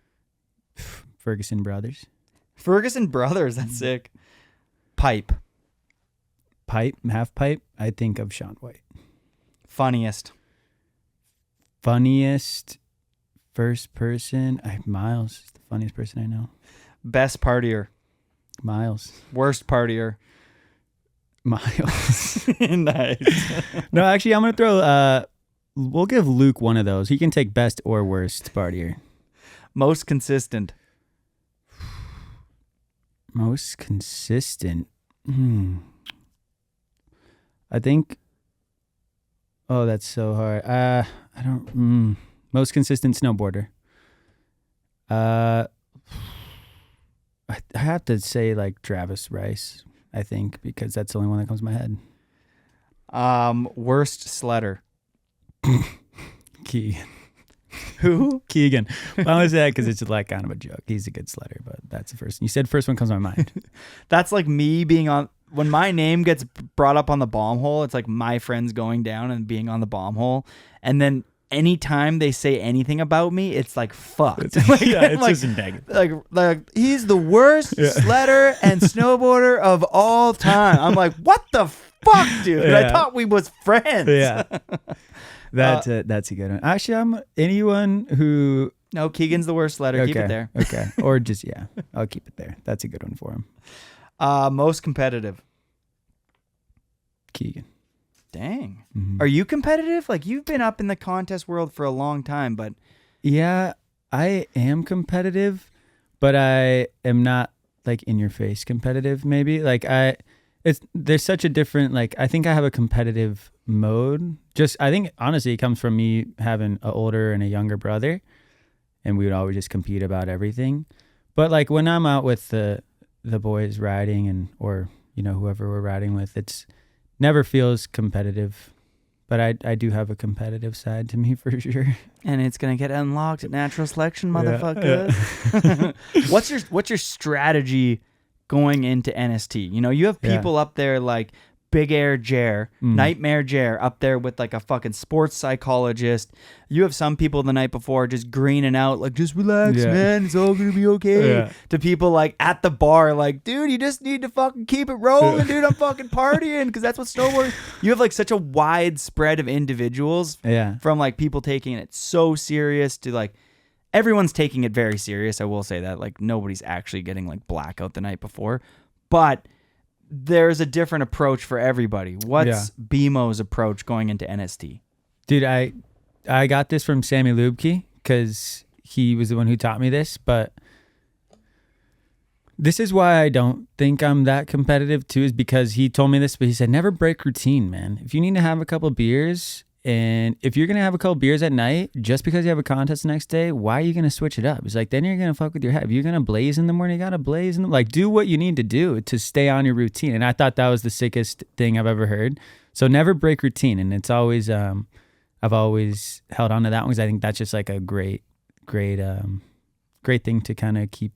Ferguson Brothers. Ferguson Brothers. That's sick. Pipe. Half pipe. I think of Sean White. Funniest. First person. Miles is the funniest person I know. Best partier. Miles. Worst partier. Miles. Nice. No, actually, I'm gonna throw. We'll give Luke one of those. He can take best or worst partier. Most consistent. Most consistent. I think. Oh, that's so hard. I don't. Most consistent snowboarder. I have to say like Travis Rice. I think because that's the only one that comes to my head. Worst sledder. Keegan. Who? Keegan. Well, I want to say that because it's like kind of a joke. He's a good sledder, but that's the first. You said first one comes to my mind. That's like me being on. When my name gets brought up on the bomb hole, it's like my friends going down and being on the bomb hole, and then anytime they say anything about me, it's like fucked. Like, it's like, just negative. Like he's the worst sledder and snowboarder of all time. I'm like, what the fuck, dude? Yeah. I thought we was friends. Yeah, that's a good one. Actually, I'm anyone who. No, Keegan's the worst sledder. Okay. Keep it there. Okay, or just I'll keep it there. That's a good one for him. Most competitive. Keegan. Dang. Mm-hmm. Are you competitive? Like you've been up in the contest world for a long time, but yeah, I am competitive, but I am not like in your face competitive. Maybe like there's such a different like I think I have a competitive mode. Just I think honestly it comes from me having an older and a younger brother, and we would always just compete about everything. But like when I'm out with the boys riding and or whoever we're riding with, it's never feels competitive, but I do have a competitive side to me for sure. And it's gonna get unlocked at natural selection, motherfucker. Yeah. What's your strategy going into NST? You have people up there like Big Air Jer, Nightmare Jer up there with like a fucking sports psychologist. You have some people the night before just greening out like, just relax, man, it's all gonna be okay. Yeah. To people like at the bar like, dude, you just need to fucking keep it rolling, dude. I'm fucking partying because that's what snowboarding. You have like such a wide spread of individuals. Yeah. From like people taking it so serious to like everyone's taking it very serious. I will say that like nobody's actually getting like blackout the night before, but there's a different approach for everybody. What's BMO's approach going into NST? Dude, I got this from Sammy Lubke because he was the one who taught me this, but this is why I don't think I'm that competitive too, is because he told me this, but he said, never break routine, man. If you need to have a couple beers, and if you're going to have a couple beers at night, just because you have a contest the next day, why are you going to switch it up? It's like, then you're going to fuck with your head. If you're going to blaze in the morning, you got to blaze in the like, do what you need to do to stay on your routine. And I thought that was the sickest thing I've ever heard. So never break routine. And it's always, I've always held on to that one because I think that's just like a great thing to kind of keep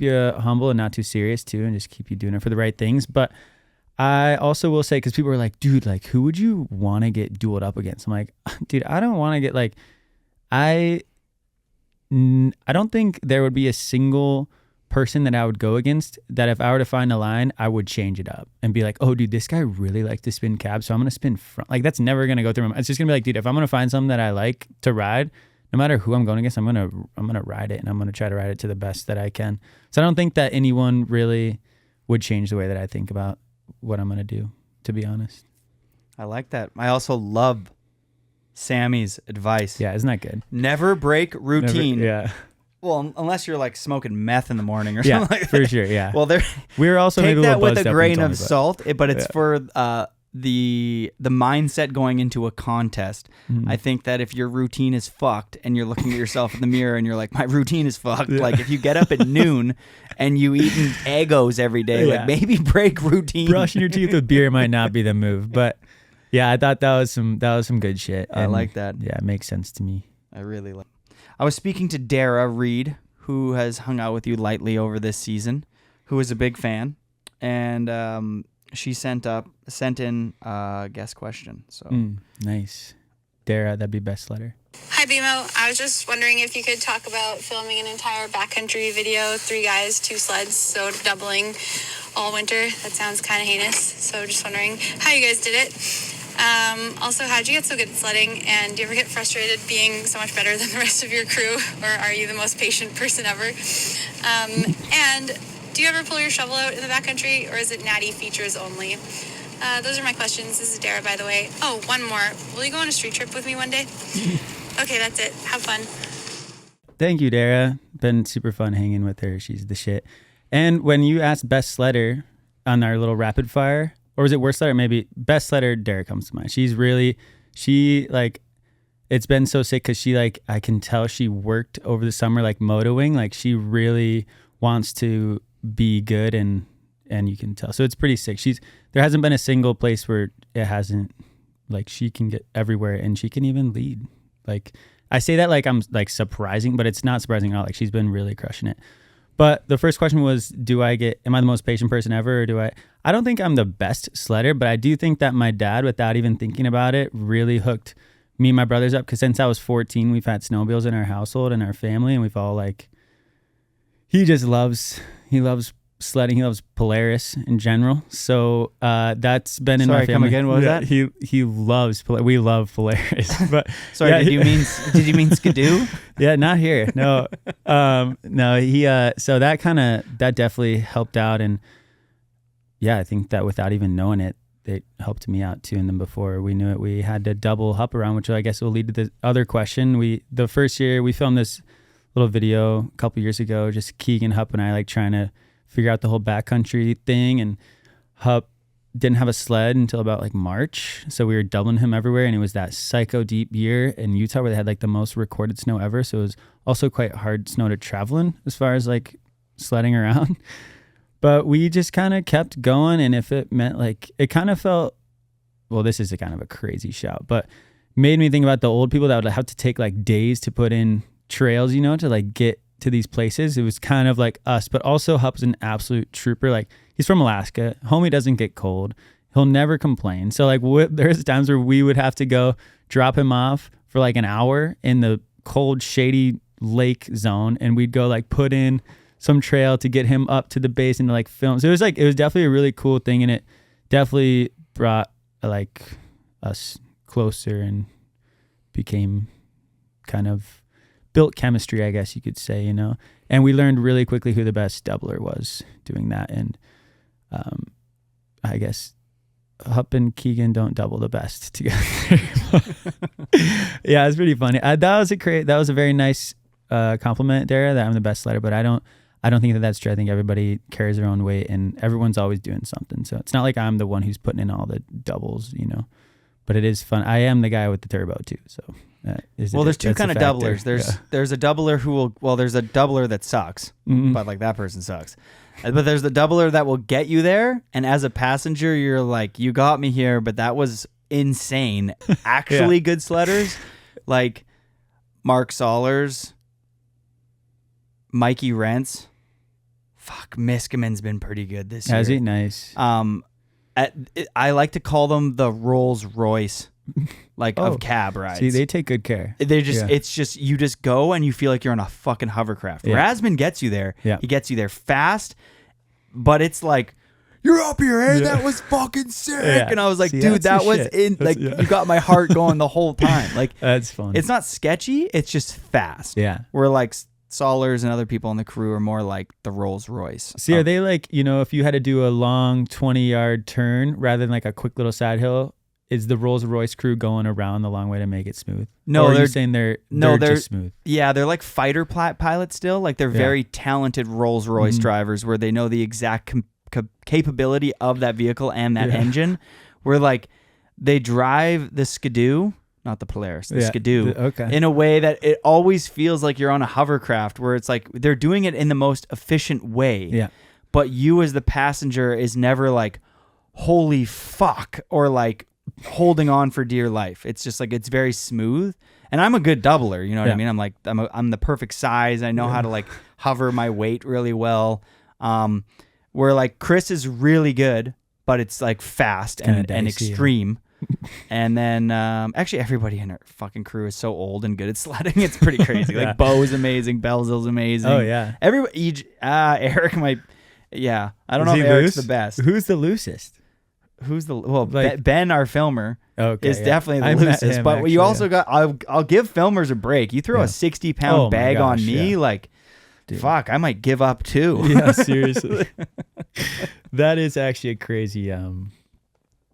you humble and not too serious too, and just keep you doing it for the right things. But I also will say, because people are like, dude, like, who would you want to get dueled up against? I'm like, dude, I don't want to get like, I don't think there would be a single person that I would go against that if I were to find a line, I would change it up and be like, oh, dude, this guy really likes to spin cab, so I'm going to spin front. Like, that's never going to go through my mind. It's just going to be like, dude, if I'm going to find something that I like to ride, no matter who I'm going against, I'm going to ride it, and I'm going to try to ride it to the best that I can. So I don't think that anyone really would change the way that I think about what I'm going to do, to be honest. I like that. I also love Sammy's advice. Yeah, isn't that good? Never break routine. Yeah. Well, unless you're like smoking meth in the morning or something like that. For sure, yeah. Well, we were also take maybe a that little with a buzzed up grain when you of told me, salt, but it's for the mindset going into a contest. I think that if your routine is fucked and you're looking at yourself in the mirror and you're like, my routine is fucked. Like if you get up at noon and you eating Eggos every day, like maybe break routine. Brushing your teeth with beer might not be the move, but yeah, I thought that was some good shit. I like that. Yeah, it makes sense to me. I really like. I was speaking to Dara Reed, who has hung out with you lightly over this season, who is a big fan, and she sent in a guest question. So Nice. Dara, that'd be best letter. Hi, BMO. I was just wondering if you could talk about filming an entire backcountry video, 3 guys, 2 sleds, so doubling all winter. That sounds kind of heinous. So just wondering how you guys did it. Also, how'd you get so good at sledding? And do you ever get frustrated being so much better than the rest of your crew? Or are you the most patient person ever? And do you ever pull your shovel out in the backcountry, or is it natty features only? Those are my questions. This is Dara, by the way. Oh, one more. Will you go on a street trip with me one day? Okay, that's it. Have fun. Thank you, Dara. Been super fun hanging with her. She's the shit. And when you asked best sledder on our little rapid fire, or was it worst sledder? Maybe best sledder, Dara comes to mind. It's been so sick because I can tell she worked over the summer, like motoing. Like she really wants to be good and you can tell. So it's pretty sick. There hasn't been a single place where it hasn't, like she can get everywhere and she can even lead. Like I say that like I'm like surprising, but it's not surprising at all. Like she's been really crushing it. But the first question was, am I the most patient person ever? Or I don't think I'm the best sledder, but I do think that my dad, without even thinking about it, really hooked me and my brothers up. Cause since I was 14, we've had snowmobiles in our household and our family. And we've all he loves sledding. He loves Polaris in general. So that's been in my family. Come again. What was that? He loves we love Polaris. But sorry, did you mean Skidoo? Yeah, not here. No. No, he so that definitely helped out. And yeah, I think that without even knowing it helped me out too. And then before we knew it, we had to double hop around, which I guess will lead to the other question. The first year we filmed this little video a couple years ago, just Keegan, Hup, and I trying to figure out the whole backcountry thing, and Hup didn't have a sled until about March, so we were doubling him everywhere, and it was that psycho deep year in Utah where they had the most recorded snow ever, so it was also quite hard snow to travel in as far as sledding around. But we just kind of kept going, and if it meant it kind of felt, well, this is a kind of a crazy shout, but made me think about the old people that would have to take days to put in trails, to get to these places. It was kind of like us, but also Hup's an absolute trooper. He's from Alaska. Homie doesn't get cold. He'll never complain. So there's times where we would have to go drop him off for an hour in the cold, shady lake zone, and we'd go put in some trail to get him up to the base and to film. So it was definitely a really cool thing, and it definitely brought us closer and became kind of built chemistry, I guess you could say, and we learned really quickly who the best doubler was doing that. And I guess Hup and Keegan don't double the best together. Yeah, it's pretty funny. That was a very nice compliment, Dara, that I'm the best sledder, but I don't think that that's true. I think everybody carries their own weight and everyone's always doing something. So it's not like I'm the one who's putting in all the doubles, but it is fun. I am the guy with the turbo too. So there's two kind of doublers. There's a doubler there's a doubler that sucks, but that person sucks. But there's the doubler that will get you there, and as a passenger, you're you got me here, but that was insane. Actually, good sledders like Mark Sollers, Mikey Rents. Fuck, Miskiman's been pretty good this year. Has he? Nice. I like to call them the Rolls Royce. Of cab rides. See, they take good care. It's just, you just go and you feel like you're on a fucking hovercraft. Yeah. Razman gets you there. Yeah. He gets you there fast, but it's you're up here, eh? Yeah. That was fucking sick. Yeah. And I was dude, that was shit. You got my heart going the whole time. That's fun. It's not sketchy. It's just fast. Yeah. Where Sollers and other people on the crew are more like the Rolls Royce. See, are they if you had to do a long 20-yard turn rather than a quick little side hill, is the Rolls Royce crew going around the long way to make it smooth? No, or are you saying they're just smooth? Yeah, they're fighter pilots still. They're very talented Rolls Royce drivers where they know the exact capability of that vehicle and that engine. where like they drive the Skidoo, not the Polaris, the Skidoo, in a way that it always feels like you're on a hovercraft, where it's like they're doing it in the most efficient way. Yeah. But you as the passenger is never like, holy fuck, or like holding on for dear life. It's just like, it's very smooth. And I'm a good doubler, you know what I mean? I'm like, I'm the perfect size. I know how to like hover my weight really well. Where like Chris is really good, but it's like fast and extreme. And then actually everybody in our fucking crew is so old and good at sledding. It's pretty crazy. Like Bo is amazing. Belzil's amazing. Oh yeah. Everybody, Eric might, I don't know if Eric's the best. Who's the loosest? Ben, our filmer, is definitely the loosest. But you also got, I'll give filmers a break. You throw a 60-pound bag on me, like, dude. Fuck, I might give up too. Yeah, seriously. That is actually a crazy,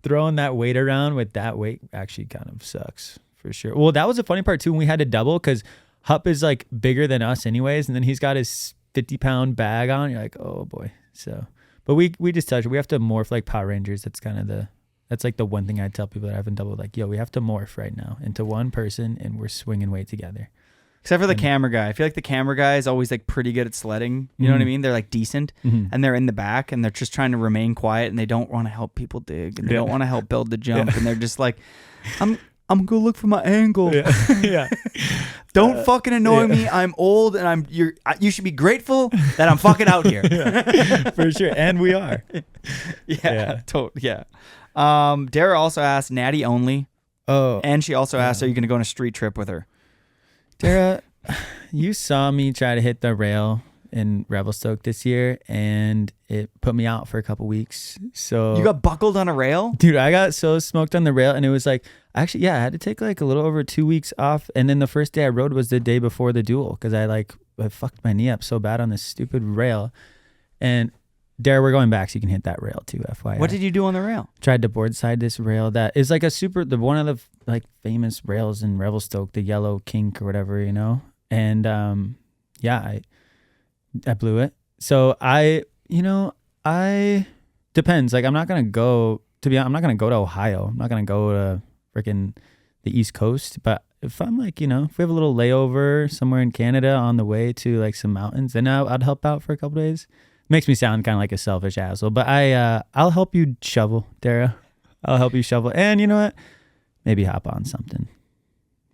throwing that weight around with that weight actually kind of sucks for sure. Well, that was the funny part too, when we had to double, because Hup is like bigger than us anyways, and then he's got his 50-pound bag on. You're like, oh boy. So, but we just touched it. We have to morph like Power Rangers. That's kind of that's like the one thing I tell people that I haven't doubled. Like, yo, we have to morph right now into one person, and we're swinging weight together. Except for the camera guy. I feel like the camera guy is always like pretty good at sledding. You know what I mean? They're like decent, and they're in the back, and they're just trying to remain quiet, and they don't want to help people dig, and they don't want to help build the jump, and they're just like, I'm gonna look for my angle. Yeah. Don't fucking annoy me. I'm old, and you should be grateful that I'm fucking out here. For sure. And we are. Yeah. Dara also asked Natty only. Oh. And she also asked, are you gonna go on a street trip with her? Dara, you saw me try to hit the rail in Revelstoke this year, and it put me out for a couple weeks. So you got buckled on a rail? Dude, I got so smoked on the rail, and it was like, actually, I had to take like a little over 2 weeks off, and then the first day I rode was the day before the duel, because I fucked my knee up so bad on this stupid rail. And Dara, we're going back so you can hit that rail too, FYI. What did you do on the rail? Tried to board side this rail that is like one of the like famous rails in Revelstoke, the yellow kink or whatever, you know? And I blew it. So depends. Like, I'm not going to go to Ohio. I'm not going to go to freaking the East Coast. But if I'm like, if we have a little layover somewhere in Canada on the way to like some mountains, then I'd help out for a couple days. Makes me sound kind of like a selfish asshole, but I'll help you shovel, Dara. I'll help you shovel. And you know what? Maybe hop on something.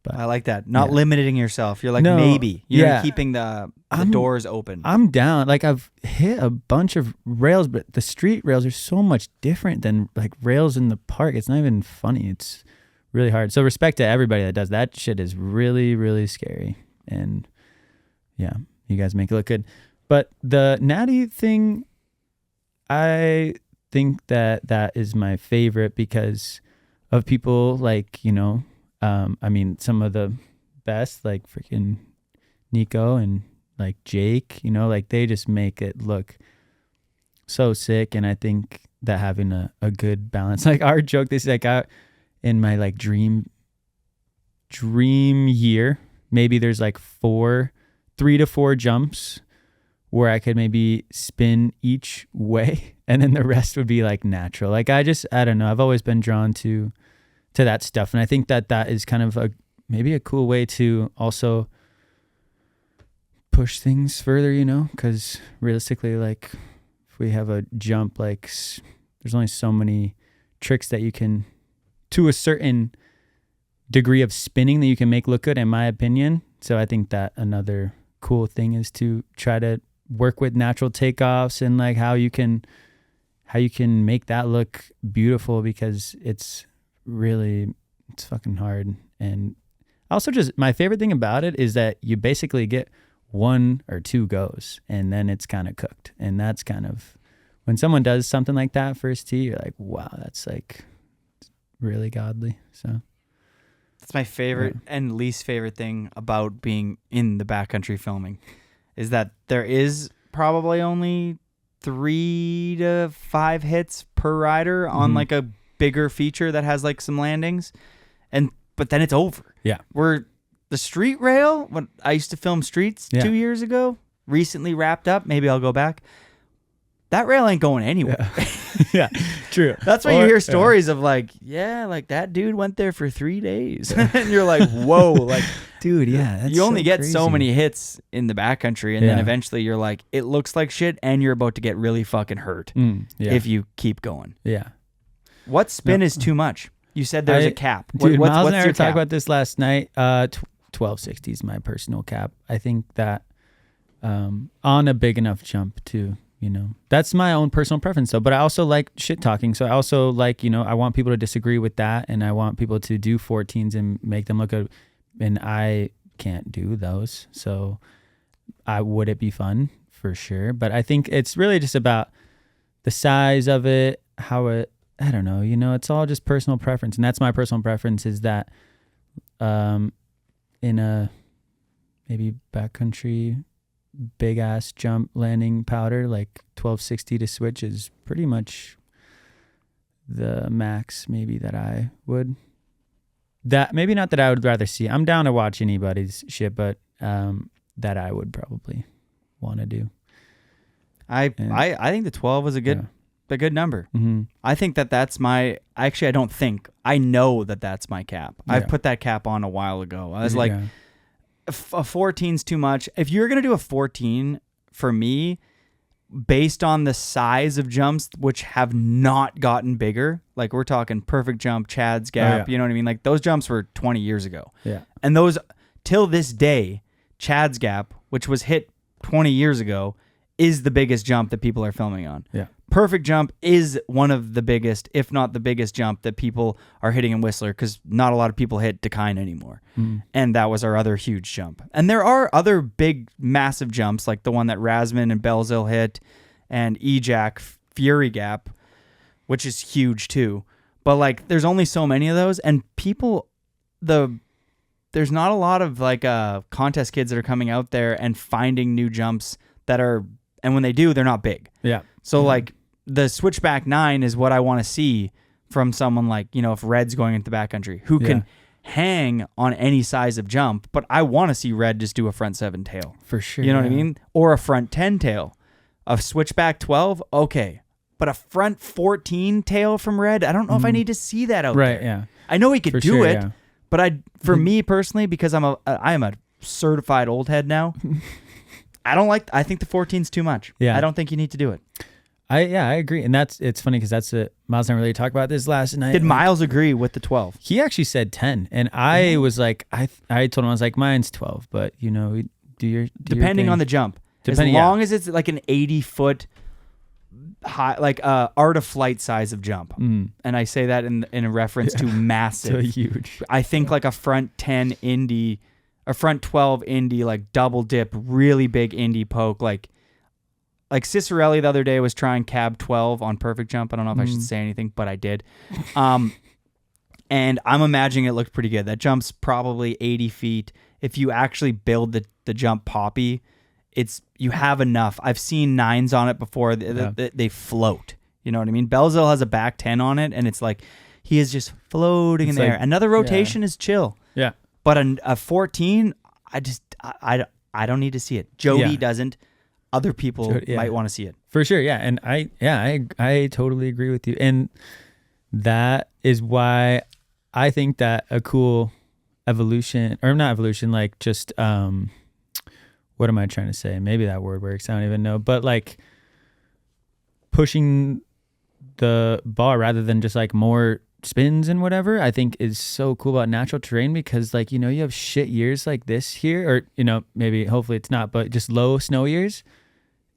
But I like that. Not limiting yourself. You're like, maybe. You're keeping the doors open. I'm down. Like, I've hit a bunch of rails, but the street rails are so much different than like rails in the park. It's not even funny. It's really hard. So respect to everybody that does that. Shit is really, really scary. And yeah, you guys make it look good. But the natty thing, I think that is my favorite because of people like, some of the best, like freaking Nico and like Jake, like they just make it look so sick. And I think that having a good balance, like our joke, this is like in my like dream year, maybe there's like 3 to 4 jumps where I could maybe spin each way, and then the rest would be like natural. Like I don't know. I've always been drawn to that stuff, and I think that is kind of maybe a cool way to also push things further, because realistically, like if we have a jump, like there's only so many tricks that you can, to a certain degree of spinning, that you can make look good, in my opinion. So I think that another cool thing is to try to work with natural takeoffs and like how you can make that look beautiful, because it's fucking hard. And also, just my favorite thing about it is that you basically get 1 or 2 goes and then it's kind of cooked. And that's kind of, when someone does something like that first tee, you're like, wow, that's like really godly. So that's my favorite and least favorite thing about being in the backcountry filming, is that there is probably only 3 to 5 hits per rider on like a bigger feature that has like some landings, but then it's over. Yeah. Where the street rail, when I used to film streets 2 years ago, recently wrapped up, maybe I'll go back. that rail ain't going anywhere. Yeah, true. That's why you hear stories of like, yeah, like that dude went there for 3 days. And you're like, whoa, like, dude, yeah. That's you only so get crazy. so many hits in the backcountry. And then Yeah. eventually you're like, it looks like shit and you're about to get really fucking hurt Yeah. if you keep going. Yeah. What spin is too much? You said there's a cap. Dude, What's Miles and I your were talking cap? about this last night. 1260 is my personal cap. I think that on a big enough jump too, you know. That's my own personal preference though. But I also like shit talking. So I also like, you know, I want people to disagree with that, and I want people to do 14s and make them look good. And I can't do those. So would it be fun? For sure. But I think it's really just about the size of it, how it, I don't know, you know, it's all just personal preference. And that's my personal preference, is that in a maybe backcountry big ass jump landing powder, like 1260 to switch is pretty much the max maybe that I would, that maybe not that I would rather see. I'm down to watch anybody's shit, but that I would probably want to do. I think the 12 was a good number. Mm-hmm. I think that's my, actually I don't think, I know that's my cap. Yeah. I've put that cap on a while ago. I was like, Yeah. a 14's too much. If you're going to do a 14, for me, based on the size of jumps, which have not gotten bigger, like we're talking Perfect Jump, Chad's Gap, you know what I mean? Like those jumps were 20 years ago. Yeah. And those, till this day, Chad's Gap, which was hit 20 years ago, is the biggest jump that people are filming on. Yeah. Perfect Jump is one of the biggest, if not the biggest jump that people are hitting in Whistler, because not a lot of people hit Dakine anymore. And that was our other huge jump. And there are other big, massive jumps, like the one that Rasman and Belzil hit, and Ejac Fury Gap, which is huge too. But like, there's only so many of those, and people, there's not a lot of like contest kids that are coming out there and finding new jumps that are, and when they do, they're not big. Yeah. So like the switchback 9 is what I want to see from someone like, you know, if Red's going into the backcountry, who can hang on any size of jump, but I want to see Red just do a front 7 tail. For sure. You know what I mean? Or a front 10 tail. A switchback 12, okay. But a front 14 tail from Red, I don't know if I need to see that out there. Right, yeah. I know he could For do sure, it, yeah. but for me personally, because I am a certified old head now, I think the 14's too much. Yeah. I don't think you need to do it. I agree. And it's funny because Miles and I really talked about this last night. Did Miles agree with the 12? He actually said 10. And I was like, I told him, I was like, mine's 12, but you know, do your Depending on the jump. As long as it's like an 80-foot high, like art of flight size of jump. And I say that in a reference to massive. So huge. I think like a front 10 Indy, a front 12 Indy, like double dip, really big Indy poke, like Cicerelli the other day was trying cab 12 on Perfect Jump. I don't know if I should say anything, but I did. And I'm imagining it looked pretty good. That jump's probably 80 feet. If you actually build the jump poppy, you have enough. I've seen 9s on it before. They float. You know what I mean? Belzil has a back 10 on it, and it's like he is just floating in the air. Another rotation is chill. Yeah. But a 14, I don't need to see it. Jody doesn't. Other people might want to see it. For sure, yeah. And I totally agree with you. And that is why I think that a cool evolution, or not evolution, like just what am I trying to say? Maybe that word works. I don't even know. But like pushing the bar rather than just like more spins and whatever, I think is so cool about natural terrain, because like, you know, you have shit years like this here, or, you know, maybe hopefully it's not, but just low snow years.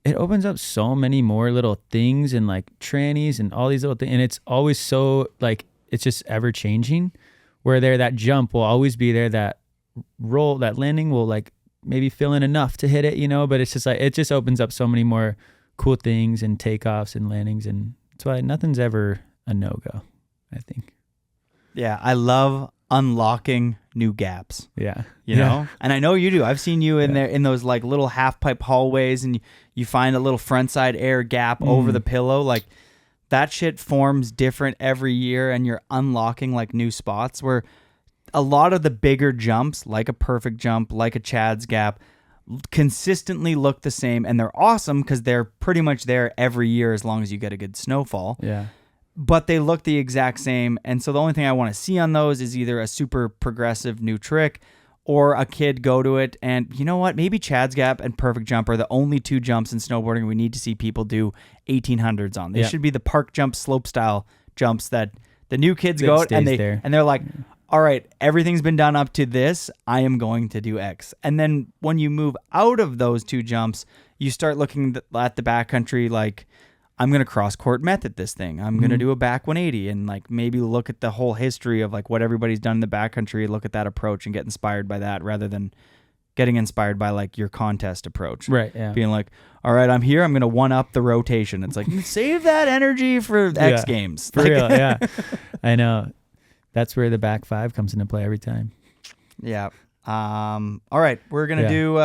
It opens up so many more little things and like trannies and all these little things. And it's always so like, it's just ever changing, where that jump will always be there. That roll, that landing will like maybe fill in enough to hit it, you know, but it's just like, it just opens up so many more cool things and takeoffs and landings. And that's why nothing's ever a no-go, I think. Yeah. I love unlocking new gaps. Yeah. You know? And I know you do. I've seen you in there in those like little half pipe hallways, and you find a little frontside air gap over the pillow. Like that shit forms different every year, and you're unlocking like new spots where a lot of the bigger jumps, like a Perfect Jump, like a Chad's Gap, consistently look the same, and they're awesome because they're pretty much there every year as long as you get a good snowfall. Yeah. But they look the exact same, and so the only thing I want to see on those is either a super progressive new trick or a kid go to it. And you know what? Maybe Chad's Gap and Perfect Jump are the only two jumps in snowboarding we need to see people do 1800s on. They should be the park jump slope style jumps that the new kids go out and they're like, all right, everything's been done up to this. I am going to do X. And then when you move out of those two jumps, you start looking at the backcountry like, I'm going to cross court method this thing. I'm going to do a back 180 and like maybe look at the whole history of like what everybody's done in the backcountry, look at that approach and get inspired by that rather than getting inspired by like your contest approach. Right. Yeah. Being like, all right, I'm here. I'm going to one up the rotation. It's like, save that energy for X Games. For real. Yeah. I know. That's where the back 5 comes into play every time. Yeah. All right. We're going to do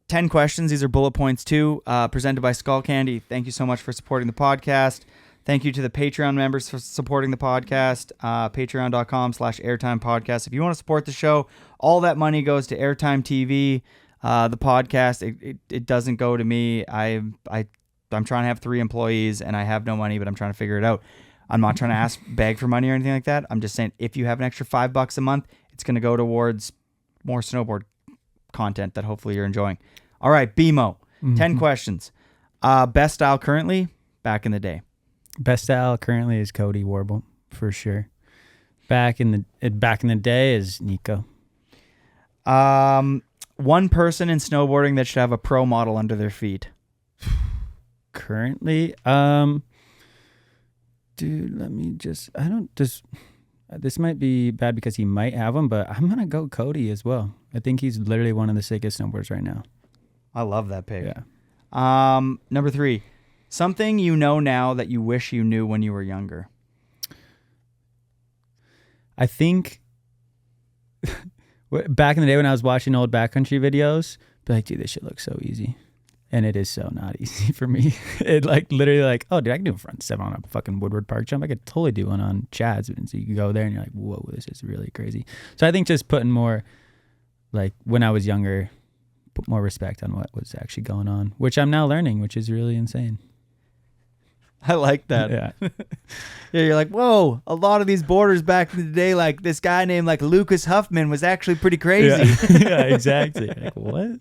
10 questions. These are bullet points too, presented by Skullcandy. Thank you so much for supporting the podcast. Thank you to the Patreon members for supporting the podcast. Patreon.com/airtime podcast. If you want to support the show, all that money goes to Airtime TV. The podcast, it doesn't go to me. I'm trying to have 3 employees and I have no money, but I'm trying to figure it out. I'm not trying to beg for money or anything like that. I'm just saying if you have an extra $5 a month, it's going to go towards more snowboard content that hopefully you're enjoying. All right, BMO, 10 questions. Best style currently, back in the day. Best style currently is Cody Warble for sure. Back in the day is Nico. One person in snowboarding that should have a pro model under their feet. Currently, dude, this might be bad because he might have them, but I'm gonna go Cody as well. I think he's literally one of the sickest snowboarders right now. I love that pick. Yeah. Number 3, something you know now that you wish you knew when you were younger. I think back in the day when I was watching old backcountry videos, be like, dude, this shit looks so easy. And it is so not easy for me. It like literally like, oh, dude, I can do a front 7 on a fucking Woodward Park jump. I could totally do one on Chad's. And so you can go there and you're like, whoa, this is really crazy. So I think just putting more, like when I was younger, put more respect on what was actually going on, which I'm now learning, which is really insane. I like that. Yeah. Yeah, you're like, whoa, a lot of these boarders back in the day, like this guy named like Lucas Huffman was actually pretty crazy. Yeah, yeah, exactly. Like, what?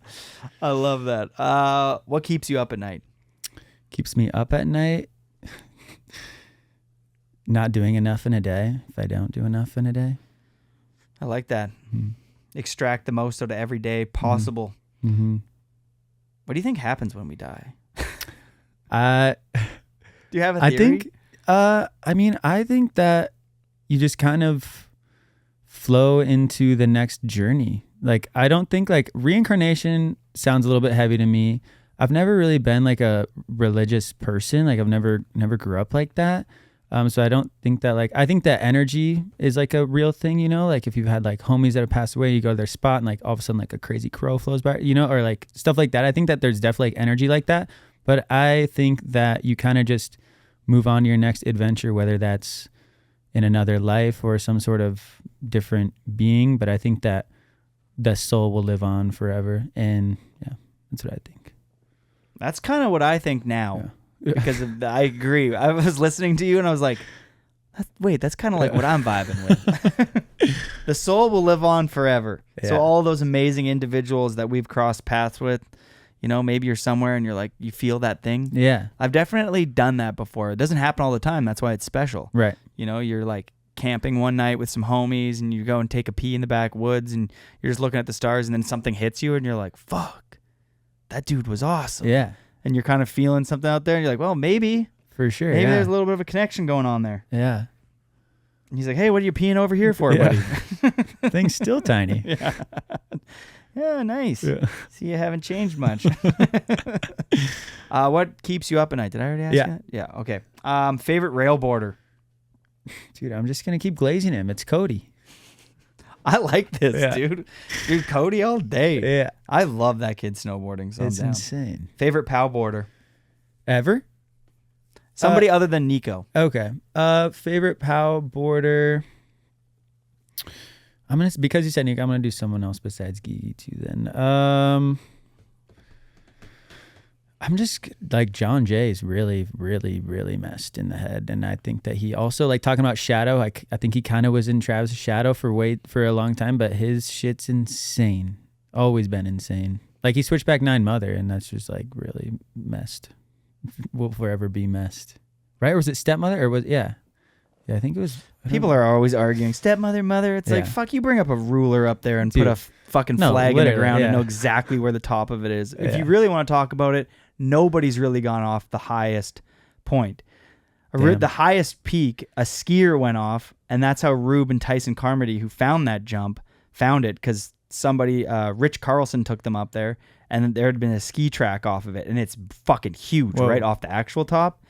I love that. What keeps you up at night? Keeps me up at night? Not doing enough in a day. If I don't do enough in a day. I like that. Mm-hmm. Extract the most out of every day possible. Mm-hmm. What do you think happens when we die? Do you have a theory? I think that you just kind of flow into the next journey. Like, I don't think like reincarnation sounds a little bit heavy to me. I've never really been like a religious person. Like I've never grew up like that. So I don't think that like, I think that energy is like a real thing, you know, like if you've had like homies that have passed away, you go to their spot and like all of a sudden like a crazy crow flows by, you know, or like stuff like that. I think that there's definitely like energy like that. But I think that you kind of just move on to your next adventure, whether that's in another life or some sort of different being. But I think that the soul will live on forever. And yeah, that's what I think. That's kind of what I think now. Yeah. Because I agree. I was listening to you and I was like, that's kind of like what I'm vibing with. The soul will live on forever. Yeah. So all those amazing individuals that we've crossed paths with, you know, maybe you're somewhere and you're like, you feel that thing. Yeah. I've definitely done that before. It doesn't happen all the time. That's why it's special. Right. You know, you're like camping one night with some homies and you go and take a pee in the backwoods and you're just looking at the stars and then something hits you and you're like, fuck, that dude was awesome. Yeah. And you're kind of feeling something out there and you're like, well, maybe. For sure. Maybe yeah. there's a little bit of a connection going on there. Yeah. And he's like, hey, what are you peeing over here for, buddy? Thing's still tiny. Yeah. Yeah, nice. Yeah. See, you haven't changed much. What keeps you up at night? Did I already ask you that? Yeah, okay. Favorite rail boarder? Dude, I'm just going to keep glazing him. It's Cody. I like this, dude. Dude, Cody all day. Yeah. I love that kid snowboarding, so it's I'm down. Insane. Favorite POW boarder? Ever? Somebody other than Nico. Okay. Favorite POW boarder? because you said Nick, I'm gonna do someone else besides Gigi too. Then I'm just like John Jay's really, really, really messed in the head, and I think that he also like talking about shadow. Like I think he kind of was in Travis' shadow for a long time, but his shit's insane. Always been insane. Like he switched back 9 mother, and that's just like really messed. Will forever be messed, right? Or was it stepmother? Or was yeah, I think it was. People are always arguing stepmother, mother. It's like fuck. You bring up a ruler up there and put a fucking flag in the ground and know exactly where the top of it is. If you really want to talk about it. Nobody's really gone off the highest point. The highest peak, a skier went off, and that's how Rube and Tyson Carmody, who found that jump, found it because somebody, Rich Carlson, took them up there, and there had been a ski track off of it, and it's fucking huge right off the actual top.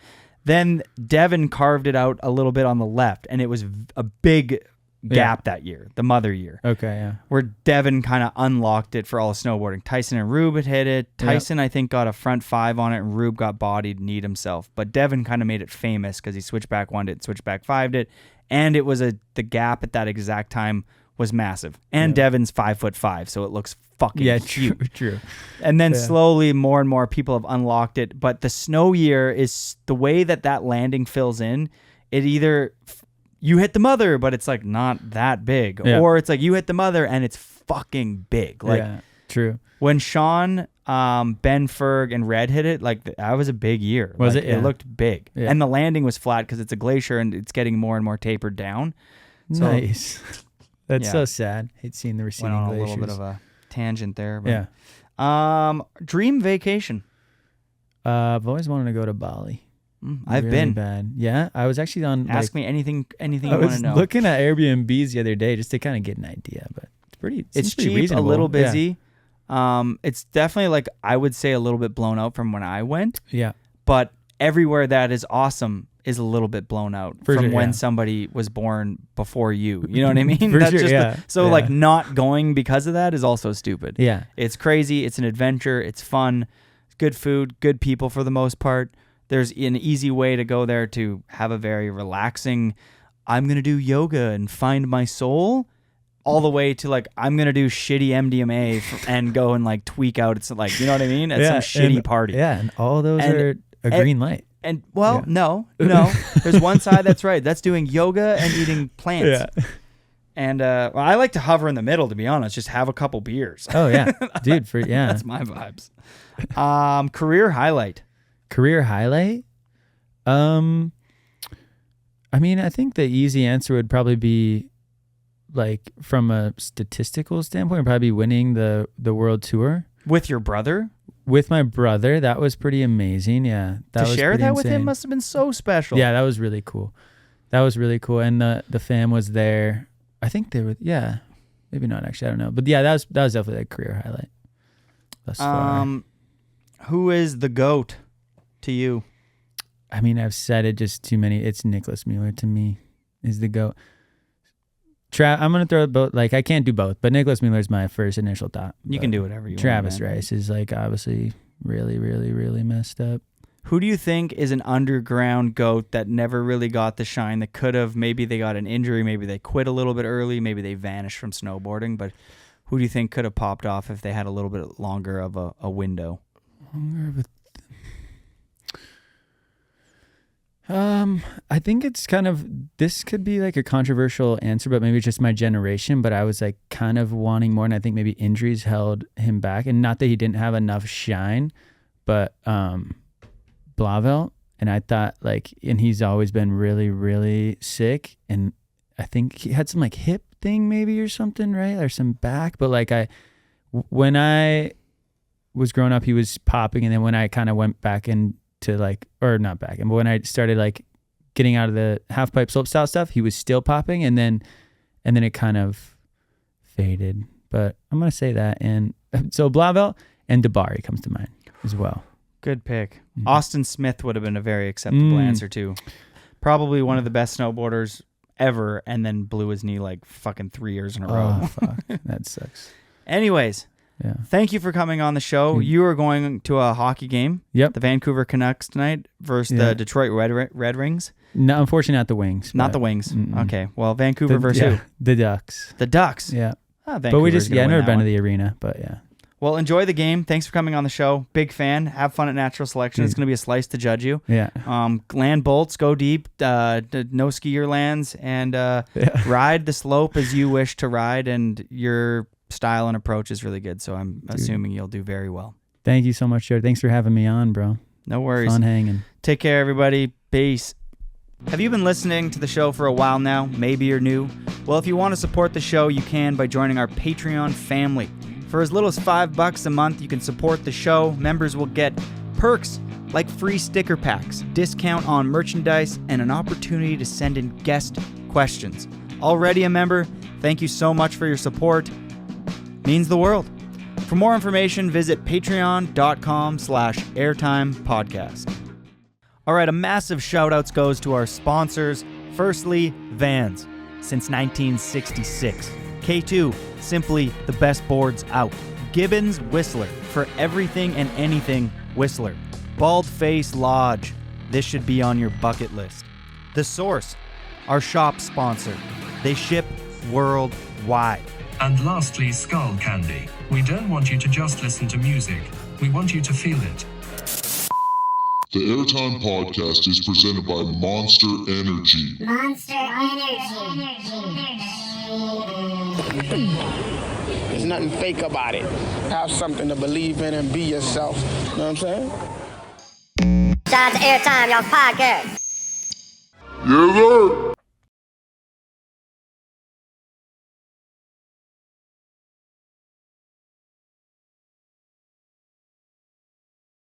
Then Devin carved it out a little bit on the left, and it was a big gap that year, the mother year. Okay, yeah. Where Devin kind of unlocked it for all snowboarding. Tyson and Rube had hit it. Tyson, I think, got a front 5 on it, and Rube got bodied, kneed himself. But Devin kind of made it famous because he switchback 1'd it, switchback 5'd it, and it was the gap at that exact time was massive. And Devin's 5'5", so it looks fucking huge. True. And then slowly, more and more people have unlocked it. But the snow year is the way that landing fills in. It either you hit the mother, but it's like not that big. Yeah. Or it's like you hit the mother and it's fucking big. Like true. When Sean, Ben Ferg, and Red hit it, like that was a big year. Was like, it? Yeah. It looked big. Yeah. And the landing was flat because it's a glacier and it's getting more and more tapered down. So, nice. That's so sad. Hate seeing the receding went on glaciers. A little bit of a tangent there. But, dream vacation. I've always wanted to go to Bali. I've really been bad. Yeah, I was actually on. Ask me anything you want to know. I was looking at Airbnbs the other day just to kind of get an idea, but it's pretty. It's pretty cheap, reasonable. a little busy. Yeah. It's definitely like I would say a little bit blown out from when I went. Yeah, but everywhere that is awesome is a little bit blown out from when somebody was born before you. You know what I mean? That's just like not going because of that is also stupid. Yeah, it's crazy. It's an adventure. It's fun. Good food. Good people for the most part. There's an easy way to go there to have a very relaxing, I'm going to do yoga and find my soul, all the way to like, I'm going to do shitty MDMA and go and like tweak out. It's like, you know what I mean? At some shitty party. Yeah, and all those are a green light. And no. There's one side that's right. That's doing yoga and eating plants. Yeah. And I like to hover in the middle, to be honest. Just have a couple beers. Oh, yeah. Dude, that's my vibes. Career highlight. Career highlight? I mean, I think the easy answer would probably be, like, from a statistical standpoint, probably winning the world tour. With your brother? With my brother. That was pretty amazing, yeah. To share that with him must have been so special. Yeah, that was really cool. And the fam was there. I think they were, maybe not actually, I don't know. But yeah, that was definitely a career highlight thus far. Who is the GOAT to you? I mean, I've said it just too many. It's Nicholas Mueller to me is the GOAT. I'm going to throw both. Like, I can't do both, but Nicholas Mueller is my first initial thought. You can do whatever you Travis want. Rice is like obviously really, really, really messed up. Who do you think is an underground GOAT that never really got the shine that could have? Maybe they got an injury. Maybe they quit a little bit early. Maybe they vanished from snowboarding. But who do you think could have popped off if they had a little bit longer of a window? I think it's kind of, this could be like a controversial answer, but maybe it's just my generation. But I was like kind of wanting more, and I think maybe injuries held him back. And not that he didn't have enough shine, but Blavel, and I thought like, and he's always been really, really sick, and I think he had some like hip thing maybe or something, right? Or some back, but like when I was growing up, he was popping, and then when I kind of went back into like, or not back, but when I started like getting out of the half pipe slope style stuff, he was still popping, and then it kind of faded. But I'm gonna say that, and so Blavel and Dabari comes to mind as well. Good pick. Mm-hmm. Austin Smith would have been a very acceptable answer too. Probably one of the best snowboarders ever, and then blew his knee like fucking 3 years in a row. Oh, fuck. That sucks. Anyways, Yeah. Thank you for coming on the show. You are going to a hockey game. Yep. The Vancouver Canucks tonight versus the Detroit Red Wings. No, unfortunately, not the Wings. Not the Wings. Okay. Well, Vancouver versus who? The Ducks. The Ducks. Yeah. But we just, I've never been to the arena, but yeah. Well, enjoy the game. Thanks for coming on the show. Big fan. Have fun at Natural Selection. It's going to be a slice to judge you. Yeah. Land bolts, go deep, no skier lands, and ride the slope as you wish to ride. And your style and approach is really good. So I'm assuming you'll do very well. Thank you so much, Jared. Thanks for having me on, bro. No worries. Fun hanging. Take care, everybody. Peace. Have you been listening to the show for a while now? Maybe you're new. Well, if you want to support the show, you can by joining our Patreon family. For as little as $5 a month, you can support the show. Members will get perks like free sticker packs, discount on merchandise, and an opportunity to send in guest questions. Already a member? Thank you so much for your support. Means the world. For more information, visit patreon.com/airtimepodcast. All right, a massive shout-outs goes to our sponsors. Firstly, Vans. Since 1966. K2, simply the best boards out. Gibbons Whistler, for everything and anything Whistler. Baldface Lodge, this should be on your bucket list. The Source, our shop sponsor. They ship worldwide. And lastly, Skullcandy. We don't want you to just listen to music. We want you to feel it. The Airtime Podcast is presented by Monster Energy. Monster Energy. There's nothing fake about it. Have something to believe in and be yourself. You know what I'm saying? Shout out to Airtime, y'all podcast. Yes,